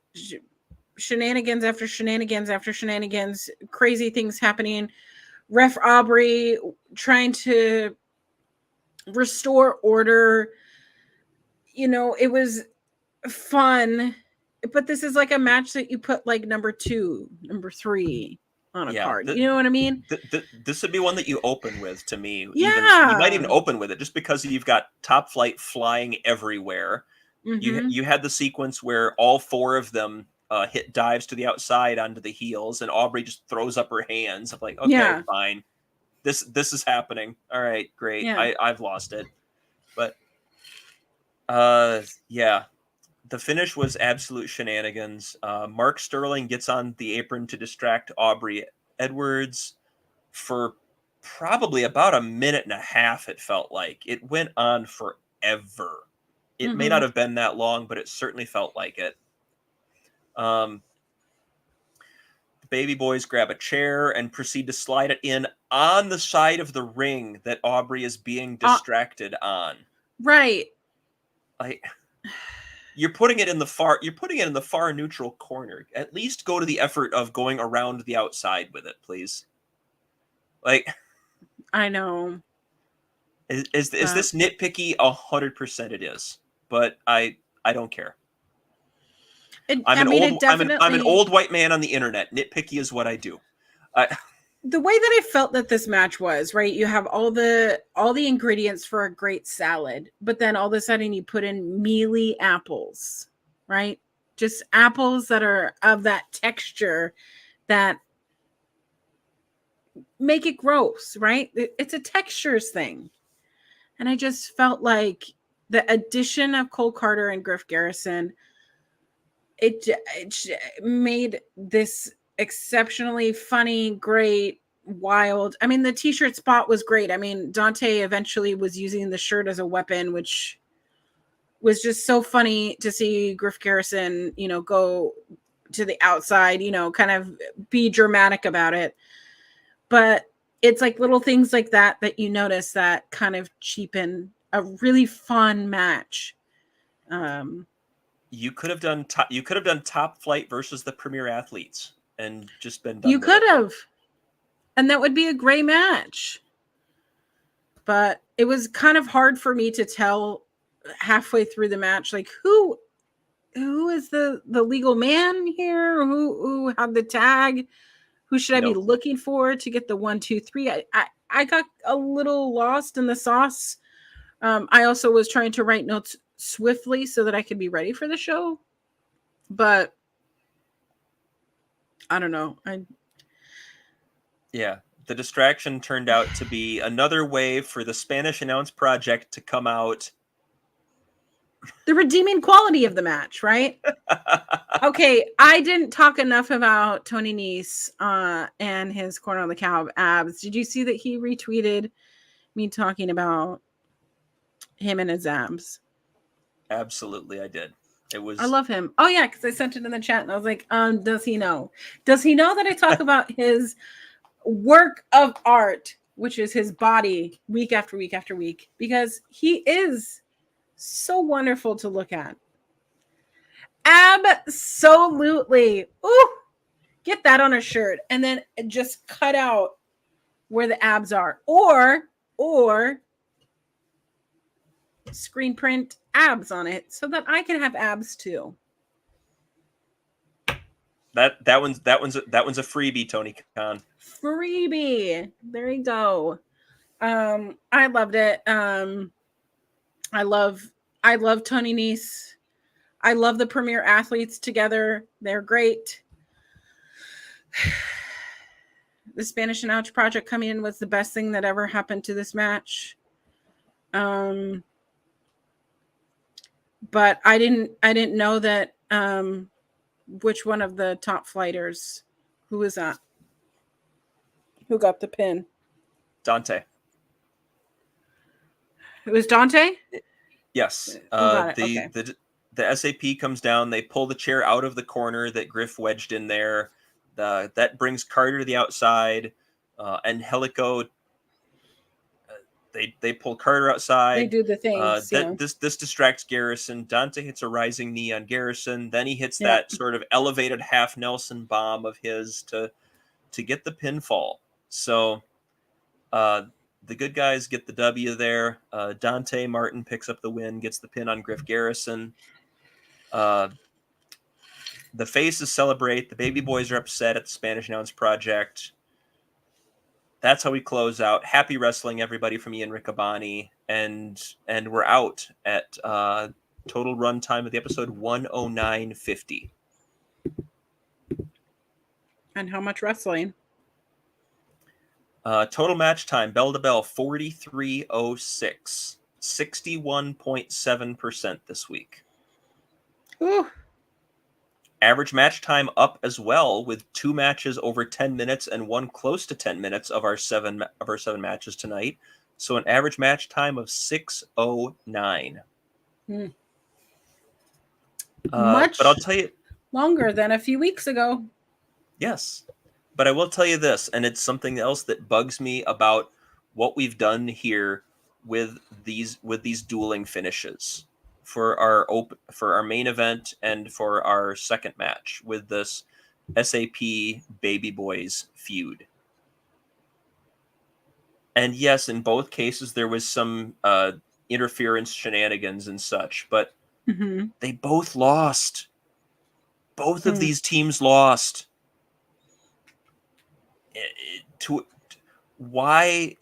Speaker 2: shenanigans after shenanigans after shenanigans, crazy things happening. Ref Aubrey trying to restore order. You know, it was fun, but this is like a match that you put like number 2, number 3 on a card. You know what I mean?
Speaker 3: This would be one that you open with, to me.
Speaker 2: Yeah.
Speaker 3: You might even open with it just because you've got Top Flight flying everywhere.
Speaker 2: Mhm.
Speaker 3: You had the sequence where all 4 of them hit dives to the outside onto the heels, and Aubrey just throws up her hands. I'm like, okay,
Speaker 2: Yeah.
Speaker 3: fine. This is happening. All right, great.
Speaker 2: Yeah.
Speaker 3: I've lost it. But yeah. The finish was absolute shenanigans. Mark Sterling gets on the apron to distract Aubrey Edwards for probably about a minute and a half, it felt like. It went on forever. It may not have been that long, but it certainly felt like it. The baby boys grab a chair and proceed to slide it in on the side of the ring that Aubrey is being distracted on.
Speaker 2: Right.
Speaker 3: Like, you're putting it in the far neutral corner. At least go to the effort of going around the outside with it, please. Like,
Speaker 2: I know.
Speaker 3: is this nitpicky? 100% it is. But I don't care. I'm an old white man on the internet. Nitpicky is what I do.
Speaker 2: The way that I felt that this match was, right? You have all the ingredients for a great salad, but then all of a sudden you put in mealy apples, right? Just apples that are of that texture that make it gross, right? It's a textures thing. And I just felt like the addition of Cole Carter and Griff Garrison, it made this exceptionally funny, great, wild. I mean, the t-shirt spot was great. I mean, Dante eventually was using the shirt as a weapon, which was just so funny to see Griff Garrison, you know, go to the outside, you know, kind of be dramatic about it. But it's like little things like that that you notice that kind of cheapen a really fun match.
Speaker 3: You could have done Top Flight versus the Premier Athletes and just been done.
Speaker 2: You could have, and that would be a great match. But it was kind of hard for me to tell halfway through the match, like who is the legal man here? Who had the tag? Who should I be looking for to get the 1, 2, 3? I got a little lost in the sauce. I also was trying to write notes swiftly so that I could be ready for the show. But I don't know.
Speaker 3: Yeah, the distraction turned out to be another way for the Spanish Announce Project to come out.
Speaker 2: The redeeming quality of the match, right? Okay, I didn't talk enough about Tony Nese and his corner on the cow abs. Did you see that he retweeted me talking about him and his abs?
Speaker 3: Absolutely, I did. It was.
Speaker 2: I love him. Oh yeah, because I sent it in the chat and I was like, does he know? Does he know that I talk about his work of art, which is his body, week after week after week? Because he is so wonderful to look at. Absolutely. Ooh, get that on a shirt and then just cut out where the abs are, or screen print abs on it so that I can have abs too.
Speaker 3: That one's a freebie, Tony Khan.
Speaker 2: Freebie. There you go. I loved it. I love Tony Nese. I love the Premier Athletes together. They're great. The Spanish Announce Project coming in was the best thing that ever happened to this match. But I didn't know that which one of the top flighters, who was that? Who got the pin?
Speaker 3: Dante.
Speaker 2: It was Dante?
Speaker 3: Yes.
Speaker 2: Okay.
Speaker 3: the SAP comes down. They pull the chair out of the corner that Griff wedged in there. That brings Carter to the outside. Angelico, they pull Carter outside.
Speaker 2: They do the things.
Speaker 3: This distracts Garrison. Dante hits a rising knee on Garrison. Then he hits
Speaker 2: Yep.
Speaker 3: that sort of elevated half Nelson bomb of his to get the pinfall. So the good guys get the W there. Dante Martin picks up the win, gets the pin on Griff Garrison. The faces celebrate. The baby boys are upset at the Spanish Announce Project. That's how we close out. Happy wrestling, everybody, from Ian Riccaboni. And we're out at total run time of the episode 109.50.
Speaker 2: And how much wrestling?
Speaker 3: Total match time, bell to bell, 43:06. 61.7% this week.
Speaker 2: Ooh.
Speaker 3: Average match time up as well, with 2 matches over 10 minutes and 1 close to 10 minutes of our 7 matches tonight. So an average match time of 6:09.
Speaker 2: Much
Speaker 3: but I'll tell you,
Speaker 2: longer than a few weeks ago.
Speaker 3: yes, but I will tell you this, and it's something else that bugs me about what we've done here with these dueling finishes for our main event and for our second match with this SAP Baby Boys feud. And yes, in both cases there was some interference shenanigans and such, but they both lost. Both of these teams lost. Why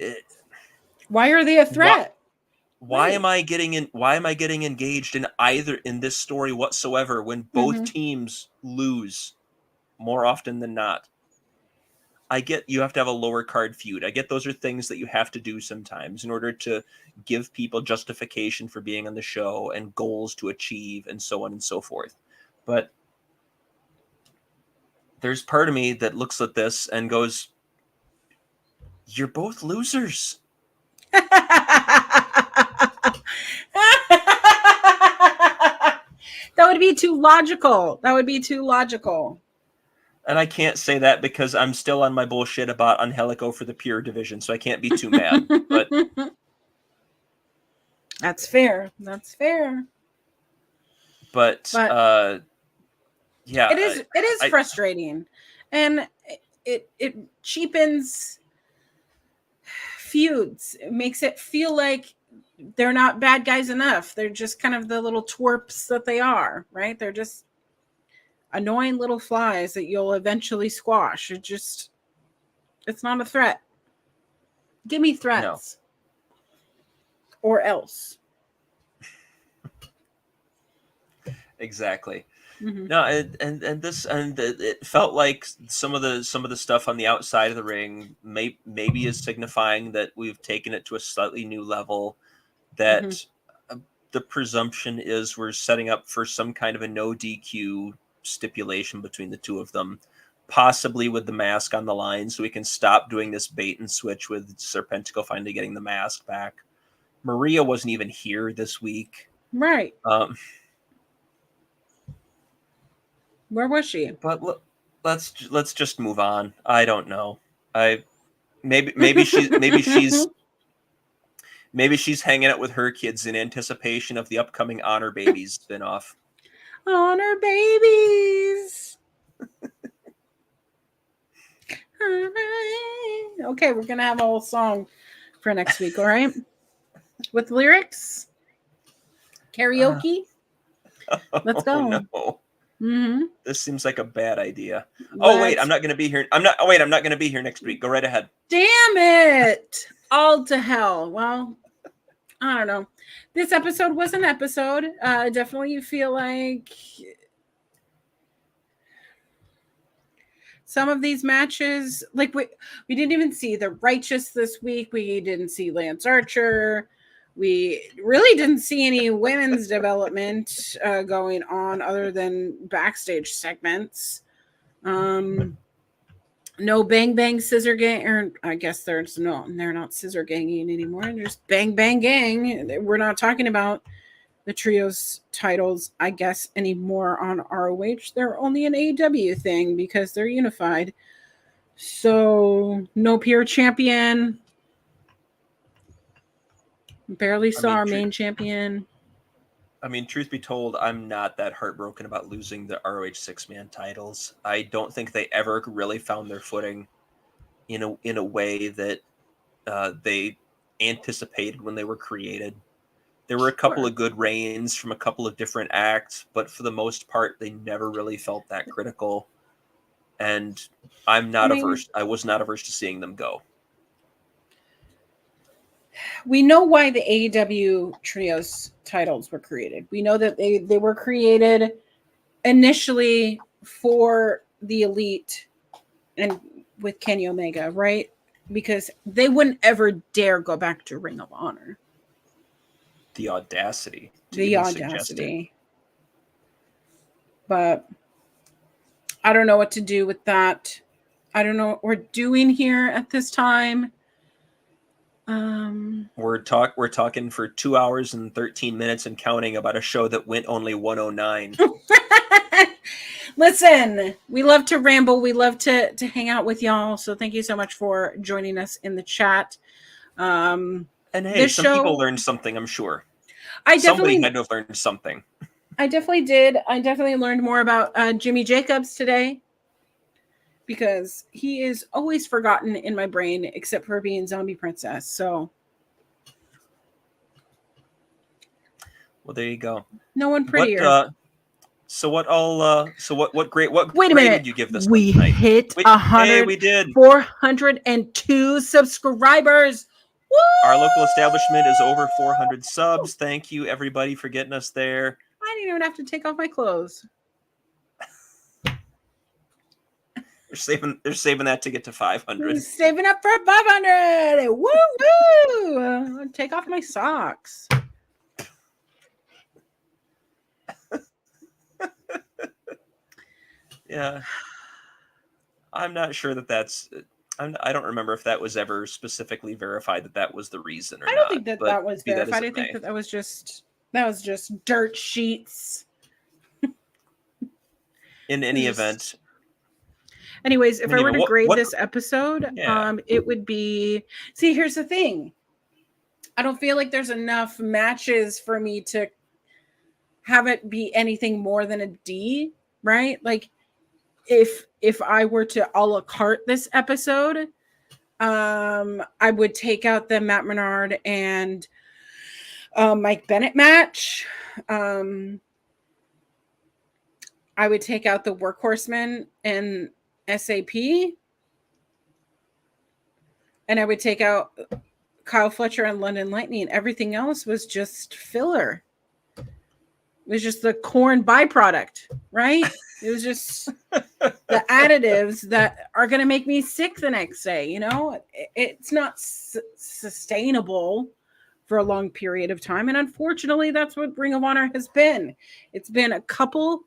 Speaker 2: are they a threat?
Speaker 3: Why am I getting engaged in this story whatsoever when both teams lose more often than not? I get you have to have a lower card feud. I get those are things that you have to do sometimes in order to give people justification for being on the show and goals to achieve and so on and so forth. But there's part of me that looks at this and goes, you're both losers.
Speaker 2: That would be too logical.
Speaker 3: And I can't say that because I'm still on my bullshit about Angelico for the pure division, so I can't be too mad. But
Speaker 2: that's fair. But
Speaker 3: yeah,
Speaker 2: it is frustrating, and it cheapens feuds. It makes it feel like they're not bad guys enough. They're just kind of the little twerps that they are, right? They're just annoying little flies that you'll eventually squash. It's not a threat. Give me threats. No. Or else.
Speaker 3: Exactly. No, it felt like some of the stuff on the outside of the ring maybe is signifying that we've taken it to a slightly new level. That the presumption is we're setting up for some kind of a no DQ stipulation between the two of them, possibly with the mask on the line, so we can stop doing this bait and switch with Serpentico finally getting the mask back. Maria wasn't even here this week,
Speaker 2: right? Where was she?
Speaker 3: But let's just move on. I don't know. Maybe she's hanging out with her kids in anticipation of the upcoming Honor Babies spinoff.
Speaker 2: Honor Babies. Okay, we're gonna have a whole song for next week, all right? With lyrics, karaoke. Let's go.
Speaker 3: No. This seems like a bad idea.
Speaker 2: Let's...
Speaker 3: I'm not going to be here. I'm not going to be here next week. Go right ahead.
Speaker 2: Damn it! All to hell. Well, I don't know. This episode was an episode. Definitely feel like some of these matches, like we didn't even see the Righteous this week. We didn't see Lance Archer. We really didn't see any women's development going on other than backstage segments. No bang bang scissor gang, or I guess they're not scissor ganging anymore. They're just bang bang gang. We're not talking about the trios titles, I guess, anymore on ROH. They're only an AEW thing because they're unified. So no pure champion. Barely saw our main champion.
Speaker 3: I mean, truth be told, I'm not that heartbroken about losing the ROH 6-man titles. I don't think they ever really found their footing in a way that they anticipated when they were created. There were a couple of good reigns from a couple of different acts, but for the most part, they never really felt that critical. And I was not averse to seeing them go.
Speaker 2: We know why the AEW trios titles were created. We know that they were created initially for the elite and with Kenny Omega, right? Because they wouldn't ever dare go back to Ring of Honor.
Speaker 3: The audacity.
Speaker 2: But I don't know what to do with that. I don't know what we're doing here at this time.
Speaker 3: We're talking for 2 hours and 13 minutes and counting about a show that went only 109.
Speaker 2: Listen, we love to ramble. We love to hang out with y'all. So thank you so much for joining us in the chat.
Speaker 3: And hey, people learned something, I'm sure. Somebody had to have learned something.
Speaker 2: I definitely did. I definitely learned more about Jimmy Jacobs today because he is always forgotten in my brain except for being Zombie Princess. So,
Speaker 3: well, there you go.
Speaker 2: No one prettier.
Speaker 3: What grade did you give this?
Speaker 2: We hit 402 subscribers. Woo!
Speaker 3: Our local establishment is over 400 subs. Thank you, everybody, for getting us there.
Speaker 2: I didn't even have to take off my clothes.
Speaker 3: They're saving that to get to 500.
Speaker 2: Saving up for 500. Woo woo! Take off my socks.
Speaker 3: Yeah, I'm not sure that's. I don't remember if that was ever specifically verified that was the reason or not.
Speaker 2: I don't think that was verified. I think that was just dirt sheets.
Speaker 3: In any event.
Speaker 2: Anyways, if I were to grade this episode, it would be. See, here's the thing. I don't feel like there's enough matches for me to have it be anything more than a D, right? Like, if I were to a la carte this episode, I would take out the Matt Menard and Mike Bennett match. I would take out the Workhorsemen and SAP. And I would take out Kyle Fletcher and London Lightning. Everything else was just filler. It was just the corn byproduct, right? It was just the additives that are going to make me sick the next day. You know, it's not sustainable for a long period of time. And unfortunately, that's what Ring of Honor has been. It's been a couple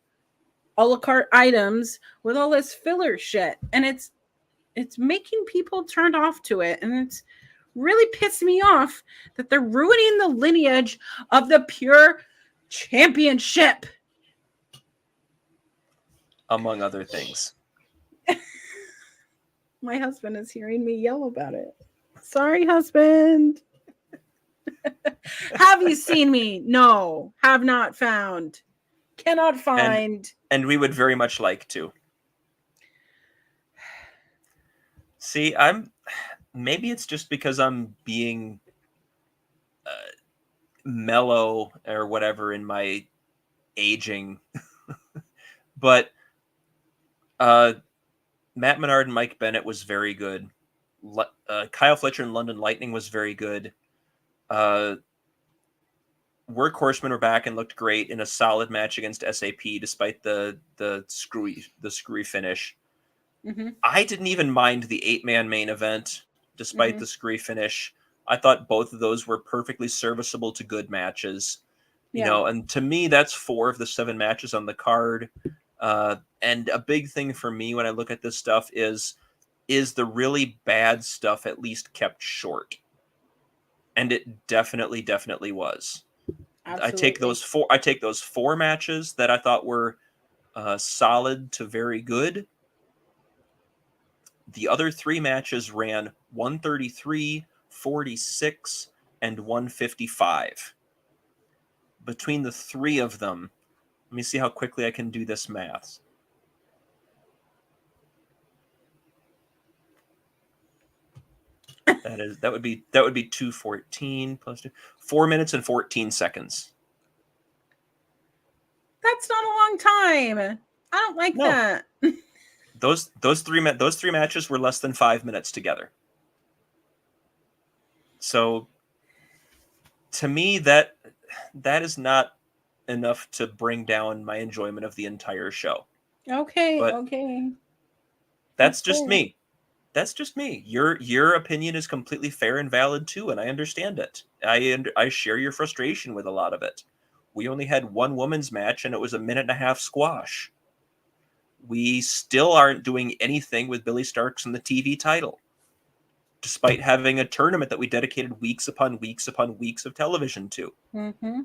Speaker 2: a la carte items with all this filler shit. And it's making people turned off to it. And it's really pissed me off that they're ruining the lineage of the pure championship.
Speaker 3: Among other things.
Speaker 2: My husband is hearing me yell about it. Sorry, husband. Have you seen me? No, have not found. Cannot find.
Speaker 3: And we would very much like to. See, maybe it's just because I'm being mellow or whatever in my aging. But Matt Menard and Mike Bennett was very good. Kyle Fletcher and London Lightning was very good. Workhorsemen were back and looked great in a solid match against SAP, despite the screwy finish. Mm-hmm. I didn't even mind the 8-man main event, despite the screwy finish. I thought both of those were perfectly serviceable to good matches. You know, and to me, that's 4 of the 7 matches on the card. And a big thing for me when I look at this stuff is the really bad stuff at least kept short? And it definitely was. I take those four matches that I thought were solid to very good. The other three matches ran 133, 46, and 155. Between the three of them, let me see how quickly I can do this math. That would be 214 plus 4 minutes and 14 seconds.
Speaker 2: That's not a long time. I don't like that.
Speaker 3: Those three matches were less than 5 minutes together. So to me, that is not enough to bring down my enjoyment of the entire show.
Speaker 2: Okay.
Speaker 3: That's just me. That's just me. Your opinion is completely fair and valid too, and I understand it. I share your frustration with a lot of it. We only had one women's match, and it was a 1.5-minute squash. We still aren't doing anything with Billie Starkz and the TV title, despite having a tournament that we dedicated weeks upon weeks upon weeks of television to.
Speaker 2: Mm-hmm.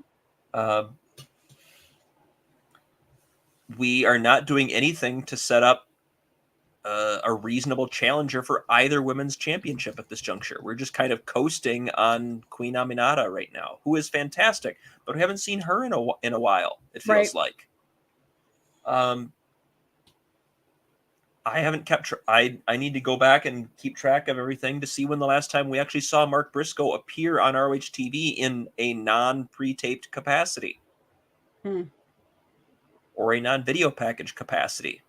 Speaker 3: We are not doing anything to set up a reasonable challenger for either women's championship at this juncture. We're just kind of coasting on Queen Aminata right now, who is fantastic, but we haven't seen her in a while, it feels like. I haven't kept I need to go back and keep track of everything to see when the last time we actually saw Mark Briscoe appear on ROH TV in a non-pre-taped capacity. Or a non-video package capacity.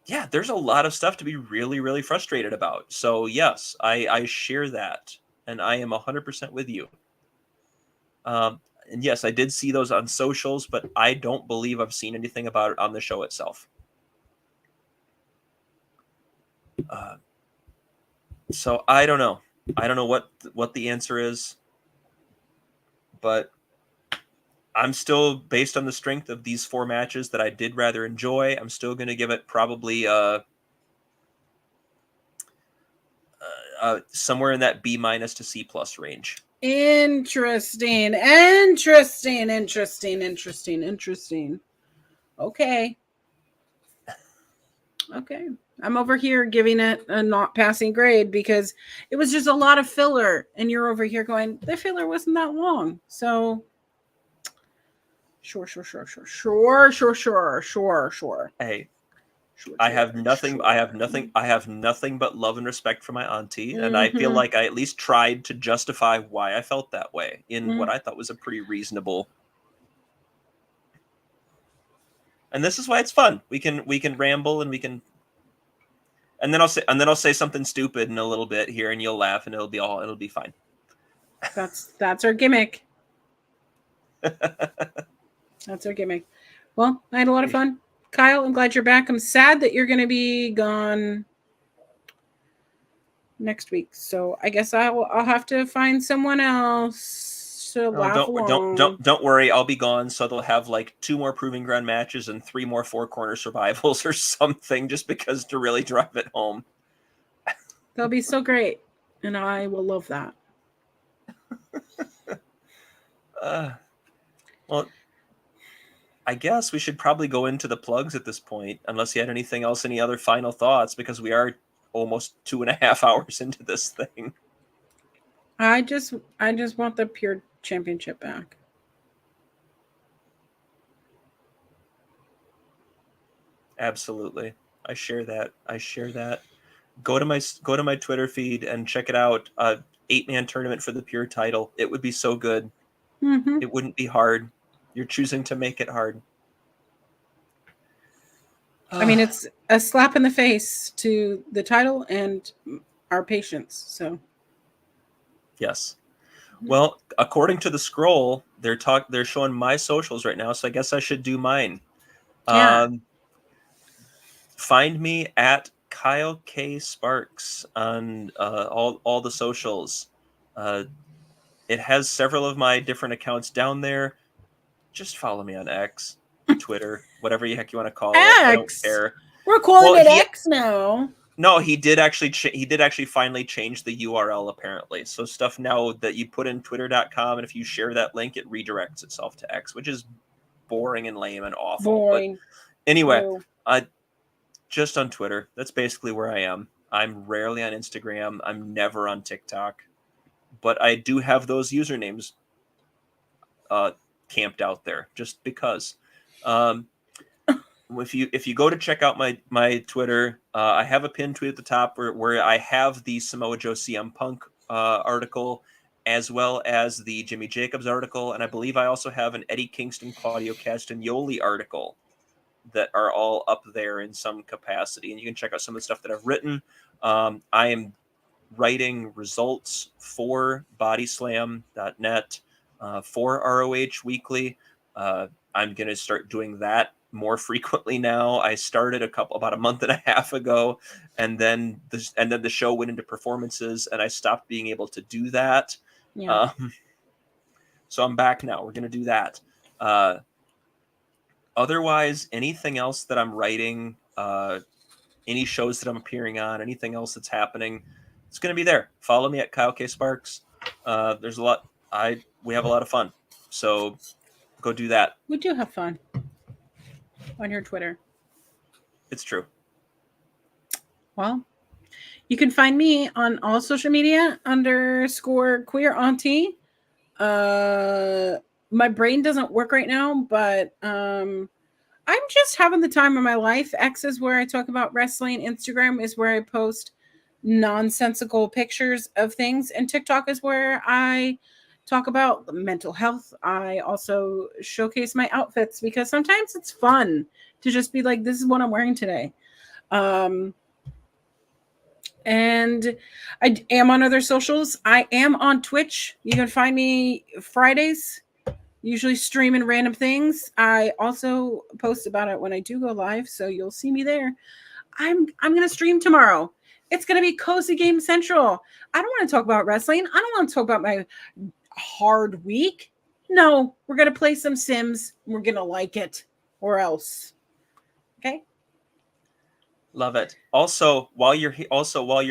Speaker 3: Yeah, there's a lot of stuff to be really, really frustrated about. So yes, I share that, and I am 100% with you. And yes, I did see those on socials, but I don't believe I've seen anything about it on the show itself. So I don't know. I don't know what the answer is, but I'm still, based on the strength of these four matches that I did rather enjoy, I'm still going to give it probably somewhere in that B- to C+ range.
Speaker 2: Interesting. Okay. I'm over here giving it a not passing grade because it was just a lot of filler, and you're over here going, the filler wasn't that long. So sure.
Speaker 3: Hey, I have nothing but love and respect for my auntie, and I feel like I at least tried to justify why I felt that way in what I thought was a pretty reasonable. And this is why it's fun. We can ramble, and we can, and then I'll say something stupid in a little bit here, and you'll laugh, and it'll be fine.
Speaker 2: That's our gimmick. That's our gimmick. Well, I had a lot of fun. Kyle, I'm glad you're back. I'm sad that you're going to be gone next week. So I guess I'll have to find someone else to laugh along.
Speaker 3: Don't worry. I'll be gone. So they'll have like 2 more Proving Ground matches and 3 more 4-corner survivals or something, just because to really drive it home.
Speaker 2: They'll be so great. And I will love that.
Speaker 3: Well, I guess we should probably go into the plugs at this point, unless you had anything else, any other final thoughts, because we are almost 2.5 hours into this thing.
Speaker 2: I just want the Pure Championship back.
Speaker 3: Absolutely. I share that. Go to my Twitter feed and check it out. 8-man tournament for the Pure title. It would be so good. It wouldn't be hard. You're choosing to make it hard.
Speaker 2: I mean, it's a slap in the face to the title and our patience. So,
Speaker 3: yes. Well, according to the scroll, they're showing my socials right now, so I guess I should do mine.
Speaker 2: Yeah.
Speaker 3: Find me at Kyle K Sparks on all the socials. It has several of my different accounts down there. Just follow me on X, Twitter, whatever the heck you want to call it. I don't care.
Speaker 2: We're calling it X now.
Speaker 3: No, he did actually finally change the URL apparently. So stuff now that you put in twitter.com, and if you share that link, it redirects itself to X, which is boring and lame and awful.
Speaker 2: Boring.
Speaker 3: But anyway,
Speaker 2: True.
Speaker 3: just on Twitter. That's basically where I am. I'm rarely on Instagram. I'm never on TikTok, but I do have those usernames camped out there just because. If you go to check out my Twitter, I have a pinned tweet at the top where I have the Samoa Joe CM Punk article, as well as the Jimmy Jacobs article, and I believe I also have an Eddie Kingston, Claudio Castagnoli article that are all up there in some capacity, and you can check out some of the stuff that I've written. I am writing results for bodyslam.net, for ROH Weekly. I'm going to start doing that more frequently now. I started about a month and a half ago, and then the show went into performances, and I stopped being able to do that.
Speaker 2: Yeah.
Speaker 3: So I'm back now. We're going to do that. Otherwise, anything else that I'm writing, any shows that I'm appearing on, anything else that's happening, it's going to be there. Follow me at Kyle K. Sparks. There's a lot. We have a lot of fun. So go do that.
Speaker 2: We do have fun on your Twitter.
Speaker 3: It's true.
Speaker 2: Well, you can find me on all social media _queer auntie. My brain doesn't work right now, but I'm just having the time of my life. X is where I talk about wrestling. Instagram is where I post nonsensical pictures of things, and TikTok is where I talk about mental health. I also showcase my outfits because sometimes it's fun to just be like, this is what I'm wearing today. And I am on other socials. I am on Twitch. You can find me Fridays, usually streaming random things. I also post about it when I do go live, so you'll see me there. I'm going to stream tomorrow. It's going to be Cozy Game Central. I don't want to talk about wrestling. I don't want to talk about my hard week. No, we're going to play some Sims. We're going to like it, or else. Okay?
Speaker 3: Love it. Also, while you're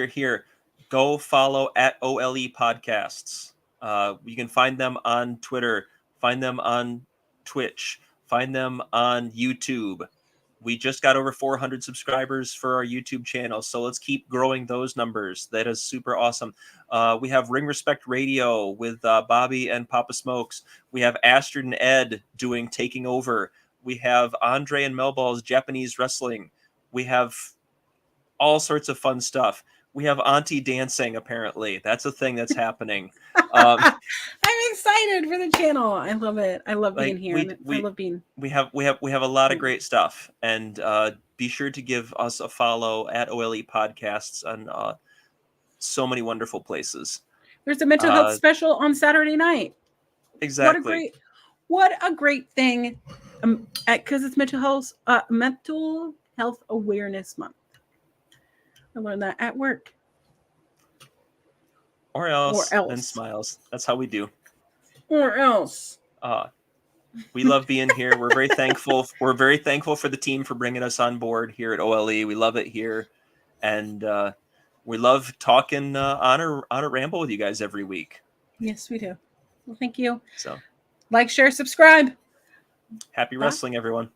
Speaker 3: here, go follow at OLE Podcasts. You can find them on Twitter, find them on Twitch, find them on YouTube. We just got over 400 subscribers for our YouTube channel, so let's keep growing those numbers. That is super awesome. We have Ring Respect Radio with Bobby and Papa Smokes. We have Astrid and Ed doing Taking Over. We have Andre and Melball's Japanese Wrestling. We have all sorts of fun stuff. We have Auntie dancing, apparently. That's a thing that's happening.
Speaker 2: I'm excited for the channel. I love it. I love being here. I love being.
Speaker 3: We have a lot of great stuff, and be sure to give us a follow at OLE Podcasts on so many wonderful places.
Speaker 2: There's a mental health special on Saturday night.
Speaker 3: Exactly.
Speaker 2: What a great thing! Because it's mental health awareness month. I learned that at work.
Speaker 3: Or else. And smiles. That's how we do.
Speaker 2: Or else.
Speaker 3: We love being here. We're very thankful. We're very thankful for the team for bringing us on board here at OLE. We love it here, and we love talking Honor Ramble with you guys every week.
Speaker 2: Yes, we do. Well, thank you.
Speaker 3: So,
Speaker 2: like, share, subscribe.
Speaker 3: Happy wrestling, everyone.